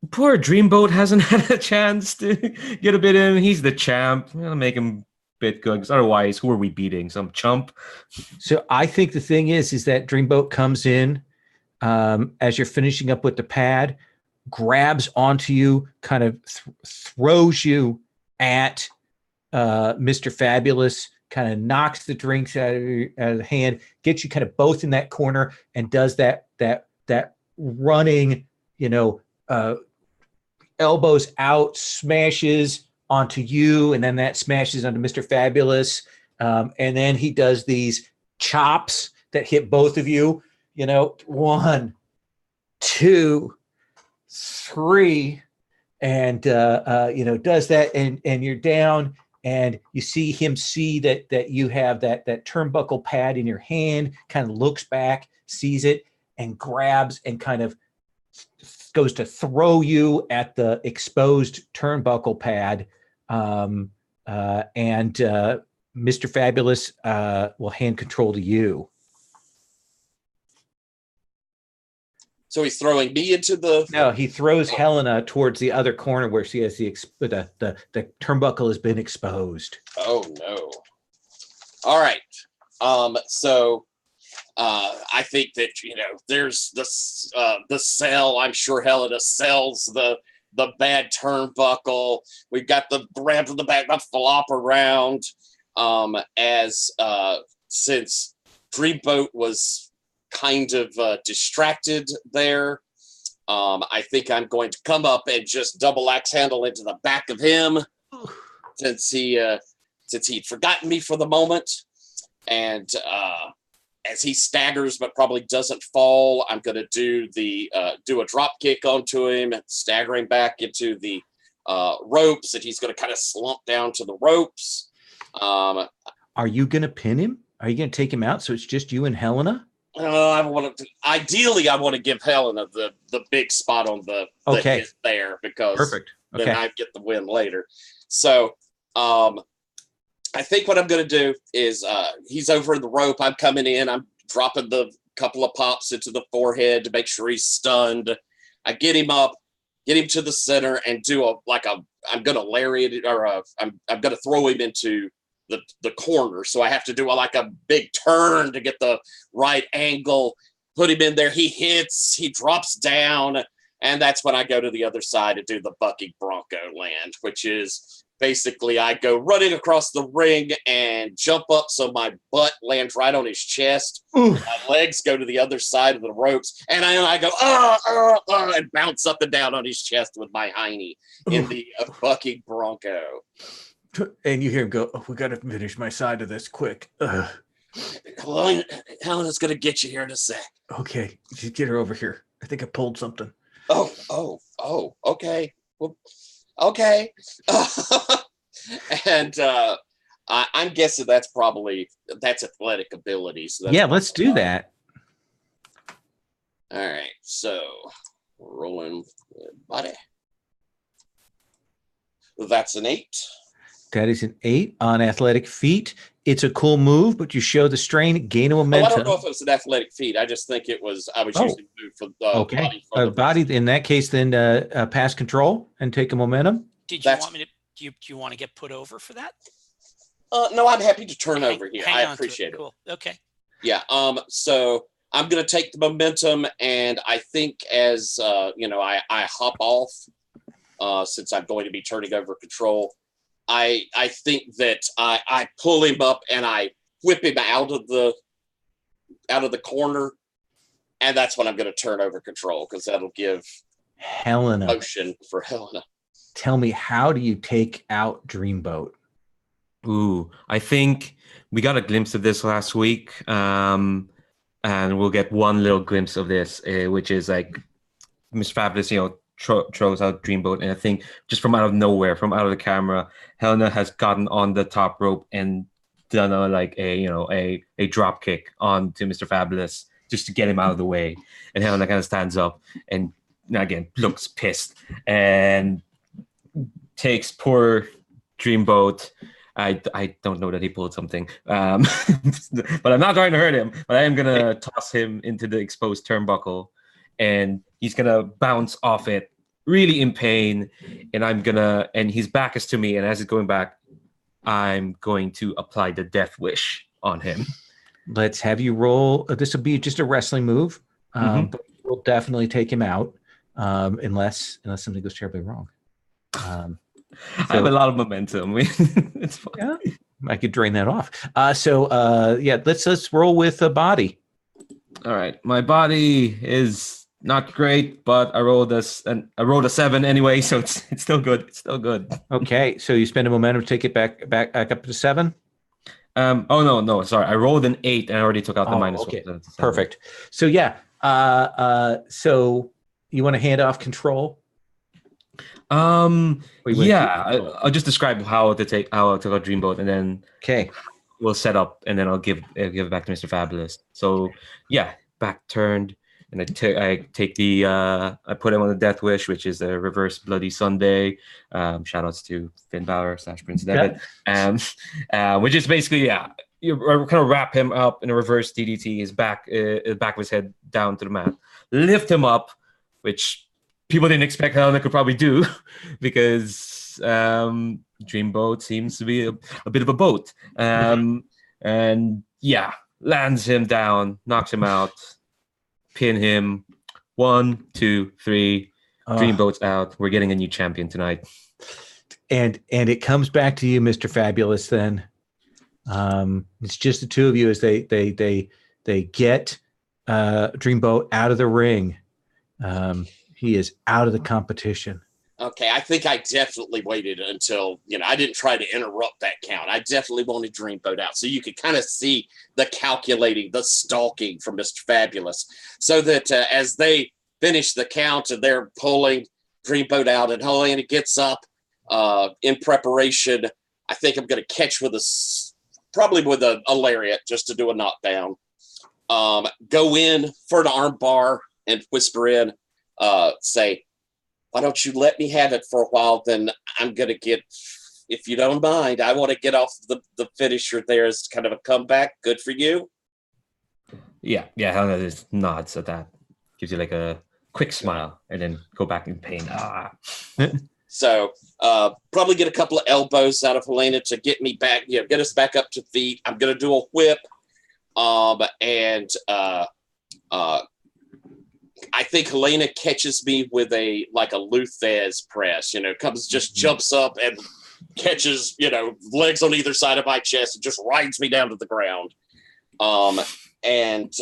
Poor Dreamboat hasn't had a chance to get a bit in. He's the champ. I'll make him a bit good. 'Cause otherwise, who are we beating? Some chump? So I think the thing is that Dreamboat comes in as you're finishing up with the pad, grabs onto you, kind of throws you at Mr. Fabulous, kind of knocks the drinks out of the hand, gets you kind of both in that corner, and does that running, elbows out, smashes onto you, and then that smashes onto Mr. Fabulous, and then he does these chops that hit both of you. 1, 2, 3, and does that, and you're down. And you see him see that you have that turnbuckle pad in your hand, kind of looks back, sees it, and grabs and kind of goes to throw you at the exposed turnbuckle pad. And Mr. Fabulous will hand control to you. So he's throwing me into the... No, he throws Helena towards the other corner where she has the turnbuckle has been exposed. Oh, no. All right. So I think that, there's the cell. I'm sure Helena sells the bad turnbuckle. We've got the grab to the back, the flop around. Since Dreamboat was kind of distracted there, I think I'm going to come up and just double axe handle into the back of him since he'd forgotten me for the moment. And as he staggers but probably doesn't fall, I'm going to do a drop kick onto him, staggering back into the ropes, and he's going to kind of slump down to the ropes. Are you going to pin him? Are you going to take him out so it's just you and Helena? Ideally, I want to give Helena the big spot on the hit there, because perfect. Okay. Then I get the win later. So I think what I'm going to do is he's over the rope. I'm coming in. I'm dropping the couple of pops into the forehead to make sure he's stunned. I get him up, get him to the center, and I'm going to lariat, or I'm going to throw him into the corner. So I have to do a big turn to get the right angle, put him in there. He hits, he drops down, and that's when I go to the other side to do the bucking Bronco land, which is basically I go running across the ring and jump up so my butt lands right on his chest. My legs go to the other side of the ropes, and I go and bounce up and down on his chest with my hiney in the bucking Bronco. And you hear him go, "Oh, we got to finish my side of this quick." Well, Helena's going to get you here in a sec. Okay, just get her over here. I think I pulled something. Oh, okay. Well, okay. And I'm guessing that's athletic ability. So yeah, let's do that. All right, so rolling body. That's an 8. That is an 8 on athletic feat. It's a cool move, but you show the strain, gain a momentum. I don't know if it was an athletic feat. I just think it was. I was using the move for body. Body. In that case, then pass control and take a momentum. Did you want me to? Do you want to get put over for that? No, I'm happy to turn over here. I appreciate it. Cool. Okay. Yeah. So I'm going to take the momentum, and I think as I hop off since I'm going to be turning over control. I think that I pull him up and I whip him out of the corner, and that's when I'm going to turn over control, because that'll give Helena motion for Helena. Tell me, how do you take out Dreamboat? Ooh, I think we got a glimpse of this last week, and we'll get one little glimpse of this, which is like Mr. Fabulous, throws out Dreamboat, and I think just from out of nowhere, from out of the camera, Helena has gotten on the top rope and done a drop kick onto Mr. Fabulous just to get him out of the way, and Helena kind of stands up and again looks pissed and takes poor Dreamboat. I don't know that he pulled something, but I'm not trying to hurt him. But I am gonna toss him into the exposed turnbuckle, and he's gonna bounce off it, really in pain. And his back is to me, and as he's going back, I'm going to apply the Death Wish on him. Let's have you roll. This will be just a wrestling move, but we'll definitely take him out, unless something goes terribly wrong. I have a lot of momentum. It's fine. Yeah, I could drain that off. Let's roll with a body. All right, my body is not great, but I rolled a 7 anyway, so it's still good. It's still good. Okay, so you spend a momentum to take it back up to 7. No, sorry, I rolled an 8 and I already took out the minus 1. Perfect. So so you want to hand off control? I'll just describe how to take out Dreamboat, and then we'll set up, and then I'll give it back to Mr. Fabulous. So yeah, back turned, and I put him on the Death Wish, which is a reverse Bloody Sunday. Shout outs to Finn Balor / Prince Devitt, which is basically you kind of wrap him up in a reverse DDT, his back of his head down to the mat, lift him up, which people didn't expect Helena could probably do, because Dreamboat seems to be a bit of a boat. And lands him down, knocks him out, pin him. 1, 2, 3. Dreamboat's out. We're getting a new champion tonight. And it comes back to you, Mr. Fabulous. Then it's just the two of you as they get Dreamboat out of the ring. He is out of the competition. Okay, I think I definitely waited until, I didn't try to interrupt that count. I definitely wanted Dreamboat out. So you could kind of see the calculating, the stalking from Mr. Fabulous. So that as they finish the count and they're pulling Dreamboat out and Helena gets up in preparation, I think I'm going to catch probably with a lariat just to do a knockdown. Go in for an arm bar and whisper in, say, why don't you let me have it for a while? Then I'm going to get, if you don't mind, I want to get off the finisher there as kind of a comeback. Good for you. Yeah. Helena just nods at that. Gives you like a quick smile and then go back in pain. So probably get a couple of elbows out of Helena to get me back, get us back up to feet. I'm going to do a whip. I think Helena catches me with a Luthez press, jumps up and catches, legs on either side of my chest and just rides me down to the ground. And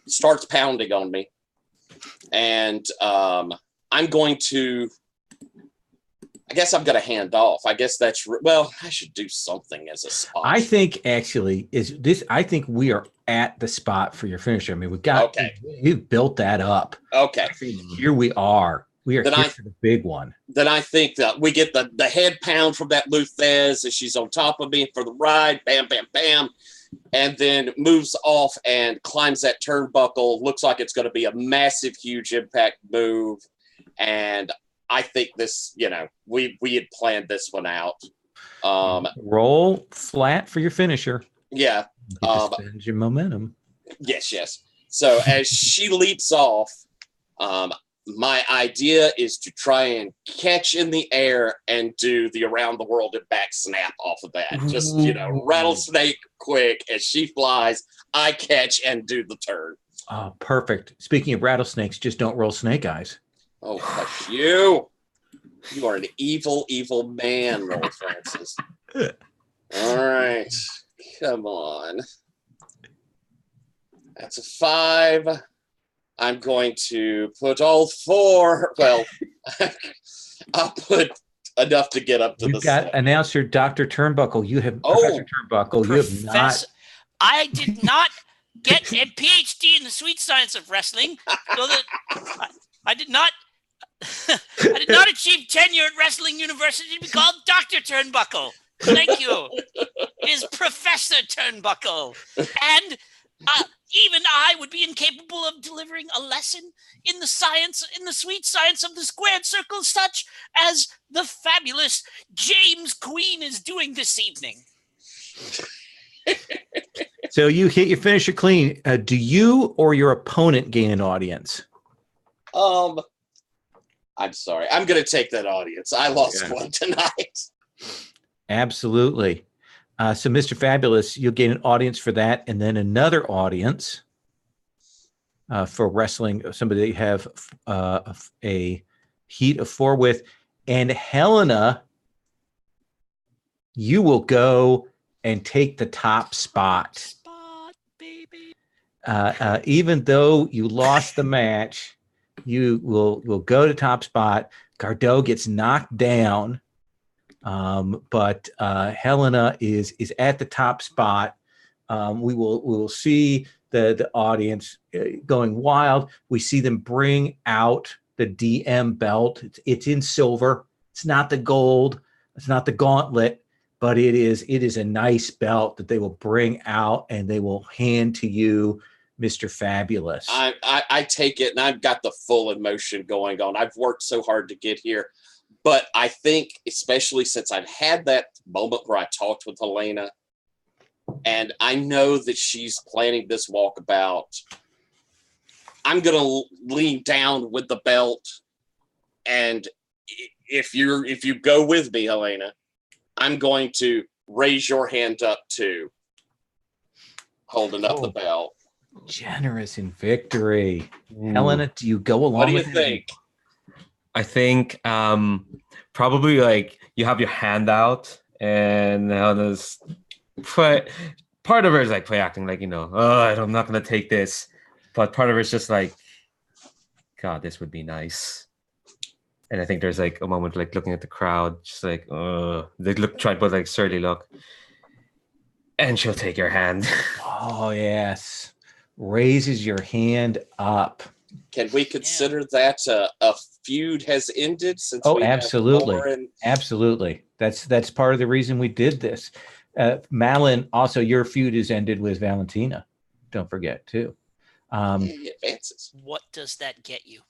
starts pounding on me. And I'm going to, I guess I'm going to hand off. I guess I should do something as a spot. I think actually I think we are at the spot for your finisher. I mean, you've built that up. Okay. Here we are. We are here for the big one. Then I think that we get the head pound from that Luthez as she's on top of me for the ride. Bam, bam, bam. And then moves off and climbs that turnbuckle. Looks like it's going to be a massive, huge impact move. And I think this, we had planned this one out. Roll flat for your finisher. Yeah. Spend your momentum. Yes. So as she leaps off, my idea is to try and catch in the air and do the around the world and back snap off of that. Just, rattlesnake quick as she flies, I catch and do the turn. Oh, perfect. Speaking of rattlesnakes, just don't roll snake eyes. Oh, hush you. You are an evil, evil man, Lord Francis. All right. Come on. That's a 5. I'm going to put all 4. Well, I'll put enough to get up to We've the got set. announcer Dr. Turnbuckle. You have Professor Turnbuckle. You have not. I did not get a PhD in the sweet science of wrestling, so that I did not. I did not achieve tenure at Wrestling University to be called Dr. Turnbuckle. Thank you. It is Professor Turnbuckle. And even I would be incapable of delivering a lesson in the sweet science of the squared circle, such as the fabulous James Queen is doing this evening. So you hit your finisher clean. Do you or your opponent gain an audience? I'm sorry. I'm going to take that audience. I lost one tonight. Absolutely. So, Mr. Fabulous, you'll gain an audience for that, and then another audience for wrestling, somebody you have a heat of 4 with. And Helena, you will go and take the top spot. Baby. Even though you lost the match, you will go to top spot. Gardeau gets knocked down. But Helena is at the top spot. We will see the audience going wild. We see them bring out the DM belt. It's in silver. It's not the gold. It's not the gauntlet, but it is a nice belt that they will bring out and they will hand to you, Mr. Fabulous. I take it, and I've got the full emotion going on. I've worked so hard to get here. But I think, especially since I've had that moment where I talked with Helena, and I know that she's planning this walkabout, I'm going to lean down with the belt. And if you go with me, Helena, I'm going to raise your hand up too, holding up the belt. Generous in victory. Helena, do you go along What do you with think? I think probably like you have your hand out and Helena's part of her is like play acting like, I'm not going to take this. But part of her is just like, God, this would be nice. And I think there's like a moment like looking at the crowd, just like, they try to put like surly look. And she'll take your hand. Oh, yes. Raises your hand up. Can we consider that a feud has ended? Since absolutely. Absolutely. That's part of the reason we did this. Malin, also your feud is ended with Valentina. Don't forget, too. Advances. What does that get you?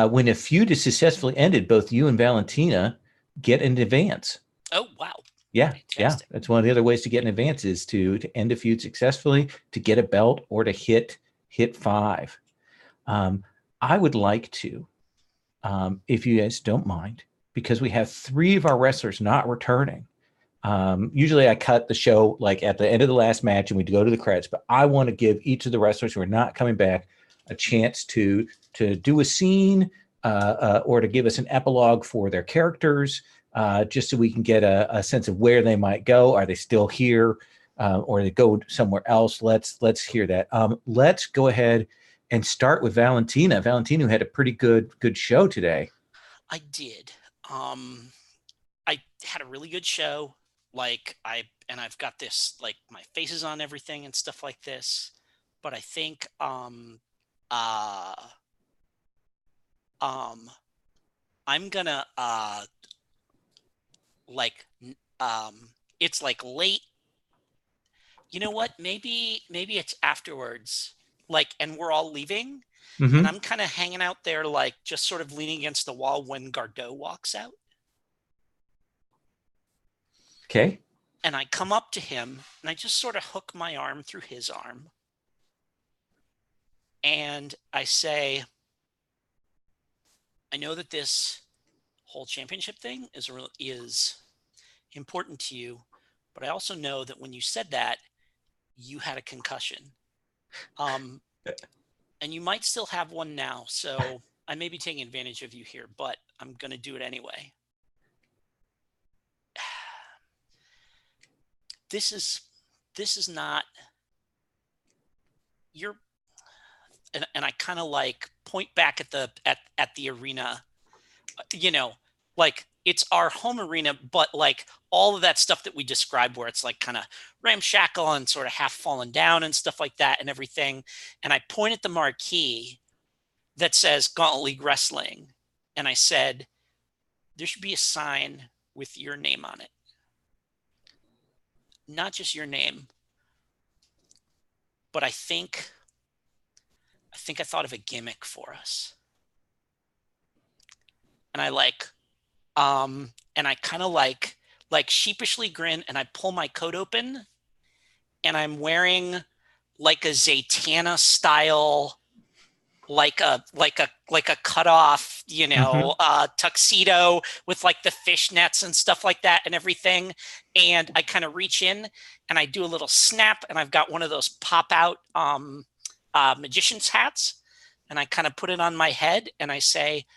When a feud is successfully ended, both you and Valentina get an advance. Oh, wow. Yeah, Fantastic. yeah. That's one of the other ways to get an advance is to end a feud successfully, to get a belt, or to hit 5. I would like to, if you guys don't mind, because we have 3 of our wrestlers not returning. Usually I cut the show like at the end of the last match and we go to the credits, but I want to give each of the wrestlers who are not coming back a chance to do a scene or to give us an epilogue for their characters, just so we can get a sense of where they might go. Are they still here, or they go somewhere else? Let's hear that. Let's go ahead and start with Valentina. Valentina, who had a pretty good show today. I did. I had a really good show. I've got this, like, my face is on everything and stuff like this. But I think I'm gonna it's like late. You know what? Maybe it's afterwards. And we're all leaving. Mm-hmm. And I'm kind of hanging out there, like, just sort of leaning against the wall when Gardeau walks out. Okay. And I come up to him and I just sort of hook my arm through his arm. And I say, I know that this whole championship thing is important to you, but I also know that when you said that, you had a concussion. And you might still have one now, so I may be taking advantage of you here, but I'm going to do it anyway. This is not you're, and I kind of like point back at the arena, it's our home arena, but like all of that stuff that we described where it's like kind of ramshackle and sort of half fallen down and stuff like that and everything. And I point at the marquee that says Gauntlet League Wrestling. And I said, there should be a sign with your name on it. Not just your name, but I think I thought of a gimmick for us. And I and I kind of like sheepishly grin, and I pull my coat open, and I'm wearing like a Zatanna style, like a cut off, tuxedo with like the fishnets and stuff like that and everything. And I kind of reach in and I do a little snap, and I've got one of those pop out magician's hats, and I kind of put it on my head, and I say,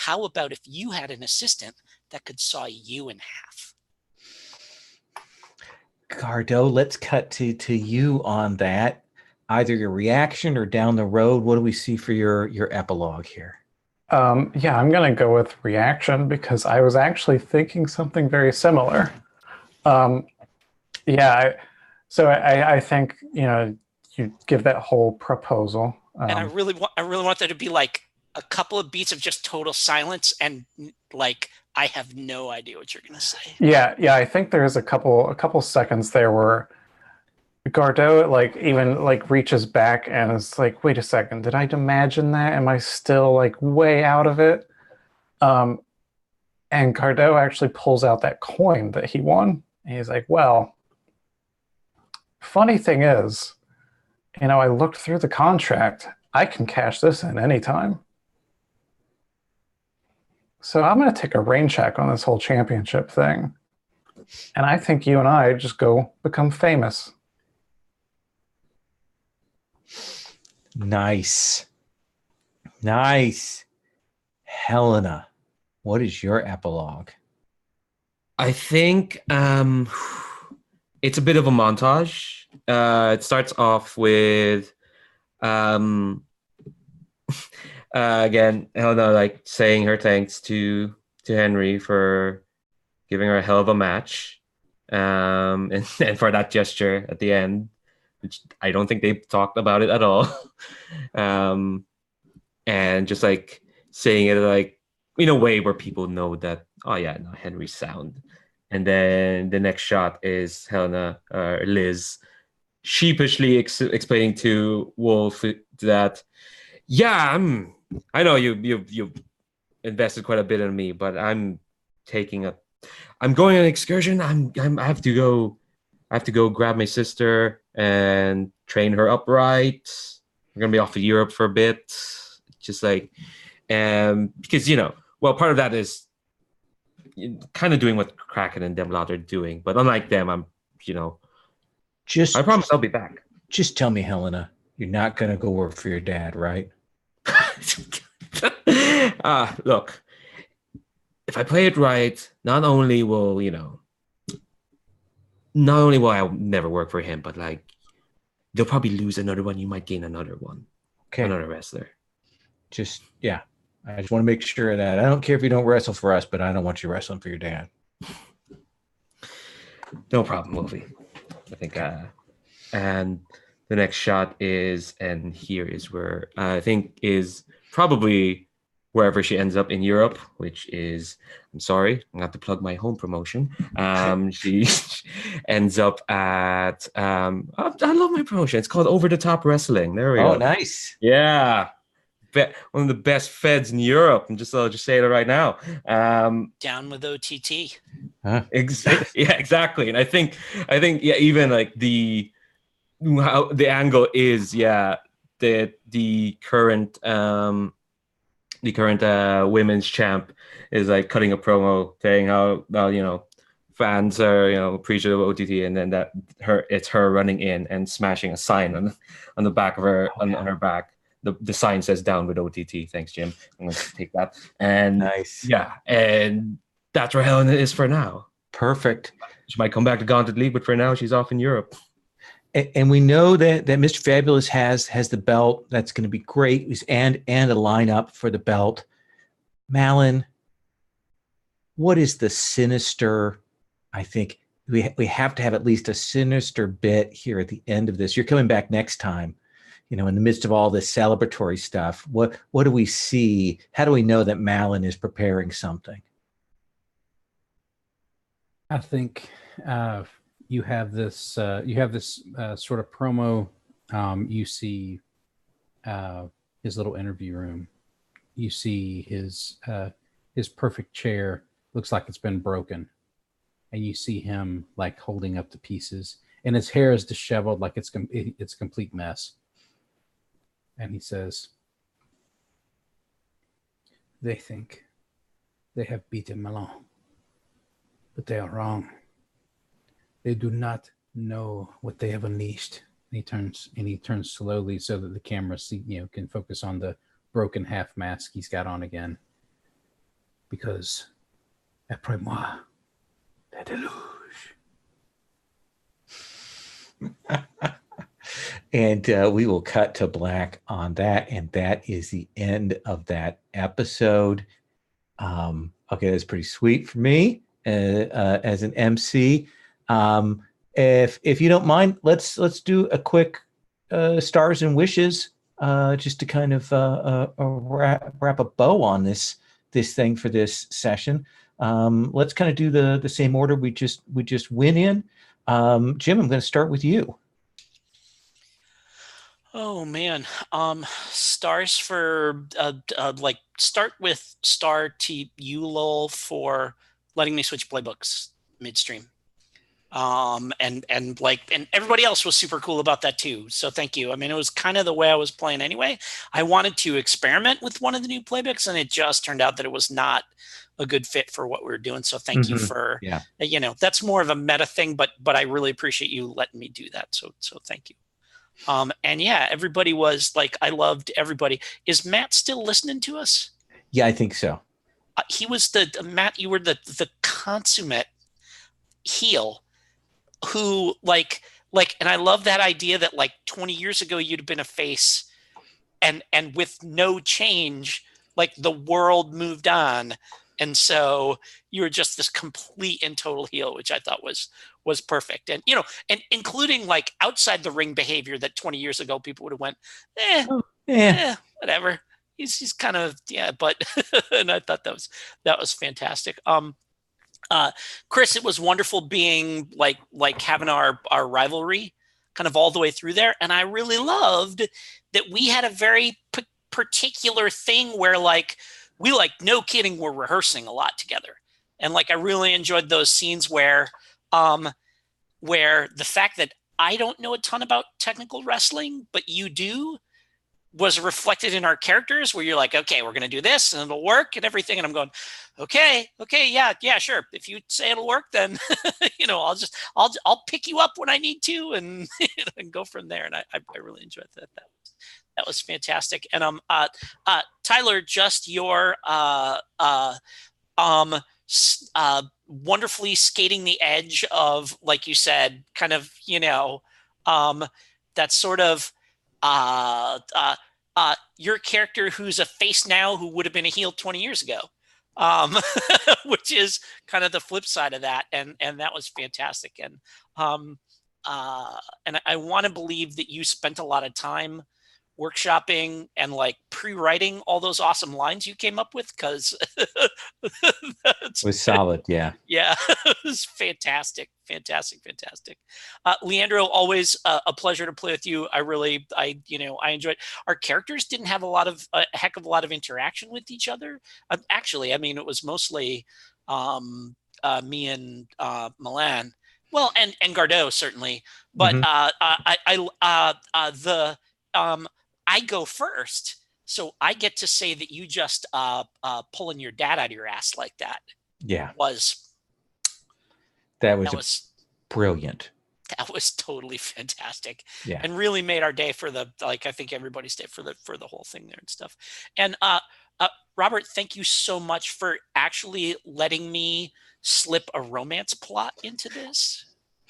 how about if you had an assistant that could saw you in half? Gardo, let's cut to you on that. Either your reaction or down the road. What do we see for your epilogue here? Yeah, I'm going to go with reaction because I was actually thinking something very similar. I think, you give that whole proposal. And I really want there to be like a couple of beats of just total silence, and like I have no idea what you're gonna say. Yeah. I think there's a couple seconds there where Gardo even reaches back and is like, wait a second, did I imagine that? Am I still like way out of it? And Gardo actually pulls out that coin that he won. And he's like, well, funny thing is, I looked through the contract. I can cash this in anytime. So I'm going to take a rain check on this whole championship thing. And I think you and I just go become famous. Nice. Helena, what is your epilogue? I think it's a bit of a montage. It starts off with again, Helena saying her thanks to Henry for giving her a hell of a match, and for that gesture at the end, which I don't think they've talked about it at all, and just saying it in a way where people know that, oh yeah, no, Henry's sound. And then the next shot is Helena, Liz, sheepishly explaining to Wolf that, yeah, I know you've invested quite a bit in me, but I'm going on an excursion. I have to go grab my sister and train her upright. We're gonna be off to Europe for a bit, just because part of that is kind of doing what Kraken and Demlot are doing, but unlike them, I promise I'll be back. Just tell me, Helena, you're not gonna go work for your dad, right? Look, if I play it right, not only will I never work for him, but they'll probably lose another one. You might gain another one. Okay. Another wrestler. I just want to make sure of that I don't care if you don't wrestle for us, but I don't want you wrestling for your dad. No problem, Wolfie. I think, and the next shot is, and here is where I think is probably wherever she ends up in Europe, which is, I'm sorry, I'm gonna have to plug my home promotion. She ends up at, I love my promotion. It's called Over the Top Wrestling. There we go. Oh, nice. Yeah. One of the best feds in Europe. I'll just say it right now. Down with OTT. Huh? Exactly. And I think even how the angle is, that the current women's champ is cutting a promo saying how fans are appreciative of OTT, and then it's her running in and smashing a sign on the back of her on her back. The sign says "Down with OTT." Thanks, Jim. I'm going to take that. And nice. Yeah, and that's where Helena is for now. Perfect. She might come back to Gauntlet League, but for now, she's off in Europe. And we know that Mr. Fabulous has the belt. That's going to be great. And a lineup for the belt. Malin, what is the sinister? I think we have to have at least a sinister bit here at the end of this. You're coming back next time, in the midst of all this celebratory stuff. What do we see? How do we know that Malin is preparing something? I think you have this sort of promo. You see his little interview room. You see his perfect chair. Looks like it's been broken. And you see him like holding up the pieces, and his hair is disheveled, like it's a complete mess. And he says, "They think they have beaten Milan, but they are wrong. They do not know what they have unleashed." And he turns slowly so that the camera can focus on the broken half mask he's got on again. Because après moi, la deluge. And we will cut to black on that. And that is the end of that episode. Okay, that's pretty sweet for me as an MC. If you don't mind, let's do a quick stars and wishes just to kind of wrap a bow on this thing for this session. Let's kind of do the same order we just went in. Jim, I'm going to start with you. Oh man, stars for like start with star to you, Lowell, for letting me switch playbooks midstream. And everybody else was super cool about that too. So thank you. I mean, it was kind of the way I was playing anyway. I wanted to experiment with one of the new playbooks, and it just turned out that it was not a good fit for what we were doing. So thank you for, that's more of a meta thing, but I really appreciate you letting me do that. So thank you. And yeah, everybody was like, I loved everybody. Is Matt still listening to us? Yeah, I think so. He was Matt, you were the consummate heel who like, and I love that idea that like 20 years ago, you'd have been a face and with no change, like the world moved on. And so you were just this complete and total heel, which I thought was perfect. And, and including like outside the ring behavior that 20 years ago, people would have went, whatever. He's kind of, but, and I thought that was fantastic. Chris, it was wonderful being like having our rivalry kind of all the way through there. And I really loved that we had a very particular thing where like, we no kidding, we're rehearsing a lot together. And like, I really enjoyed those scenes where the fact that I don't know a ton about technical wrestling, but you do, was reflected in our characters where you're like, okay, we're going to do this and it'll work and everything. And I'm going, okay. Yeah, sure. If you say it'll work, then, I'll pick you up when I need to and, and go from there. And I really enjoyed that. That was fantastic. And Tyler, just your wonderfully skating the edge of, like you said, kind of, that sort of your character who's a face now who would have been a heel 20 years ago, which is kind of the flip side of that. And that was fantastic. And I want to believe that you spent a lot of time workshopping and like pre-writing all those awesome lines you came up with, because it was solid. Yeah it was fantastic. Leandro, always a pleasure to play with you. I enjoyed. Our characters didn't have a heck of a lot of interaction with each other, actually. I mean, it was mostly me and Milan, well, and Gardeau certainly, but I go first, so I get to say that you just pulling your dad out of your ass like that. Yeah, was brilliant. That was totally fantastic. Yeah, and really made our day for I think everybody's day for the whole thing there and stuff. And Robert, thank you so much for actually letting me slip a romance plot into this,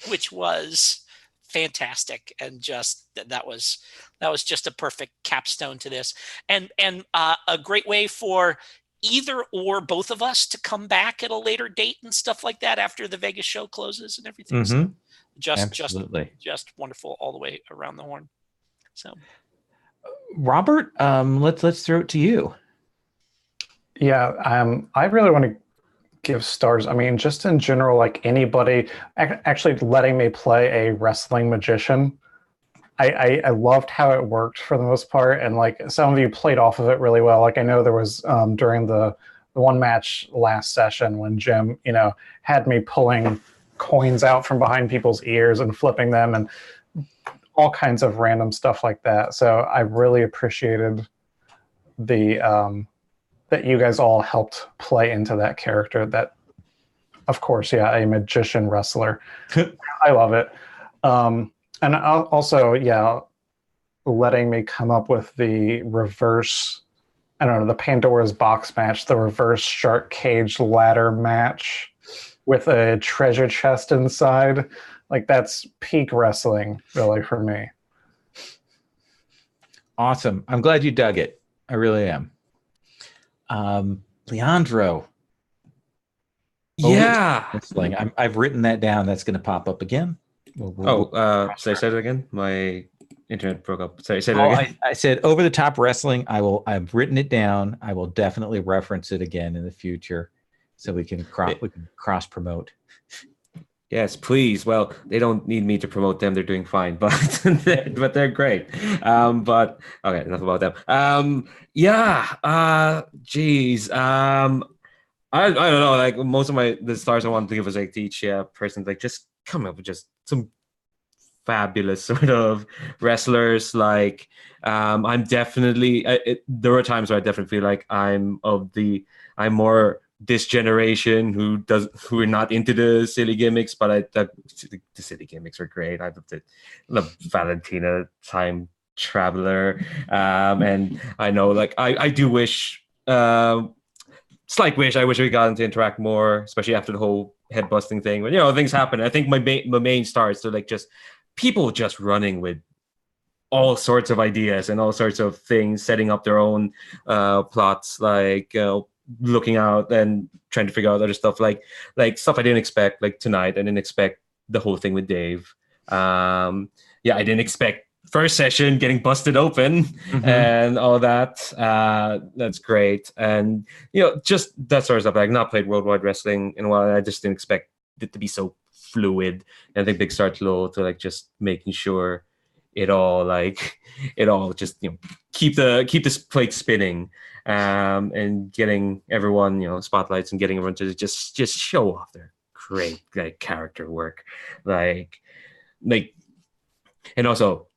which was fantastic, and just that was just a perfect capstone to this, and a great way for either or both of us to come back at a later date and stuff like that after the Vegas show closes and everything. So Absolutely. just wonderful all the way around the horn. So Robert, let's throw it to you. Yeah, I really want to give stars. I mean, just in general, like anybody actually letting me play a wrestling magician. I loved how it worked for the most part, and like some of you played off of it really well. Like I know there was during the one match last session when Jim, had me pulling coins out from behind people's ears and flipping them and all kinds of random stuff like that. So I really appreciated the that you guys all helped play into that character. That, of course, yeah, a magician wrestler. I love it. And also, yeah, letting me come up with the reverse, I don't know, the Pandora's box match, the reverse shark cage ladder match with a treasure chest inside. Like, that's peak wrestling, really, for me. Awesome. I'm glad you dug it. I really am. Leandro. Yeah. Wrestling. I've written that down. That's going to pop up again. So I said it again. My internet broke up. Sorry, say that again. I said over the top wrestling. I've written it down. I will definitely reference it again in the future, so we can cross promote. Yes, please. Well, they don't need me to promote them. They're doing fine, but they're great. But okay, enough about them. Geez. I don't know. Like most of the stars I wanted to give was like to each person. Like just come up with just some fabulous sort of wrestlers. Like I'm definitely. There were times where I definitely feel like I'm more this generation who are not into the silly gimmicks, but the silly gimmicks are great. I love Valentina Time Traveler, and I know like I do wish. Slight wish. I wish we got to interact more, especially after the whole head busting thing. But things happen. I think my main stars to like just people just running with all sorts of ideas and all sorts of things, setting up their own plots, like looking out and trying to figure out other stuff, like stuff I didn't expect. Like tonight, I didn't expect the whole thing with Dave. I didn't expect first session getting busted open and all that. That's great. And just that sort of stuff. I've not played Worldwide Wrestling in a while. I just didn't expect it to be so fluid. And I think Big Star Low to like just making sure it all just keep this plate spinning, and getting everyone spotlights and getting everyone to just show off their great like character work, like. And also,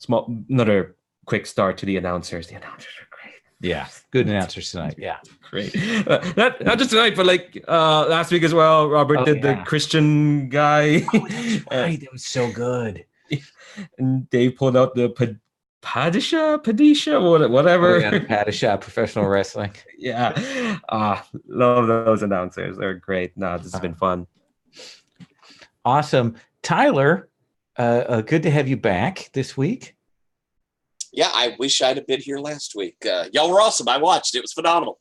another quick start to the announcers. The announcers are great. Yeah, good announcers tonight. Yeah, great. Not just tonight, but like last week as well. Robert did the Christian guy. Oh, that's right. That was so good. And Dave pulled out the Padisha, whatever. Oh, yeah, the Padisha professional wrestling. Yeah. Love those announcers. They're great. This has been fun. Awesome. Tyler, good to have you back this week. Yeah, I wish I'd have been here last week. Y'all were awesome. I watched. It was phenomenal.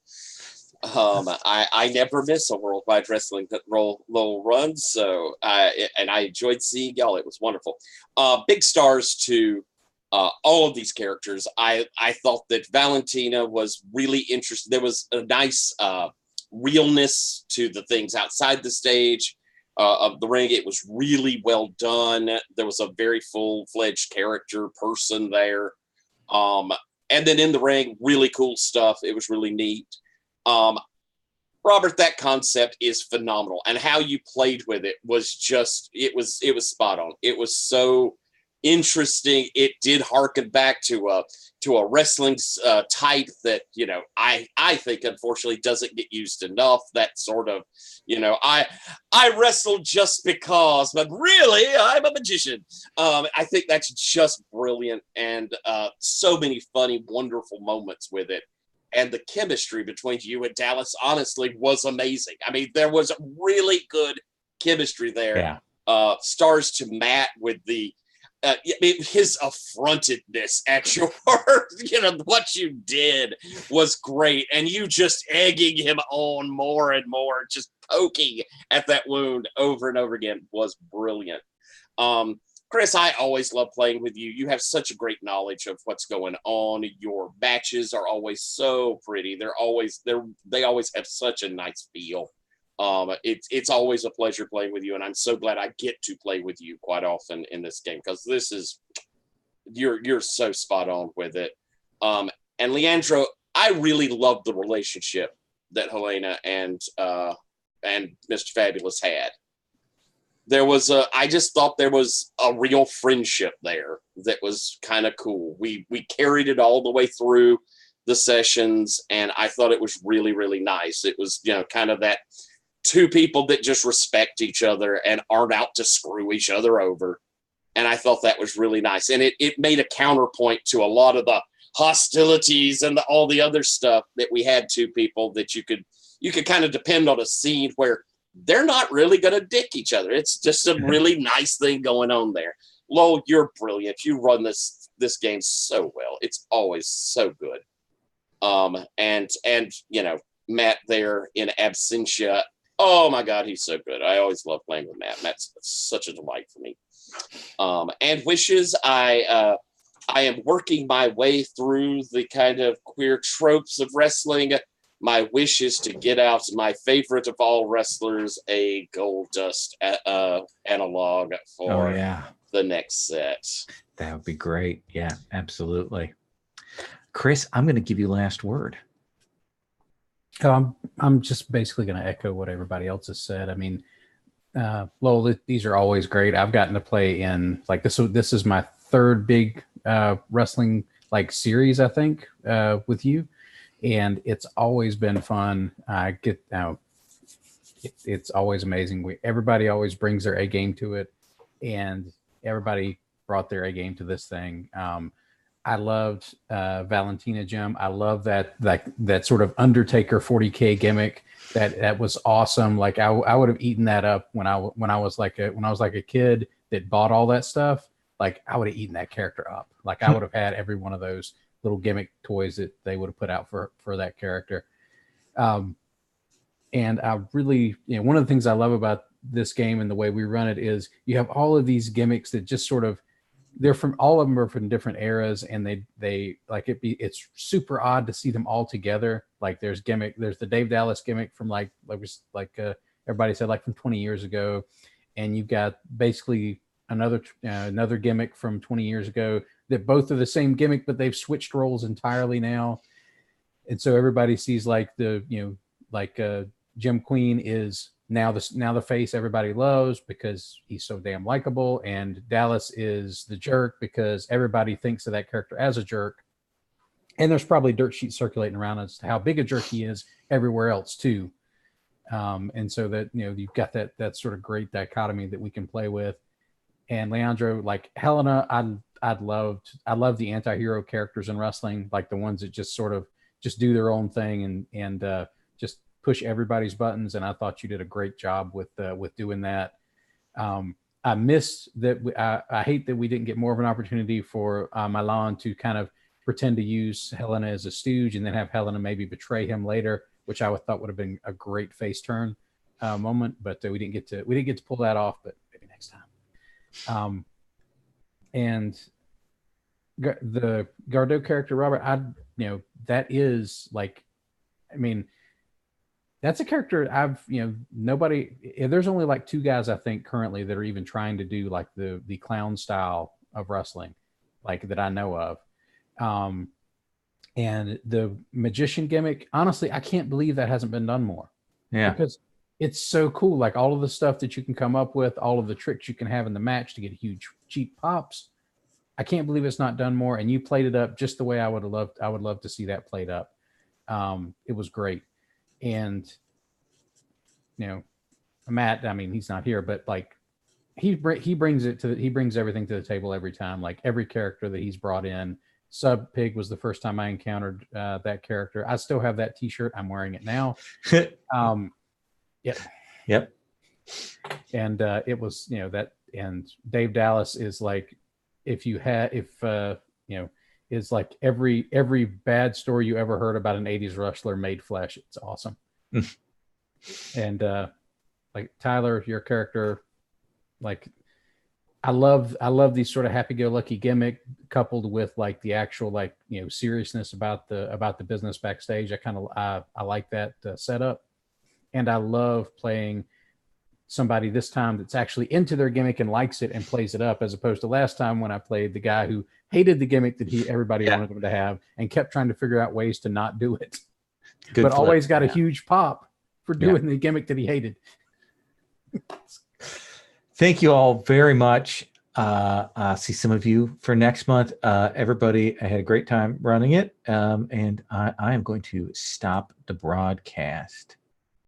I never miss a Worldwide Wrestling little run, so I enjoyed seeing y'all. It was wonderful. Big stars to all of these characters. I thought that Valentina was really interesting. There was a nice realness to the things outside the stage of the ring. It was really well done. There was a very full-fledged character person there. And then in the ring, really cool stuff. It was really neat. Robert, that concept is phenomenal. And how you played with it was just, it was spot on. It was so interesting. It did harken back to a wrestling type that, I think unfortunately doesn't get used enough. That sort of, I wrestle just because, but really I'm a magician. I think that's just brilliant, and so many funny, wonderful moments with it. And the chemistry between you and Dallas, honestly, was amazing. I mean, there was really good chemistry there. Yeah. Stars to Matt with the, his affrontedness at your, what you did was great. And you just egging him on more and more, just poking at that wound over and over again was brilliant. Chris, I always love playing with you. You have such a great knowledge of what's going on. Your matches are always so pretty. They always have such a nice feel. It's always a pleasure playing with you, and I'm so glad I get to play with you quite often in this game, because you're so spot on with it. And Leandro, I really love the relationship that Helena and Mr. Fabulous had. I just thought there was a real friendship there that was kind of cool. We carried it all the way through the sessions, and I thought it was really, really nice. It was, kind of that two people that just respect each other and aren't out to screw each other over. And I thought that was really nice. And it made a counterpoint to a lot of the hostilities and all the other stuff that we had two people that you could kind of depend on a scene where they're not really going to dick each other. It's just a really nice thing going on there. Lowell, you're brilliant. You run this game so well. It's always so good. And Matt there in absentia. Oh my God, he's so good. I always love playing with Matt. Matt's such a delight for me. And wishes, I am working my way through the kind of queer tropes of wrestling. My wish is to get out my favorite of all wrestlers, a Goldust analog for the next set. That would be great. Yeah, absolutely. Chris, I'm going to give you last word. I'm just basically going to echo what everybody else has said. I mean, Lowell, these are always great. I've gotten to play in this is my third big wrestling series, I think, with you. And it's always been fun. It's always amazing. Everybody always brings their A game to it, and everybody brought their A game to this thing. I loved Valentina Jim. I love that sort of Undertaker 40K gimmick. That was awesome. Like I would have eaten that up when I was like a kid that bought all that stuff. Like I would have eaten that character up. Like I would have had every one of those little gimmick toys that they would have put out for that character. And I really, one of the things I love about this game and the way we run it is you have all of these gimmicks that just sort of, all of them are from different eras, and it's super odd to see them all together. Like there's the Dave Dallas gimmick from everybody said, from 20 years ago. And you've got basically another gimmick from 20 years ago that both are the same gimmick, but they've switched roles entirely now. And so everybody sees Jim Queen is now the face everybody loves because he's so damn likable, and Dallas is the jerk because everybody thinks of that character as a jerk. And there's probably dirt sheets circulating around as to how big a jerk he is everywhere else too. And so that, you've got that sort of great dichotomy that we can play with. And Leandro, like Helena, I love the anti-hero characters in wrestling, like the ones that just sort of just do their own thing and just push everybody's buttons. And I thought you did a great job with doing that. I missed that. I hate that we didn't get more of an opportunity for Milan to kind of pretend to use Helena as a stooge and then have Helena maybe betray him later, which I thought would have been a great face turn moment. But we didn't get to pull that off. But maybe next time. And the Gardeau character, Robert, that is that's a character there's only two guys I think currently that are even trying to do the clown style of wrestling, that I know of. And the magician gimmick, honestly, I can't believe that hasn't been done more. Yeah. Because it's so cool. All of the stuff that you can come up with, all of the tricks you can have in the match to get huge, cheap pops. I can't believe it's not done more. And you played it up just the way I would love to see that played up. It was great. And, Matt, he's not here, but he brings everything to the table every time. Every character that he's brought in. Sub Pig was the first time I encountered that character. I still have that T-shirt. I'm wearing it now. Yep. And it was, that, and Dave Dallas is if you know, is like every bad story you ever heard about an 80s wrestler made flesh. It's awesome. And like Tyler, your character, like I love these sort of happy-go-lucky gimmick coupled with like the actual, like, you know, seriousness about the business backstage. I like that setup, and I love playing somebody this time that's actually into their gimmick and likes it and plays it up, as opposed to last time when I played the guy who hated the gimmick that everybody wanted him to have and kept trying to figure out ways to not do it. Good but flip. Always got a huge pop for doing the gimmick that he hated. Thank you all very much. See some of you for next month. Everybody, I had a great time running it. And I am going to stop the broadcast.